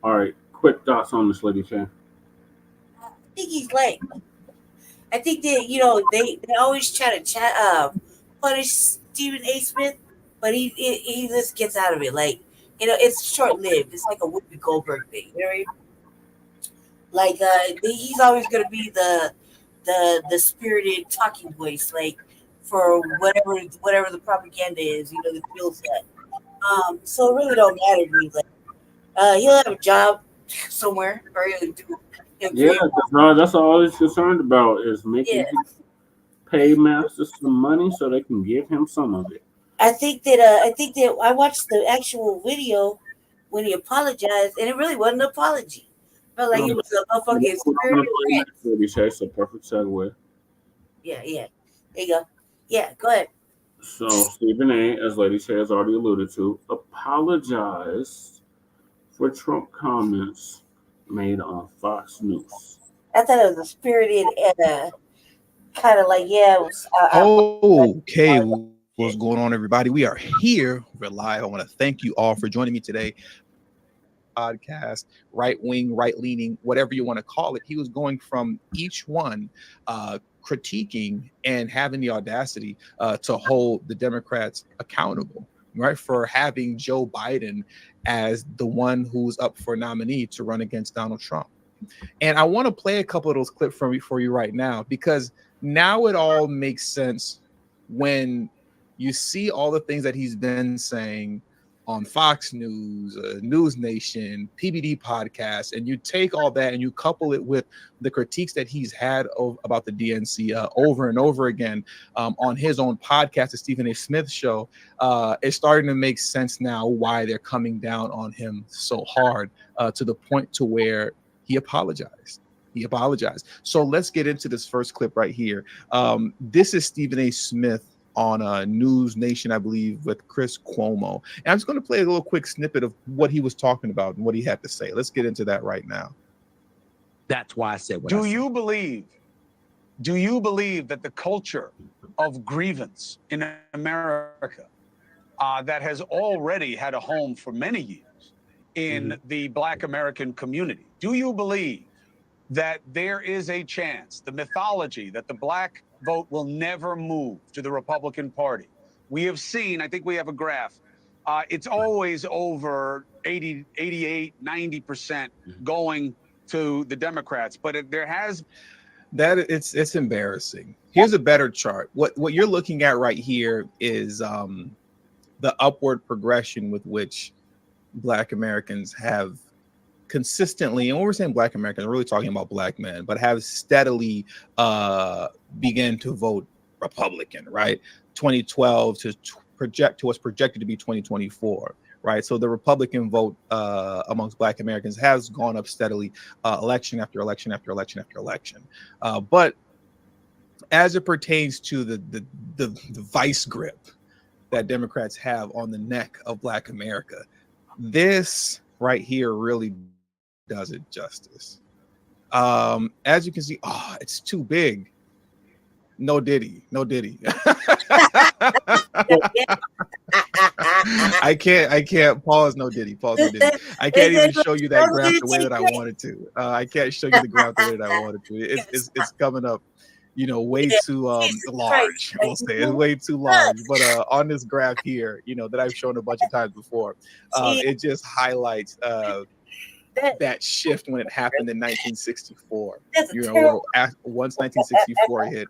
All right, quick thoughts on this, Lady Chan. I think he's lame. I think that, you know, they always try to punish Stephen A. Smith, but he just gets out of it. Like, you know, it's short lived. It's like a Whoopi Goldberg thing. You know what I mean? Like he's always gonna be the spirited talking voice, like, for whatever the propaganda is, you know, the feel set. So it really don't matter to me. Like, he'll have a job somewhere, or Yeah, that's all he's concerned about is making his paymasters some money so they can give him some of it. I think that I watched the actual video when he apologized, and it really wasn't an apology. Felt like it was a fucking spirited rant. It's a perfect segue. Yeah. There you go. Yeah, go ahead. So Stephen A., as Lady Shay has already alluded to, apologized for Trump comments made on Fox News. I thought it was a spirited kind of like, yeah, it was. Okay, what's going on, everybody? We are here. We're live. I want to thank you all for joining me today. Podcast, right wing, right leaning, whatever you want to call it. He was going from each one critiquing and having the audacity to hold the Democrats accountable, right, for having Joe Biden as the one who's up for nominee to run against Donald Trump. And I want to play a couple of those clips for you right now, because now it all makes sense when you see all the things that he's been saying on Fox News, News Nation, PBD podcast, and you take all that and you couple it with the critiques that he's had about the DNC over and over again on his own podcast, the Stephen A. Smith Show. It's starting to make sense now why they're coming down on him so hard, to the point to where he apologized. So let's get into this first clip right here. This is Stephen A. Smith on News Nation, I believe, with Chris Cuomo. And I'm just going to play a little quick snippet of what he was talking about and what he had to say. Let's get into that right now. That's why I said what I said. Do you believe that the culture of grievance in America that has already had a home for many years in the Black American community, do you believe that there is a chance, the mythology that the Black vote will never move to the Republican Party? We have seen, I think we have a graph, it's always over 80, 88, 90% going to the Democrats, but there has... It's embarrassing. Here's a better chart. What you're looking at right here is the upward progression with which Black Americans have consistently, and when we're saying Black Americans, we're really talking about Black men, but have steadily began to vote Republican, right? 2012 to project to what's projected to be 2024, right? So the Republican vote amongst Black Americans has gone up steadily, election after election after election after election. But as it pertains to the vice grip that Democrats have on the neck of Black America, this right here really does it justice. As you can see, it's too big. No diddy. I can't pause. No diddy. I can't even show you that graph the way that I wanted to. I can't show you the graph the way that I wanted to. It's coming up, way too large. We'll say it's way too large. But on this graph here, that I've shown a bunch of times before, it just highlights that shift when it happened in 1964. Once 1964 hit,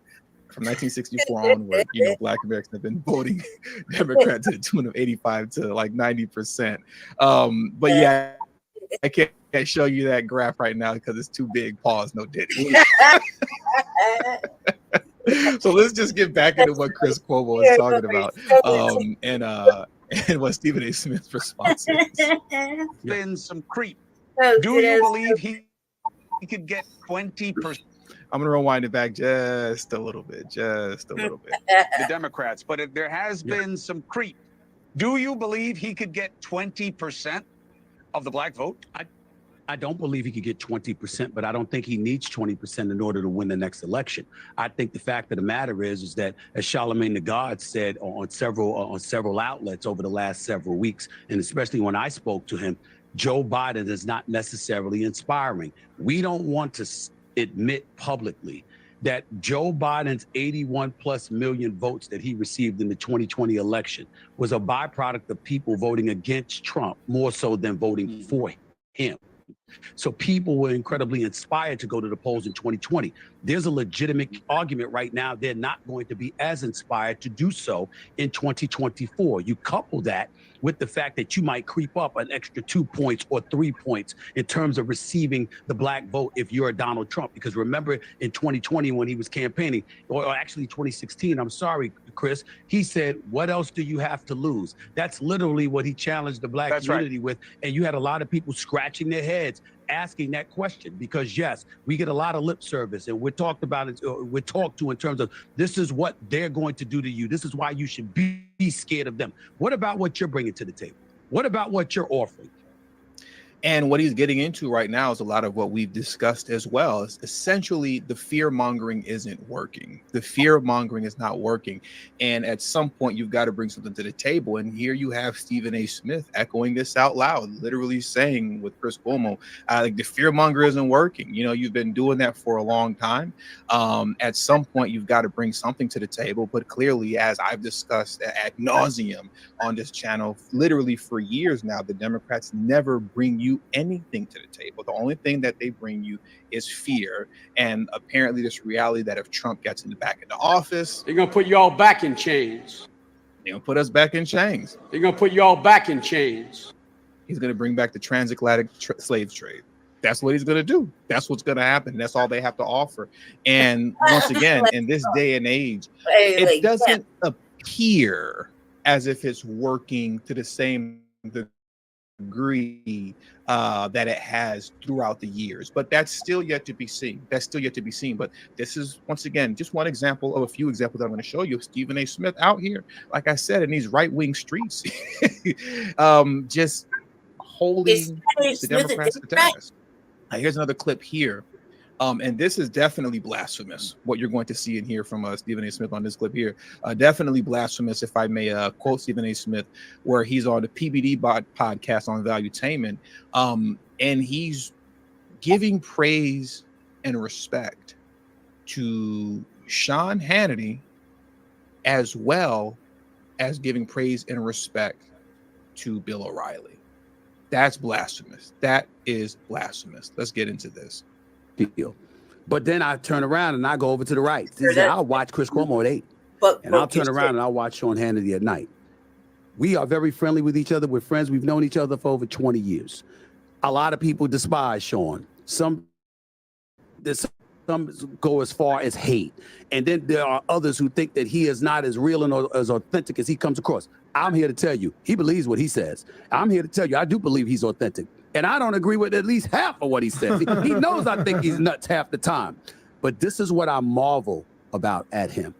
from 1964 onward, Black Americans have been voting Democrat to the tune of 85 to like 90%. But yeah, I can't show you that graph right now because it's too big. Pause. No diddy. So let's just get back into what Chris Cuomo is talking about, and what Stephen A. Smith's response is. Been some creep. Do you believe he could get 20%? I'm going to rewind it back just a little bit. The Democrats, but there has been some creep. Do you believe he could get 20% of the Black vote? I don't believe he could get 20%, but I don't think he needs 20% in order to win the next election. I think the fact of the matter is that, as Charlemagne the God said on several outlets over the last several weeks, and especially when I spoke to him, Joe Biden is not necessarily inspiring. We don't want to admit publicly that Joe Biden's 81+ million votes that he received in the 2020 election was a byproduct of people voting against Trump more so than voting for him. So people were incredibly inspired to go to the polls in 2020. There's a legitimate argument right now they're not going to be as inspired to do so in 2024. You couple that with the fact that you might creep up an extra 2 points or 3 points in terms of receiving the black vote if you're a Donald Trump. Because remember in 2020 when he was campaigning, or actually 2016, I'm sorry, Chris, he said, what else do you have to lose? That's literally what he challenged the black community with. And you had a lot of people scratching their heads asking that question because yes, we get a lot of lip service and we're talked about it, we're talked to in terms of this is what they're going to do to you. This is why you should be scared of them. What about what you're bringing to the table? What about what you're offering? And what he's getting into right now is a lot of what we've discussed as well. Is essentially the fear mongering isn't working. The fear mongering is not working. And at some point, you've got to bring something to the table. And here you have Stephen A. Smith echoing this out loud, literally saying with Chris Cuomo, like the fear monger isn't working. You know, you've been doing that for a long time. At some point, you've got to bring something to the table. But clearly, as I've discussed ad nauseum on this channel, literally for years now, the Democrats never bring you anything to the table. The only thing that they bring you is fear, and apparently this reality that if Trump gets back into office, they're gonna put you all back in chains. They're gonna put us back in chains. They're gonna put you all back in chains. He's gonna bring back the transatlantic slave trade. That's what he's gonna do. That's what's gonna happen. That's all they have to offer. And once again, in this day and age, it doesn't appear as if it's working to the same degree that it has throughout the years, but that's still yet to be seen. But this is, once again, just one example of a few examples that I'm going to show you of Stephen A. Smith out here, like I said, in these right-wing streets, just holding the Democrats to task. Here's another clip here. And this is definitely blasphemous, what you're going to see and hear from Stephen A. Smith on this clip here. Definitely blasphemous, if I may quote Stephen A. Smith, where he's on the PBD podcast on Valuetainment, and he's giving praise and respect to Sean Hannity, as well as giving praise and respect to Bill O'Reilly. That's blasphemous. That is blasphemous. Let's get into this. Deal. But then I turn around and I go over to the right. I'll watch Chris Cuomo at 8. And I'll turn around and I'll watch Sean Hannity at night. We are very friendly with each other. We're friends. We've known each other for over 20 years. A lot of people despise Sean. Some go as far as hate. And then there are others who think that he is not as real and as authentic as he comes across. I'm here to tell you, he believes what he says. I'm here to tell you, I do believe he's authentic. And I don't agree with at least half of what he says. He knows I think he's nuts half the time. But this is what I marvel about at him.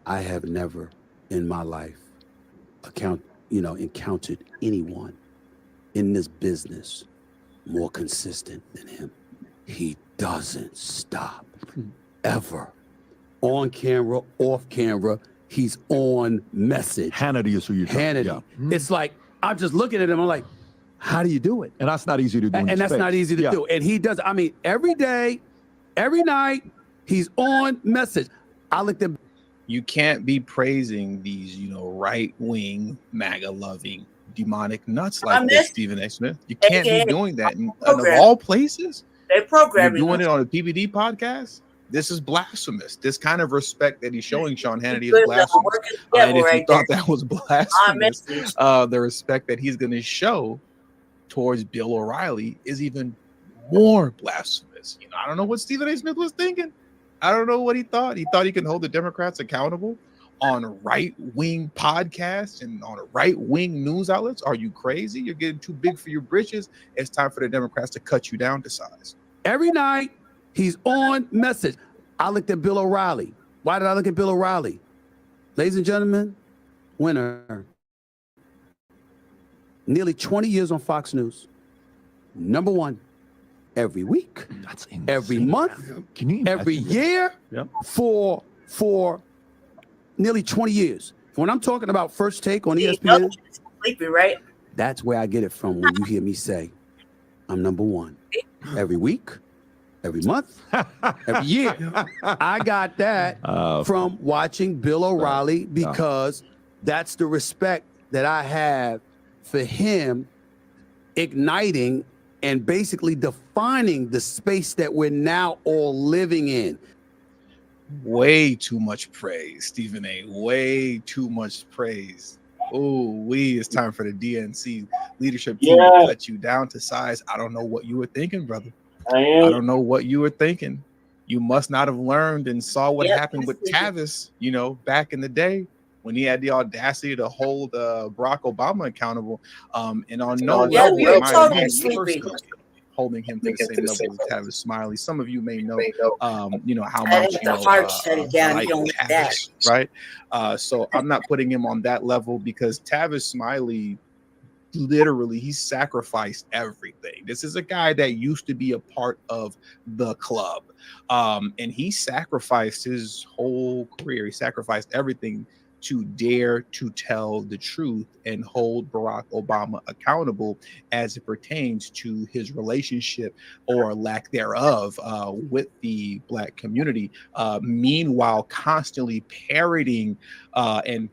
I have never in my life encountered anyone in this business more consistent than him. He doesn't stop ever. On camera, off camera, he's on message. Hannity is who you're talking about. Hannity. It's like, I'm just looking at him, I'm like, how do you do it? And that's not easy to do. And that's not easy to do. And he does, I mean, every day, every night, he's on message. I looked at. You can't be praising these, right-wing, MAGA-loving, demonic nuts like this, Stephen A. Smith. You can't be doing that. And of all places, they're programming. You're doing it on a PBD podcast. This is blasphemous. This kind of respect that he's showing Sean Hannity is blasphemous. And if you thought that was blasphemous, the respect that he's going to show towards Bill O'Reilly is even more blasphemous. I don't know what Stephen A. Smith was thinking. I don't know what he thought. He thought he can hold the Democrats accountable on right-wing podcasts and on right-wing news outlets. Are you crazy? You're getting too big for your britches. It's time for the Democrats to cut you down to size. Every night, he's on message. I looked at Bill O'Reilly. Why did I look at Bill O'Reilly? Ladies and gentlemen, winner. Nearly 20 years on Fox News. Number 1 every week. That's insane. Every month. Can you every year for nearly 20 years. When I'm talking about First Take on ESPN, sleepy, right? That's where I get it from when you hear me say, I'm number 1. Every week, every month, every year. I got that from watching Bill O'Reilly because that's the respect that I have for him igniting and basically defining the space that we're now all living in. Way too much praise, Stephen A. Way too much praise. Oh, it's time for the DNC leadership team to cut you down to size. I don't know what you were thinking, brother. I don't know what you were thinking. You must not have learned and saw what happened with Tavis, you know, back in the day when he had the audacity to hold Barack Obama accountable. And on no level am I holding him to the same level as Tavis Smiley. Some of you may know, you know, how much like Tavis, right? So I'm not putting him on that level because Tavis Smiley, literally, he sacrificed everything. This is a guy that used to be a part of the club, and he sacrificed his whole career. He sacrificed everything to dare to tell the truth and hold Barack Obama accountable as it pertains to his relationship or lack thereof with the Black community. Meanwhile, constantly parroting and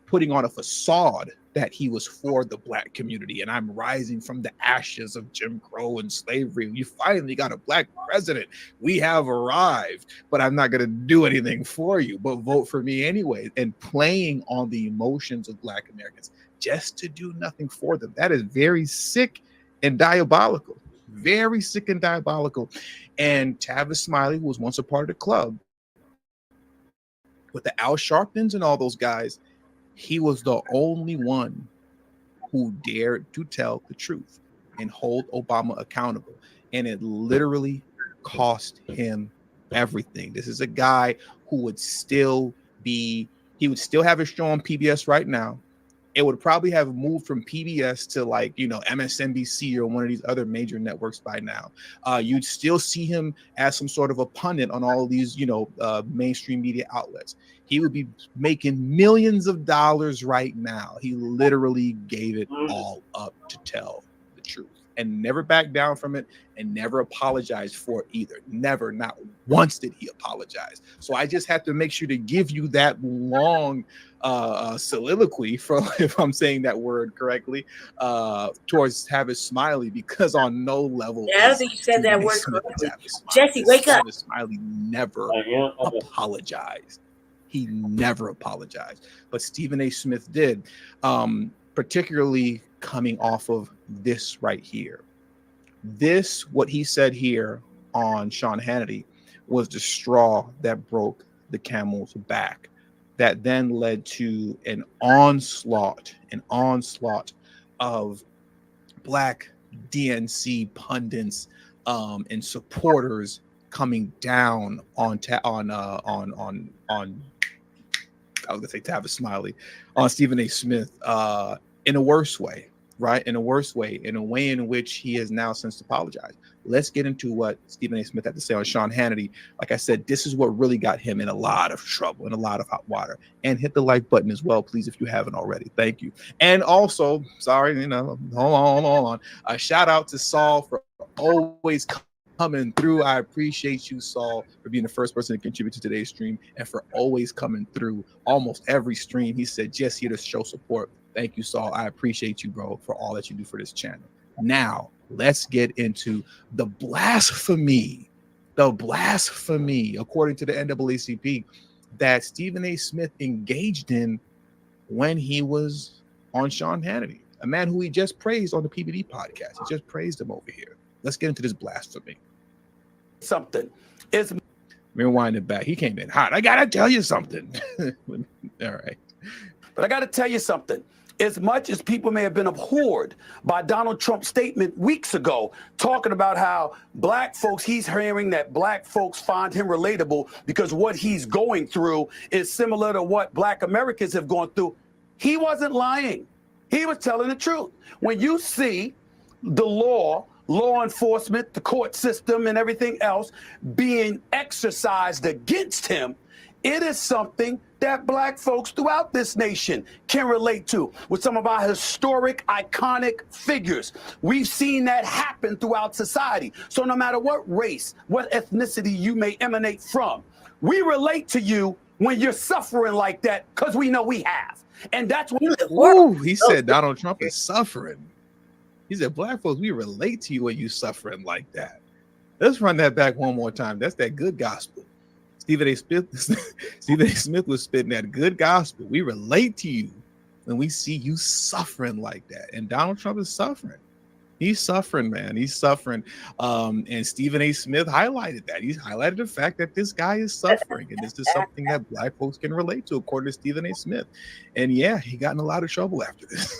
putting on a facade that he was for the Black community, and I'm rising from the ashes of Jim Crow and slavery. You finally got a Black president. We have arrived, but I'm not going to do anything for you, but vote for me anyway. And playing on the emotions of Black Americans just to do nothing for them. That is very sick and diabolical. Very sick and diabolical. And Tavis Smiley was once a part of the club with the Al Sharptons and all those guys. He was the only one who dared to tell the truth and hold Obama accountable. And it literally cost him everything. This is a guy who would still have a show on PBS right now. It would probably have moved from PBS to, like, you know, MSNBC or one of these other major networks by now. You'd still see him as some sort of a pundit on all of these, you know, mainstream media outlets. He would be making millions of dollars right now. He literally gave it all up to tell the truth and never backed down from it and never apologized for it either. Never, not once did he apologize. So I just have to make sure to give you that long soliloquy, from, if I'm saying that word correctly, towards Tavis Smiley, because on no level. Yeah, I don't think you said that word correctly. Jesse, wake up. Tavis Smiley never apologized. He never apologized, but Stephen A. Smith did, particularly coming off of this right here. This, what he said here on Sean Hannity, was the straw that broke the camel's back. That then led to an onslaught of Black DNC pundits and supporters coming down on I was gonna say Tavis Smiley, on Stephen A. Smith, in a worse way, right? In a worse way, in a way in which he has now since apologized. Let's get into what Stephen A. Smith had to say on Sean Hannity. Like I said, this is what really got him in a lot of trouble, in a lot of hot water. And hit the like button as well, please, if you haven't already. Thank you. And also, sorry, you know, hold on. A shout out to Saul for always coming through. I appreciate you, Saul, for being the first person to contribute to today's stream and for always coming through almost every stream. He said, just here to show support. Thank you, Saul. I appreciate you, bro, for all that you do for this channel. Now, let's get into the blasphemy, according to the NAACP, that Stephen A. Smith engaged in when he was on Sean Hannity, a man who he just praised on the PBD podcast. He just praised him over here. Let's get into this blasphemy. Something. It's rewind it back. He came in hot. I gotta tell you something. All right. But I gotta tell you something. As much as people may have been abhorred by Donald Trump's statement weeks ago, talking about how Black folks, he's hearing that Black folks find him relatable because what he's going through is similar to what Black Americans have gone through. He wasn't lying. He was telling the truth. When you see the law enforcement, the court system, and everything else being exercised against him, it is something that Black folks throughout this nation can relate to with some of our historic, iconic figures. We've seen that happen throughout society. So no matter what race, what ethnicity you may emanate from, we relate to you when you're suffering like that, because we know we have. And that's what he said Donald Trump is suffering. He said, Black folks, we relate to you when you suffering like that. Let's run that back one more time. That's that good gospel. Stephen A. Smith was spitting that good gospel. We relate to you when we see you suffering like that. And Donald Trump is suffering. He's suffering, man. He's suffering. And Stephen A. Smith highlighted that. He's highlighted the fact that this guy is suffering. And this is something that Black folks can relate to, according to Stephen A. Smith. And yeah, he got in a lot of trouble after this.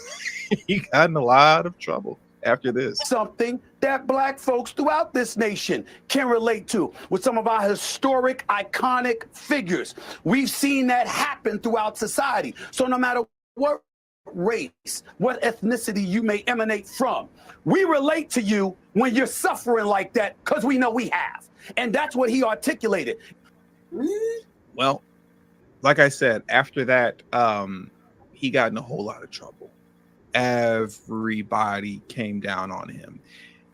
He got in a lot of trouble after this. Something that Black folks throughout this nation can relate to with some of our historic, iconic figures. We've seen that happen throughout society. So no matter what race, what ethnicity you may emanate from, we relate to you when you're suffering like that because we know we have. And that's what he articulated. Well, like I said, after that, he got in a whole lot of trouble. Everybody came down on him.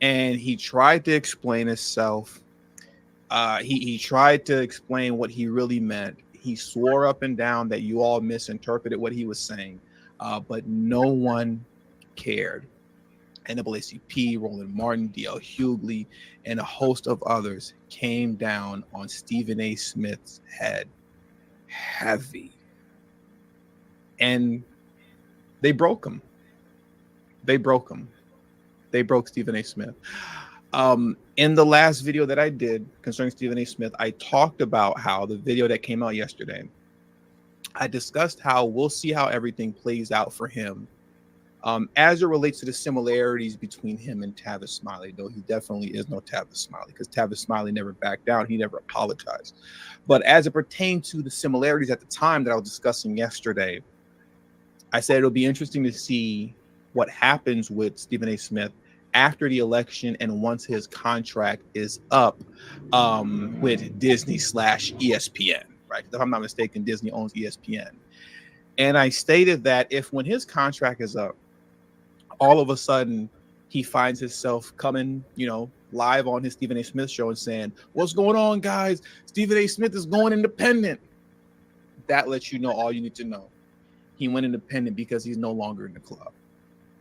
And he tried to explain himself. He tried to explain what he really meant. He swore up and down that you all misinterpreted what he was saying. But no one cared. NAACP, Roland Martin, D.L. Hughley, and a host of others came down on Stephen A. Smith's head heavy. And they broke him. They broke him. They broke Stephen A. Smith. In the last video that I did concerning Stephen A. Smith, I talked about how the video that came out yesterday, I discussed how we'll see how everything plays out for him as it relates to the similarities between him and Tavis Smiley, though he definitely is no Tavis Smiley because Tavis Smiley never backed down. He never apologized. But as it pertains to the similarities at the time that I was discussing yesterday, I said it'll be interesting to see what happens with Stephen A. Smith after the election and once his contract is up with Disney/ESPN, right? If I'm not mistaken, Disney owns ESPN. And I stated that if when his contract is up, all of a sudden he finds himself coming, live on his Stephen A. Smith show and saying, "What's going on, guys? Stephen A. Smith is going independent." That lets you know all you need to know. He went independent because he's no longer in the club.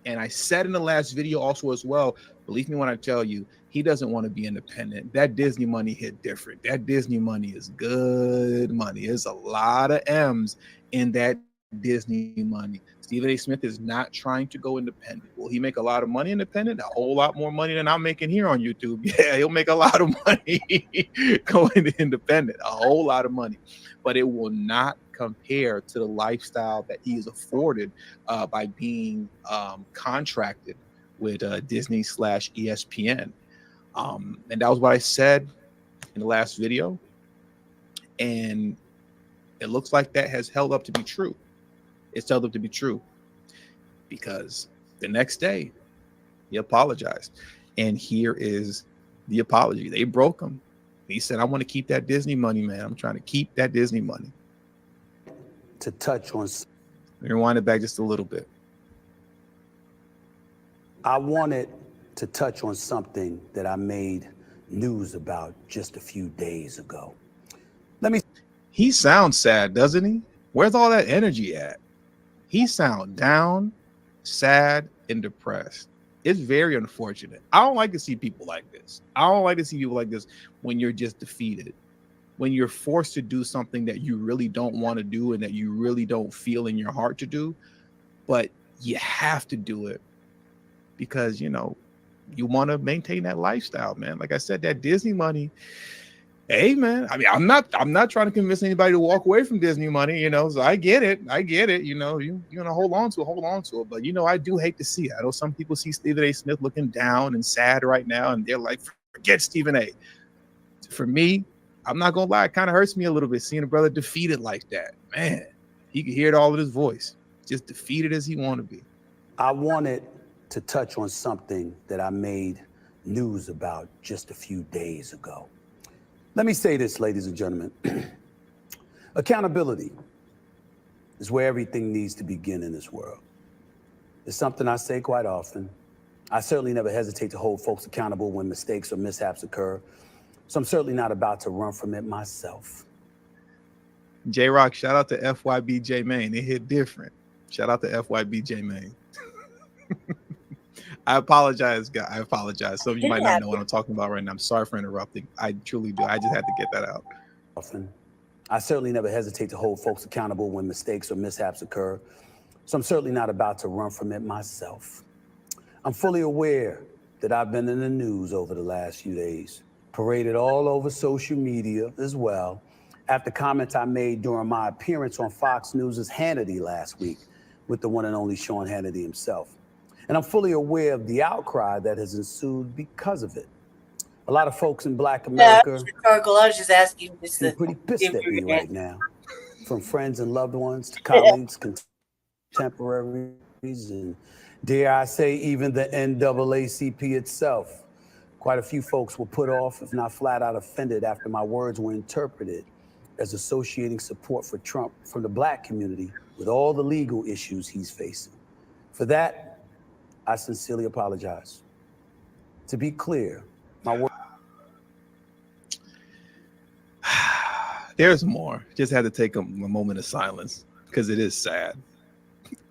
And I said in the last video also as well, believe me when I tell you, he doesn't want to be independent. That Disney money hit different. That Disney money is good money. There's a lot of M's in that Disney money. Stephen A. Smith is not trying to go independent. Will he make a lot of money independent? A whole lot more money than I'm making here on YouTube. Yeah, he'll make a lot of money going independent. A whole lot of money. But it will not compare to the lifestyle that he is afforded by being contracted with Disney/ESPN. And that was what I said in the last video. And it looks like that has held up to be true. It's held up to be true because the next day he apologized. And here is the apology. They broke him. He said, "I want to keep that Disney money, man. I'm trying to keep that Disney money." To touch on, rewind it back just a little bit. I wanted to touch on something that I made news about just a few days ago. He sounds sad, doesn't he? Where's all that energy at? He sounds down, sad, and depressed. It's very unfortunate. I don't like to see people like this. I don't like to see people like this when you're just defeated. When you're forced to do something that you really don't want to do and that you really don't feel in your heart to do, but you have to do it because, you want to maintain that lifestyle, man. Like I said, that Disney money, hey, man, I mean, I'm not trying to convince anybody to walk away from Disney money, so I get it. You're going to hold on to it. But, I do hate to see it. I know some people see Stephen A. Smith looking down and sad right now, and they're like, forget Stephen A. For me, I'm not gonna lie, it kind of hurts me a little bit seeing a brother defeated like that. Man, he could hear it all in his voice, just defeated as he want to be. I wanted to touch on something that I made news about just a few days ago. Let me say this, ladies and gentlemen. Accountability is where everything needs to begin in this world. It's something I say quite often. I certainly never hesitate to hold folks accountable when mistakes or mishaps occur. So I'm certainly not about to run from it myself. J-Rock, shout out to FYBJ Main. It hit different. Shout out to FYBJ Main. I apologize, guys. I apologize. Some of you might not Yeah. know what I'm talking about right now. I'm sorry for interrupting. I truly do. I just had to get that out. Often. I certainly never hesitate to hold folks accountable when mistakes or mishaps occur. So I'm certainly not about to run from it myself. I'm fully aware that I've been in the news over the last few days, paraded all over social media as well, after comments I made during my appearance on Fox News' Hannity last week with the one and only Sean Hannity himself. And I'm fully aware of the outcry that has ensued because of it. A lot of folks in Black America rhetorical. I was just asking you just seem to pretty pissed give at me your right answer. now, from friends and loved ones to colleagues, contemporaries, and dare I say even the NAACP itself. Quite a few folks were put off, if not flat out offended, after my words were interpreted as associating support for Trump from the Black community with all the legal issues he's facing. For that, I sincerely apologize. To be clear, my words. There's more. Just had to take a moment of silence because it is sad.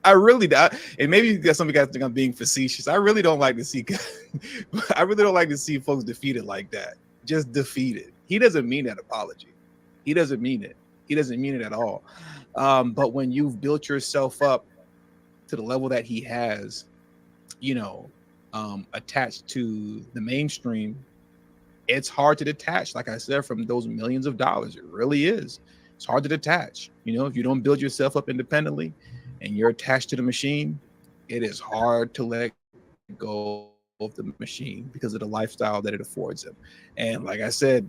I really, and maybe some of you guys think I'm being facetious. I really don't like to see. I really don't like to see folks defeated like that. Just defeated. He doesn't mean that apology. He doesn't mean it. He doesn't mean it at all. But when you've built yourself up to the level that he has, attached to the mainstream, it's hard to detach. Like I said, from those millions of dollars, it really is. It's hard to detach. If you don't build yourself up independently and you're attached to the machine, it is hard to let go of the machine because of the lifestyle that it affords him. And like I said,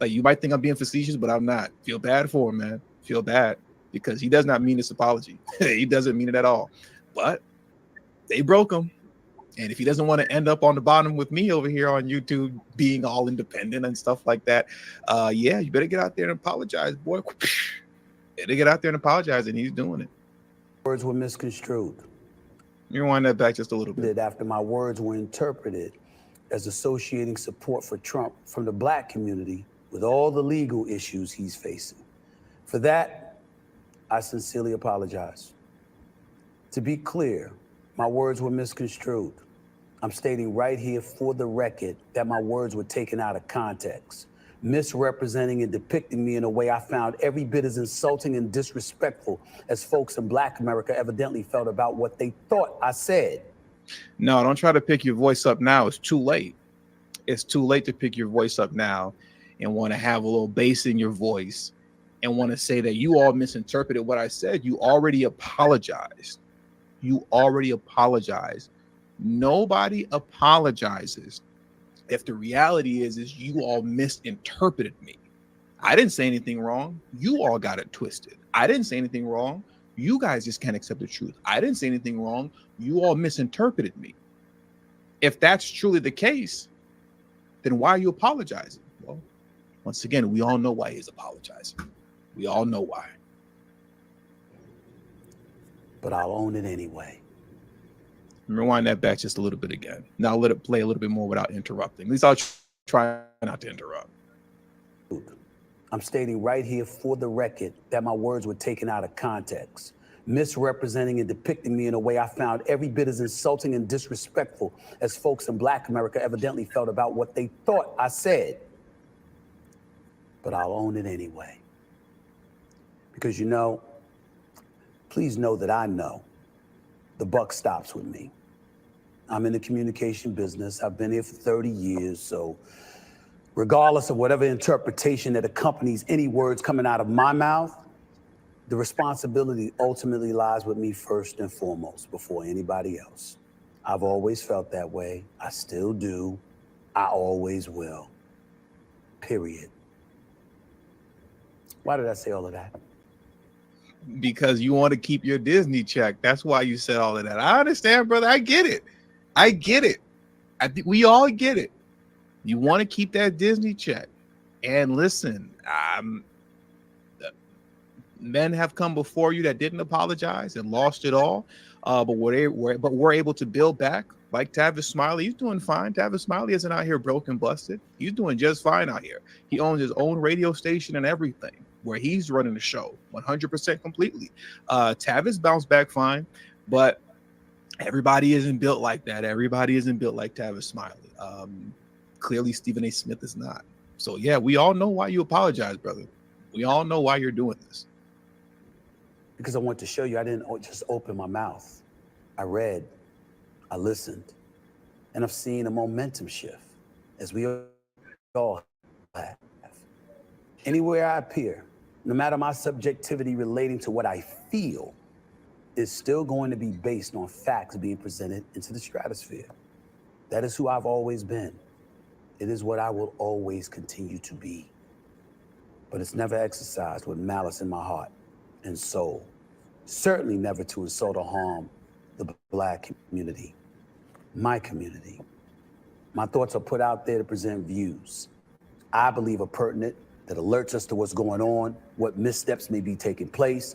like you might think I'm being facetious, but I'm not. Feel bad for him, man. Feel bad because he does not mean this apology. He doesn't mean it at all. But they broke him. And if he doesn't want to end up on the bottom with me over here on YouTube being all independent and stuff like that, you better get out there and apologize, boy. Better get out there and apologize, and he's doing it. Words were misconstrued. You wind that back just a little bit. After my words were interpreted as associating support for Trump from the Black community with all the legal issues he's facing. For that, I sincerely apologize. To be clear, my words were misconstrued. I'm stating right here for the record that my words were taken out of context, misrepresenting and depicting me in a way I found every bit as insulting and disrespectful as folks in Black America evidently felt about what they thought I said. No, don't try to pick your voice up now. It's too late. It's too late to pick your voice up now and want to have a little bass in your voice and want to say that you all misinterpreted what I said. You already apologized. You already apologized. Nobody apologizes if the reality is you all misinterpreted me. I didn't say anything wrong. You all got it twisted. I didn't say anything wrong. You guys just can't accept the truth. I didn't say anything wrong. You all misinterpreted me. If that's truly the case, then why are you apologizing? Well, once again, we all know why he's apologizing. We all know why. But I'll own it anyway. Rewind that back just a little bit again. Now I'll let it play a little bit more without interrupting. At least I'll try not to interrupt. I'm stating right here for the record that my words were taken out of context, misrepresenting and depicting me in a way I found every bit as insulting and disrespectful as folks in Black America evidently felt about what they thought I said. But I'll own it anyway. Because please know that I know the buck stops with me. I'm in the communication business. I've been here for 30 years. So regardless of whatever interpretation that accompanies any words coming out of my mouth, the responsibility ultimately lies with me first and foremost before anybody else. I've always felt that way. I still do. I always will. Period. Why did I say all of that? Because you want to keep your Disney check. That's why you said all of that. I understand, brother. I get it. I think we all get it. You want to keep that Disney check. And listen, men have come before you that didn't apologize and lost it all. But we're able to build back. Like Tavis Smiley, he's doing fine. Tavis Smiley isn't out here broken, busted. He's doing just fine out here. He owns his own radio station and everything, where he's running the show 100% completely. Tavis bounced back fine, but Everybody isn't built like that. Everybody isn't built like Tavis Smiley. Clearly, Stephen A. Smith is not. So, yeah, we all know why you apologize, brother. We all know why you're doing this. Because I want to show you I didn't just open my mouth. I read, I listened, and I've seen a momentum shift, as we all have. Anywhere I appear, no matter my subjectivity relating to what I feel, is still going to be based on facts being presented into the stratosphere. That is who I've always been. It is what I will always continue to be. But it's never exercised with malice in my heart and soul. Certainly never to insult or harm the Black community, my community. My thoughts are put out there to present views I believe are pertinent, that alerts us to what's going on, what missteps may be taking place,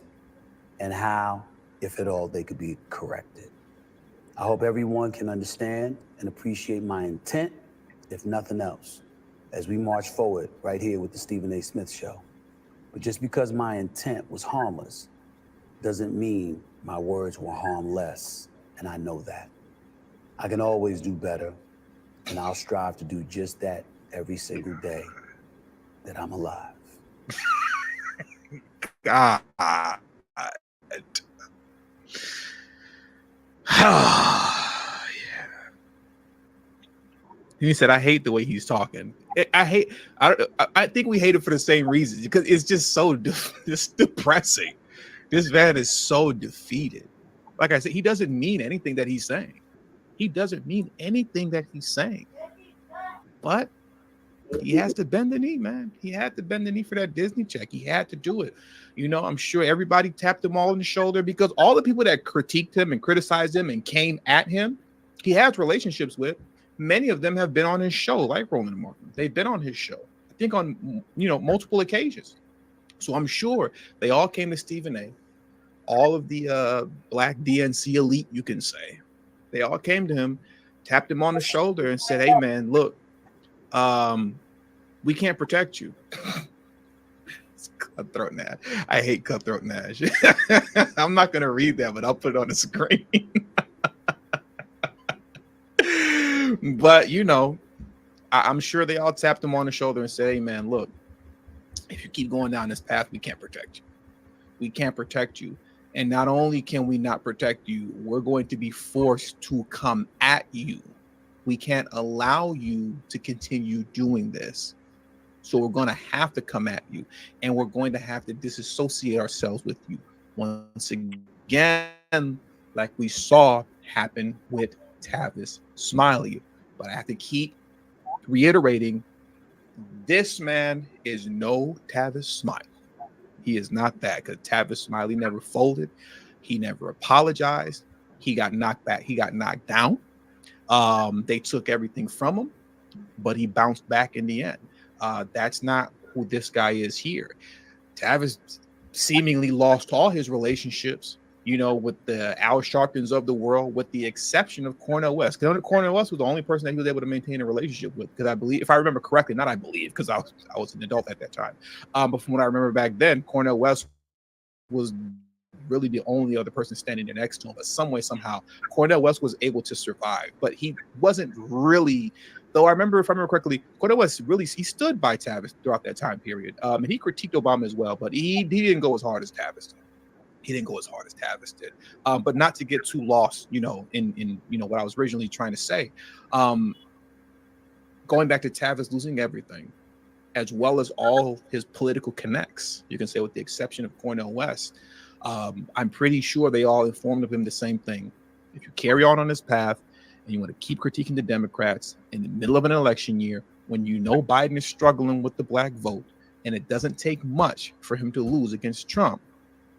and how, if at all, they could be corrected. I hope everyone can understand and appreciate my intent, if nothing else, as we march forward right here with the Stephen A. Smith Show. But just because my intent was harmless doesn't mean my words were harmless, and I know that. I can always do better, and I'll strive to do just that every single day that I'm alive. God. Yeah. He said, I hate the way he's talking. I think we hate it for the same reasons, because it's just so just depressing. This man is so defeated. Like I said, he doesn't mean anything that he's saying. He doesn't mean anything that he's saying. But he has to bend the knee, man. He had to bend the knee for that Disney check. He had to do it. You know, I'm sure everybody tapped him all on the shoulder, because all the people that critiqued him and criticized him and came at him, he has relationships with. Many of them have been on his show, like Roland Martin. They've been on his show, I think, on multiple occasions. So I'm sure they all came to Stephen A. All of the Black DNC elite, you can say, they all came to him, tapped him on the shoulder, and said, "Hey, man, look, we can't protect you." It's Cutthroat Nash. I hate Cutthroat Nash. I'm not going to read that, but I'll put it on the screen. But, I'm sure they all tapped him on the shoulder and said, "Hey, man, look, if you keep going down this path, we can't protect you. We can't protect you. And not only can we not protect you, we're going to be forced to come at you. We can't allow you to continue doing this. So we're going to have to come at you, and we're going to have to disassociate ourselves with you once again, like we saw happen with Tavis Smiley." But I have to keep reiterating, this man is no Tavis Smiley. He is not that, because Tavis Smiley never folded. He never apologized. He got knocked back. He got knocked down. They took everything from him, but he bounced back in the end. That's not who this guy is here. Tavis seemingly lost all his relationships, with the Al Sharptons of the world, with the exception of Cornel West. Cornel West was the only person that he was able to maintain a relationship with, because I believe, if I remember correctly, not I believe, because I was an adult at that time, but from what I remember back then, Cornel West was really the only other person standing there next to him. But some way, somehow, Cornel West was able to survive. But he wasn't really, though I remember, if I remember correctly, Cornel West he stood by Tavis throughout that time period. And he critiqued Obama as well, but he didn't go as hard as Tavis did. He didn't go as hard as Tavis did. But not to get too lost, in what I was originally trying to say. Going back to Tavis losing everything, as well as all his political connects, you can say, with the exception of Cornel West, I'm pretty sure they all informed of him the same thing. If you carry on this path and you want to keep critiquing the Democrats in the middle of an election year, when Biden is struggling with the Black vote, and it doesn't take much for him to lose against Trump,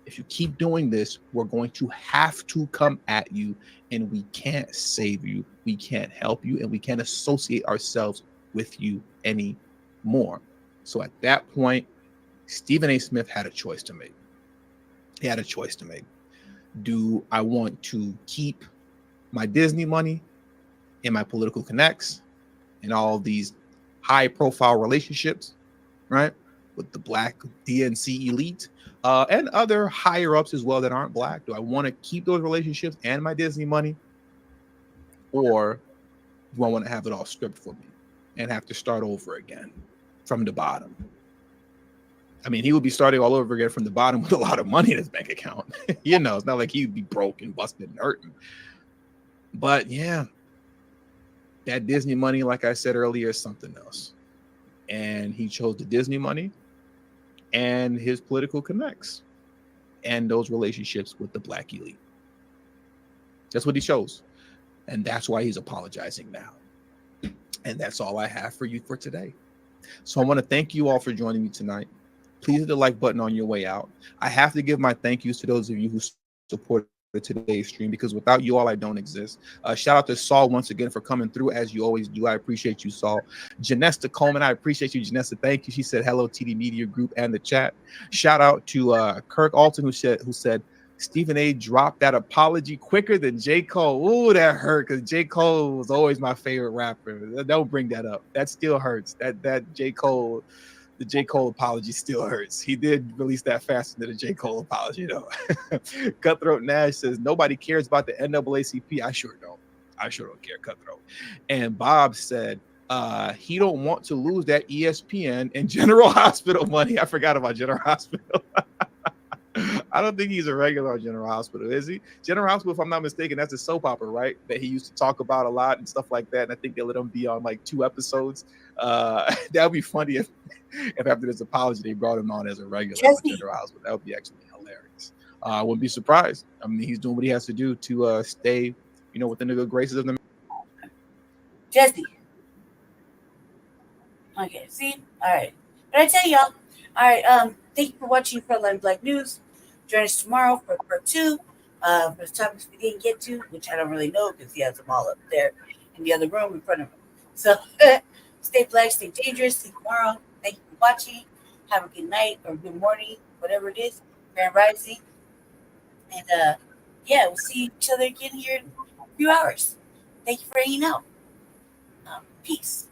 if you keep doing this, we're going to have to come at you, and we can't save you, we can't help you, and we can't associate ourselves with you anymore. So at that point, Stephen A. Smith had a choice to make. He had a choice to make. Do I want to keep my Disney money and my political connects and all of these high-profile relationships, right, with the Black DNC elite and other higher-ups as well that aren't Black? Do I want to keep those relationships and my Disney money, or do I want to have it all stripped for me and have to start over again from the bottom? I mean, he would be starting all over again from the bottom with a lot of money in his bank account. You know, it's not like he'd be broke and busted and hurting. But yeah, that Disney money, like I said earlier, is something else. And he chose the Disney money and his political connects and those relationships with the Black elite. That's what he chose. And that's why he's apologizing now. And that's all I have for you for today. So I want to thank you all for joining me tonight. Please hit the like button on your way out. I have to give my thank yous to those of you who supported today's stream, because without you all, I don't exist. Shout out to Saul once again for coming through as you always do. I appreciate you, Saul. Janessa Coleman, I appreciate you, Janessa. Thank you. She said hello, TD Media Group and the chat. Shout out to Kirk Alton who said Stephen A dropped that apology quicker than J. Cole. Ooh, that hurt, because J. Cole was always my favorite rapper. Don't bring that up. That still hurts. That J. Cole. The J. Cole apology still hurts. He did release that faster than the J. Cole apology, though. Cutthroat Nash says, nobody cares about the NAACP. I sure don't. I sure don't care, Cutthroat. And Bob said, he don't want to lose that ESPN and General Hospital money. I forgot about General Hospital. I don't think he's a regular on General Hospital, is he? General Hospital, if I'm not mistaken, that's a soap opera, right? That he used to talk about a lot and stuff like that. And I think they let him be on like 2 episodes. That would be funny if after this apology, they brought him on as a regular on General Hospital. That would be actually hilarious. I wouldn't be surprised. I mean, he's doing what he has to do to stay, within the good graces of the Jesse. Okay, see? All right. But I tell y'all, all right, thank you for watching Frontline Black News. Join us tomorrow for part 2. For the topics we didn't get to, which I don't really know because he has them all up there in the other room in front of him. So stay black, stay dangerous. See you tomorrow. Thank you for watching. Have a good night or good morning, whatever it is. Grand Rising. And yeah, we'll see each other again here in a few hours. Thank you for hanging out. Peace.